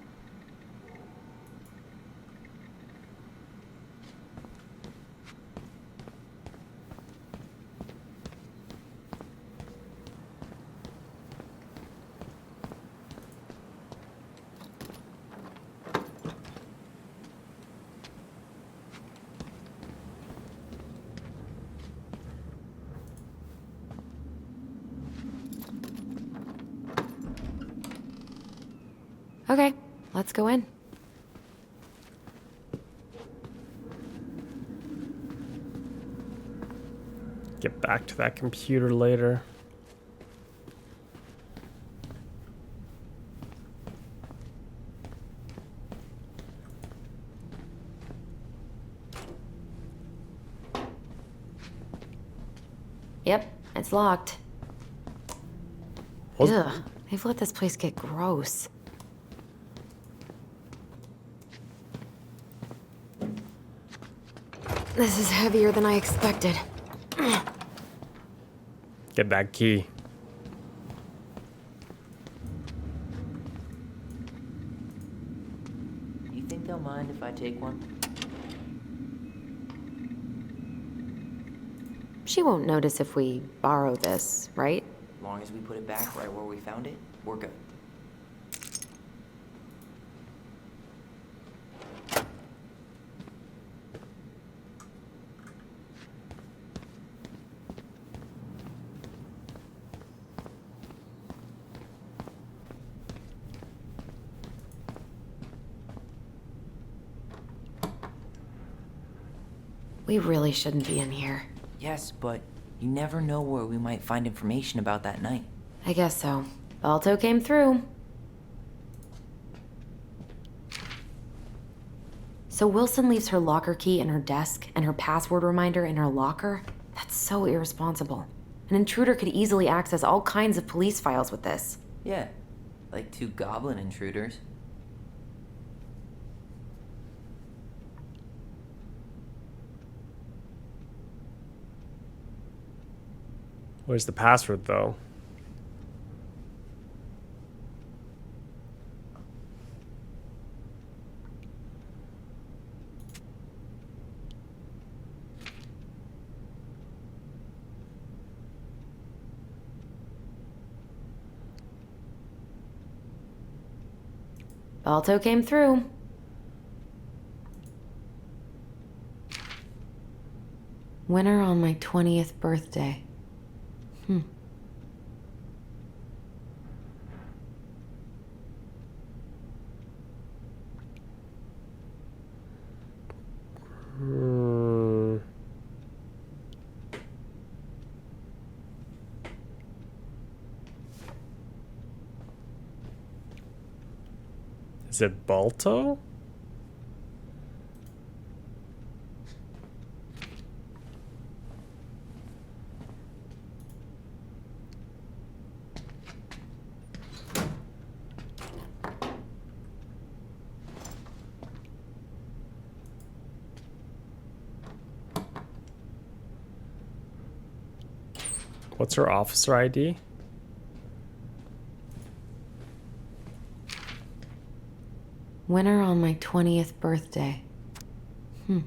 Okay, let's go in. Get back to that computer later. Yep, it's locked. Ugh, they've let this place get gross. This is heavier than I expected. Get that key. You think they'll mind if I take one? She won't notice if we borrow this, right? As long as we put it back right where we found it, we're good. We really shouldn't be in here. Yes, but you never know where we might find information about that night. I guess so. Balto came through. So Wilson leaves her locker key in her desk and her password reminder in her locker? That's so irresponsible. An intruder could easily access all kinds of police files with this. Yeah, like 2 goblin intruders. Where's the password, though? Balto came through. Winner on my 20th birthday. Hmm. Is it Balto? What's her officer ID? Winner on my 20th birthday. Hmm.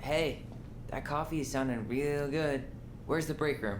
Hey, that coffee is sounding real good. Where's the break room?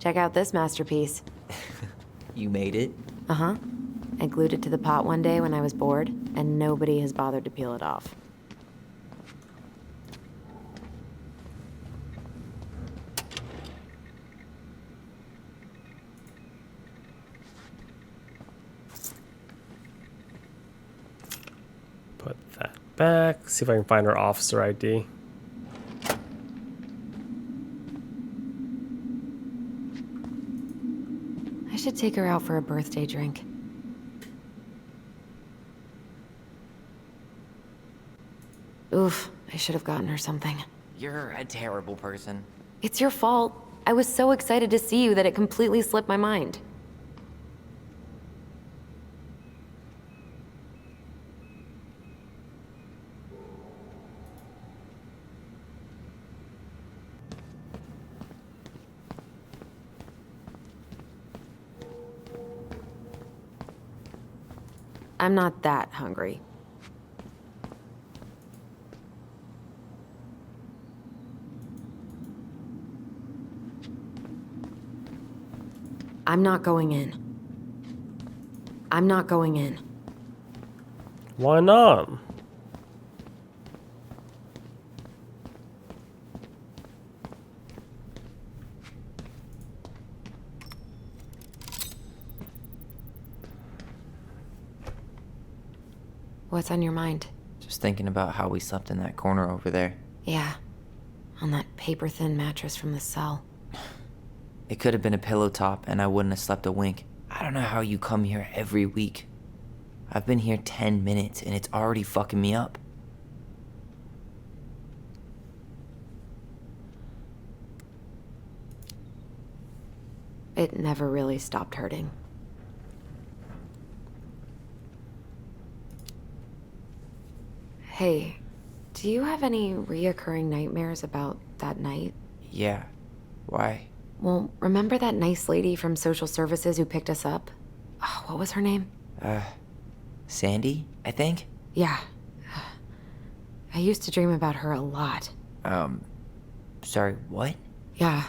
Check out this masterpiece. You made it? Uh-huh. I glued it to the pot one day when I was bored, and nobody has bothered to peel it off. Put that back. See if I can find her officer ID. I should take her out for a birthday drink. Oof, I should have gotten her something. You're a terrible person. It's your fault. I was so excited to see you that it completely slipped my mind. I'm not that hungry. I'm not going in. I'm not going in. Why not? What's on your mind? Just thinking about how we slept in that corner over there. Yeah, on that paper-thin mattress from the cell. It could have been a pillow top and I wouldn't have slept a wink. I don't know how you come here every week. I've been here 10 minutes and it's already fucking me up. It never really stopped hurting. Hey, do you have any reoccurring nightmares about that night? Yeah. Why? Well, remember that nice lady from social services who picked us up? Oh, what was her name? Sandy, I think? Yeah. I used to dream about her a lot. Sorry, what? Yeah.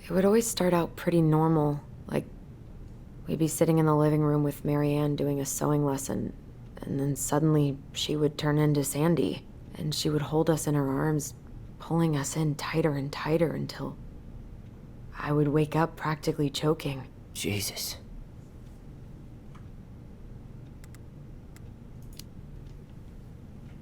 It would always start out pretty normal, like we'd be sitting in the living room with Marianne doing a sewing lesson, and then suddenly she would turn into Sandy, and she would hold us in her arms, pulling us in tighter and tighter until I would wake up practically choking. Jesus.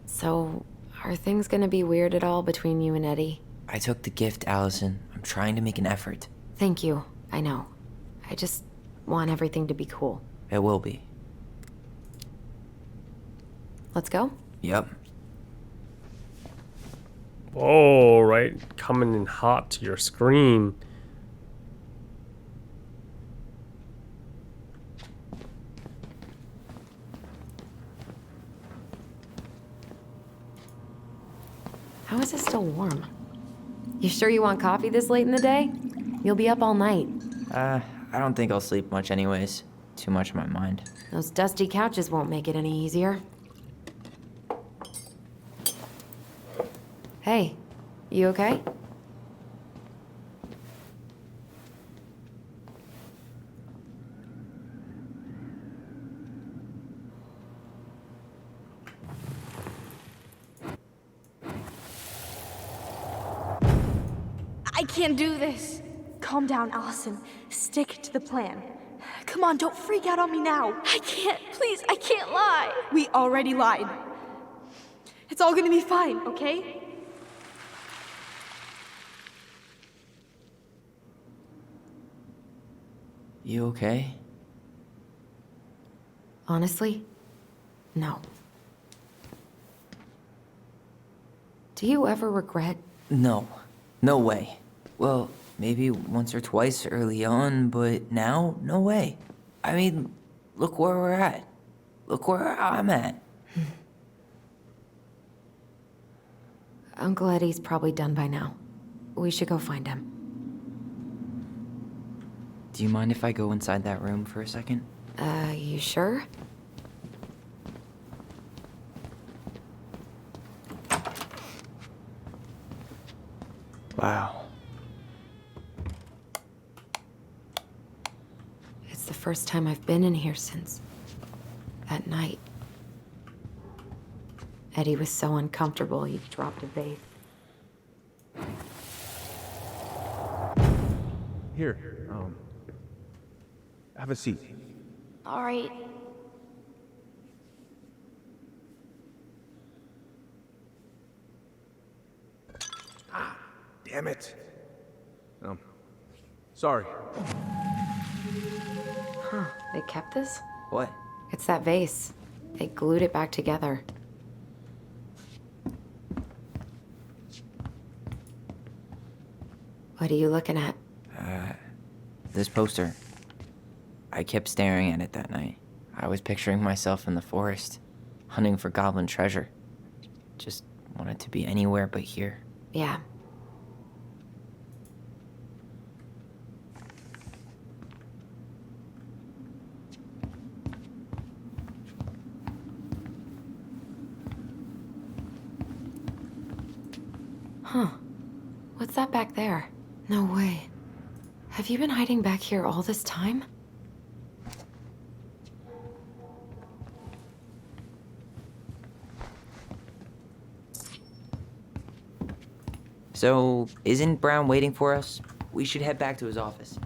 So, are things gonna be weird at all between you and Eddie? I took the gift, Allison. I'm trying to make an effort. Thank you. I know. I just want everything to be cool. It will be. Let's go? Yep. Oh, right. Coming in hot to your screen. How is it still warm? You sure you want coffee this late in the day? You'll be up all night. I don't think I'll sleep much anyways. Too much on my mind. Those dusty couches won't make it any easier. Hey, you okay? I can't do this. Calm down, Allison. Stick to the plan. Come on, don't freak out on me now. I can't, please, I can't lie. We already lied. It's all gonna be fine, okay? You okay? Honestly, no. Do you ever regret? No. No way. Well, maybe once or twice early on, but now, no way. I mean, look where we're at. Look where I'm at. Uncle Eddie's probably done by now. We should go find him. Do you mind if I go inside that room for a second? You sure? Wow. It's the first time I've been in here since that night. Eddie was so uncomfortable he dropped a vase. Here, have a seat. All right. Damn it. Sorry. Huh, they kept this? What? It's that vase. They glued it back together. What are you looking at? This poster. I kept staring at it that night. I was picturing myself in the forest, hunting for goblin treasure. Just wanted to be anywhere but here. Yeah. Huh. What's that back there? No way. Have you been hiding back here all this time? So, isn't Brown waiting for us? We should head back to his office.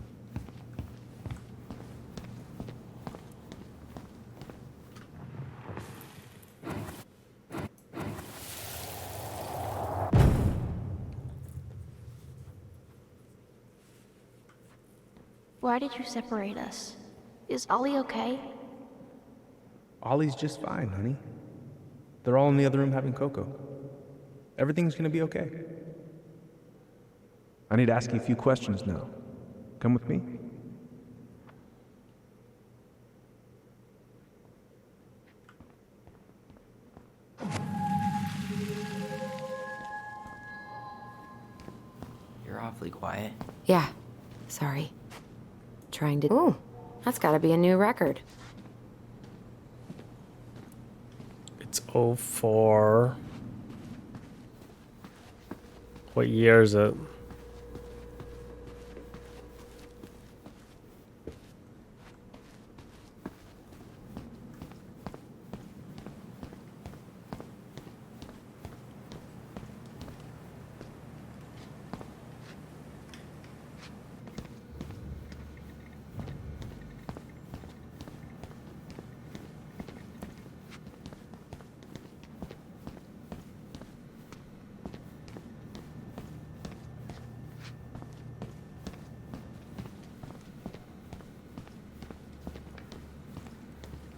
Why did you separate us? Is Ollie okay? Ollie's just fine, honey. They're all in the other room having cocoa. Everything's gonna be okay. I need to ask you a few questions now. Come with me. You're awfully quiet. Yeah. Sorry. Trying to... Ooh, that's gotta be a new record. It's 04. What year is it?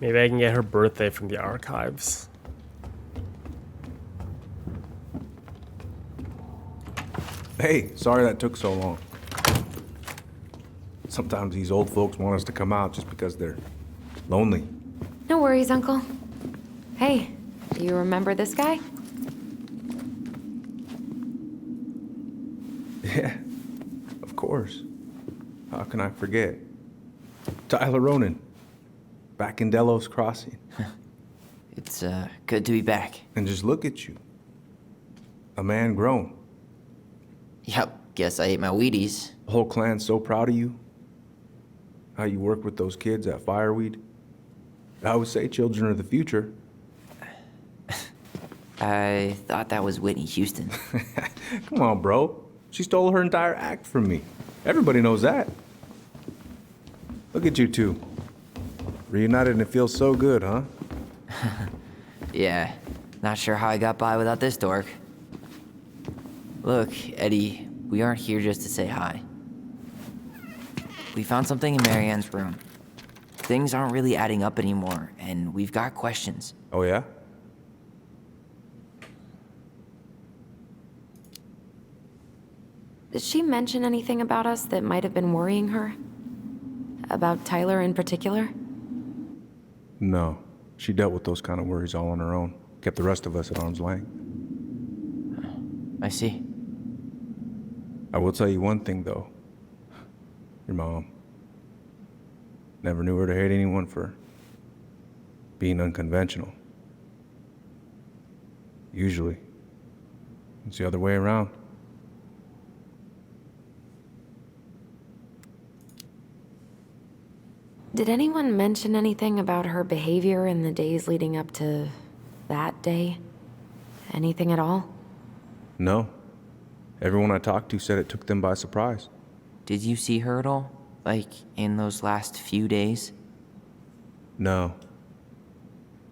Maybe I can get her birthday from the archives. Hey, sorry that took so long. Sometimes these old folks want us to come out just because they're lonely. No worries, Uncle. Hey, do you remember this guy? Yeah, of course. How can I forget? Tyler Ronan, back in Delos Crossing. It's, good to be back. And just look at you. A man grown. Yep, guess I ate my Wheaties. The whole clan's so proud of you. How you work with those kids at Fireweed. I would say children are the future. I thought that was Whitney Houston. Come on, bro. She stole her entire act from me. Everybody knows that. Look at you two. Reunited and it feels so good, huh? Yeah, not sure how I got by without this dork. Look, Eddie, we aren't here just to say hi. We found something in Marianne's room. Things aren't really adding up anymore, and we've got questions. Oh, yeah? Did she mention anything about us that might have been worrying her? About Tyler in particular? No. She dealt with those kind of worries all on her own. Kept the rest of us at arm's length. I see. I will tell you one thing, though. Your mom. Never knew her to hate anyone for being unconventional. Usually, it's the other way around. Did anyone mention anything about her behavior in the days leading up to that day? Anything at all? No. Everyone I talked to said it took them by surprise. Did you see her at all? Like, in those last few days? No.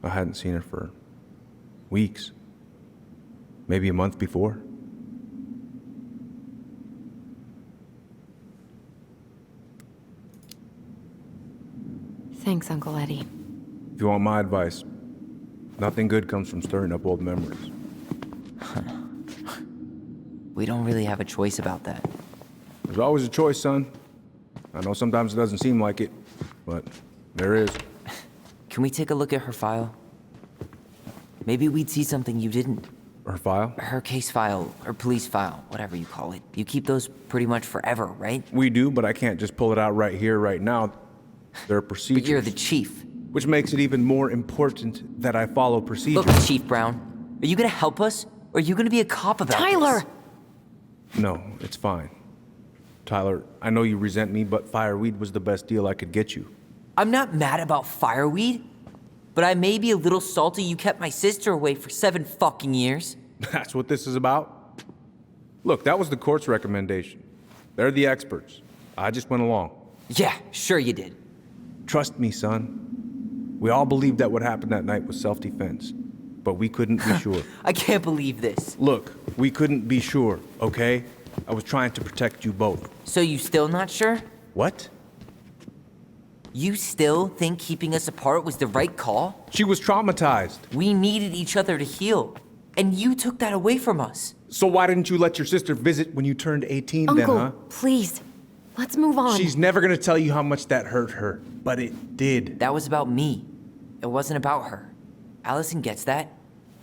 I hadn't seen her for weeks. Maybe a month before. Thanks, Uncle Eddie. If you want my advice, nothing good comes from stirring up old memories. We don't really have a choice about that. There's always a choice, son. I know sometimes it doesn't seem like it, but there is. Can we take a look at her file? Maybe we'd see something you didn't. Her file? Her case file, or police file, whatever you call it. You keep those pretty much forever, right? We do, but I can't just pull it out right here, right now. There are procedures. But you're the chief. Which makes it even more important that I follow procedures. Look, Chief Brown, are you gonna help us? Or are you gonna be a cop about Tyler! this? No, it's fine. Tyler, I know you resent me, but fireweed was the best deal I could get you. I'm not mad about fireweed, but I may be a little salty you kept my sister away for 7 fucking years. That's what this is about? Look, that was the court's recommendation. They're the experts. I just went along. Yeah, sure you did. Trust me, son. We all believed that what happened that night was self-defense, but we couldn't be sure. I can't believe this. Look, we couldn't be sure, okay? I was trying to protect you both. So you still not sure? What? You still think keeping us apart was the right call? She was traumatized. We needed each other to heal, and you took that away from us. So why didn't you let your sister visit when you turned 18 Uncle, then, huh? please. Let's move on. She's never gonna tell you how much that hurt her, but it did. That was about me. It wasn't about her. Allison gets that,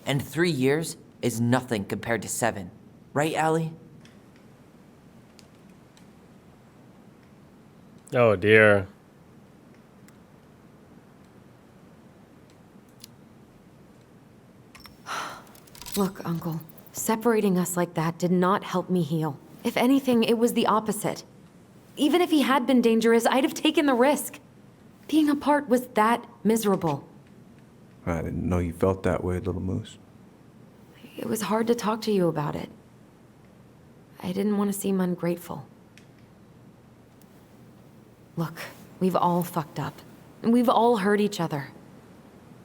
and 3 years is nothing compared to 7. Right, Allie? Oh dear. Look, Uncle, separating us like that did not help me heal. If anything, it was the opposite. Even if he had been dangerous, I'd have taken the risk. Being apart was that miserable. I didn't know you felt that way, little moose. It was hard to talk to you about it. I didn't want to seem ungrateful. Look, we've all fucked up, and we've all hurt each other.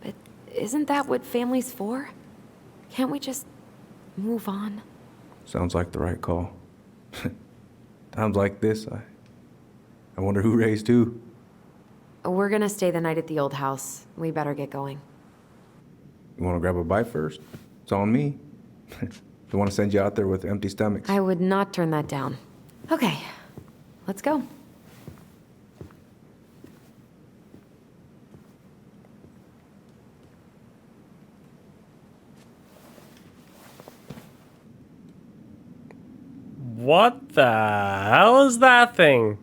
But isn't that what family's for? Can't we just move on? Sounds like the right call. Times like this, I wonder who raised who. We're gonna stay the night at the old house. We better get going. You wanna grab a bite first? It's on me. Don't wanna send you out there with empty stomachs. I would not turn that down. Okay, let's go. What the hell is that thing?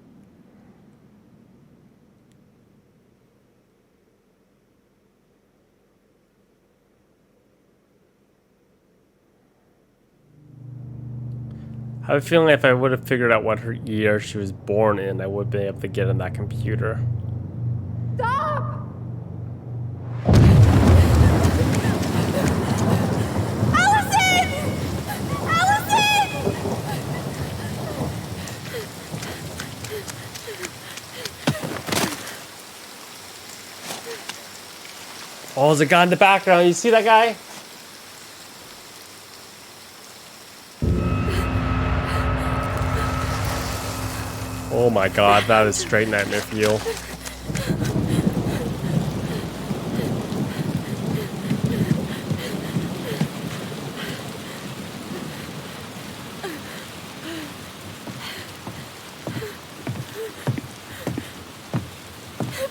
I have a feeling if I would have figured out what her year she was born in, I would be able to get in that computer. Stop! Oh, there's a guy in the background. You see that guy? Oh my god, that is straight nightmare fuel.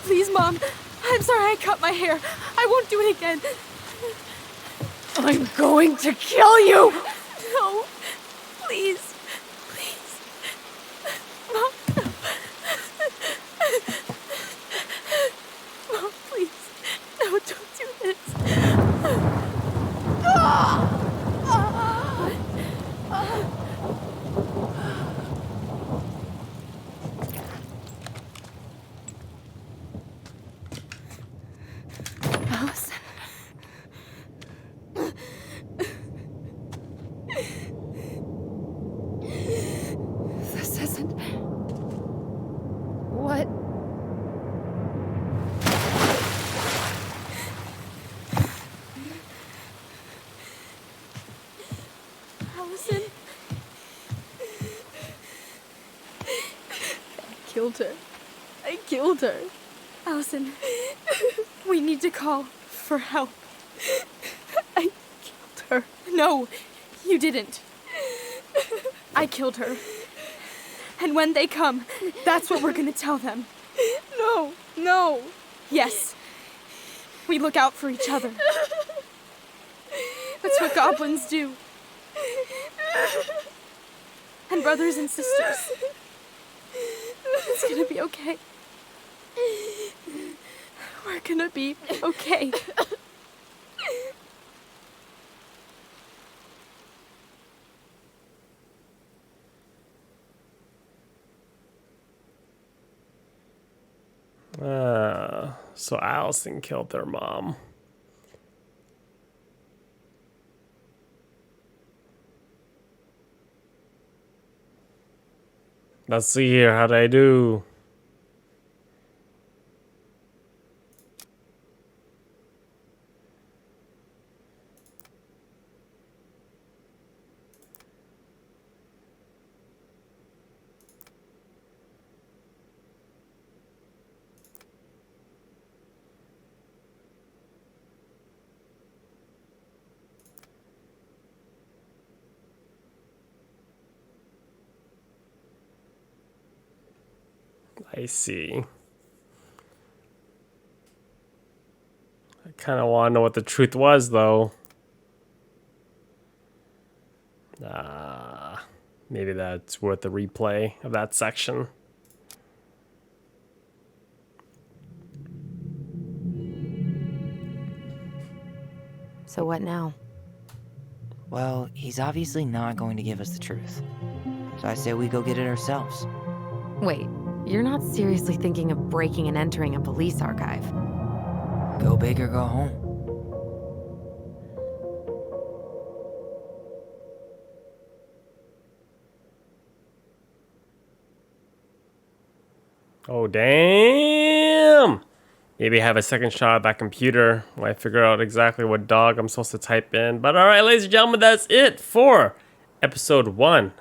Please, Mom. I'm sorry I cut my hair. I won't do it again. I'm going to kill you! No. Please. Please. Mom, no. Mom, please. No, don't do this. Allison. This isn't... What? Allison? I killed her. I killed her. Allison, we need to call for help. I killed her. No, you didn't. I killed her. And when they come, that's what we're gonna tell them. No, no. Yes. We look out for each other. That's what goblins do. And brothers and sisters. It's gonna be okay. We're gonna be okay. So Allison killed their mom. Let's see here. How'd I do? I see. I kind of want to know what the truth was, though. Maybe that's worth the replay of that section. So what now? Well, he's obviously not going to give us the truth. So I say we go get it ourselves. Wait, you're not seriously thinking of breaking and entering a police archive? Go big or go home. Oh, damn! Maybe have a second shot at that computer when I figure out exactly what dog I'm supposed to type in. But alright, ladies and gentlemen, that's it for episode 1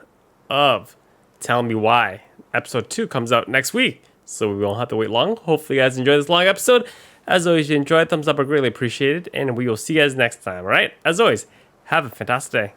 of Tell Me Why. Episode 2 comes out next week, so we won't have to wait long. Hopefully you guys enjoyed this long episode. As always, if you enjoyed, thumbs up are greatly appreciated, and we will see you guys next time, alright? As always, have a fantastic day.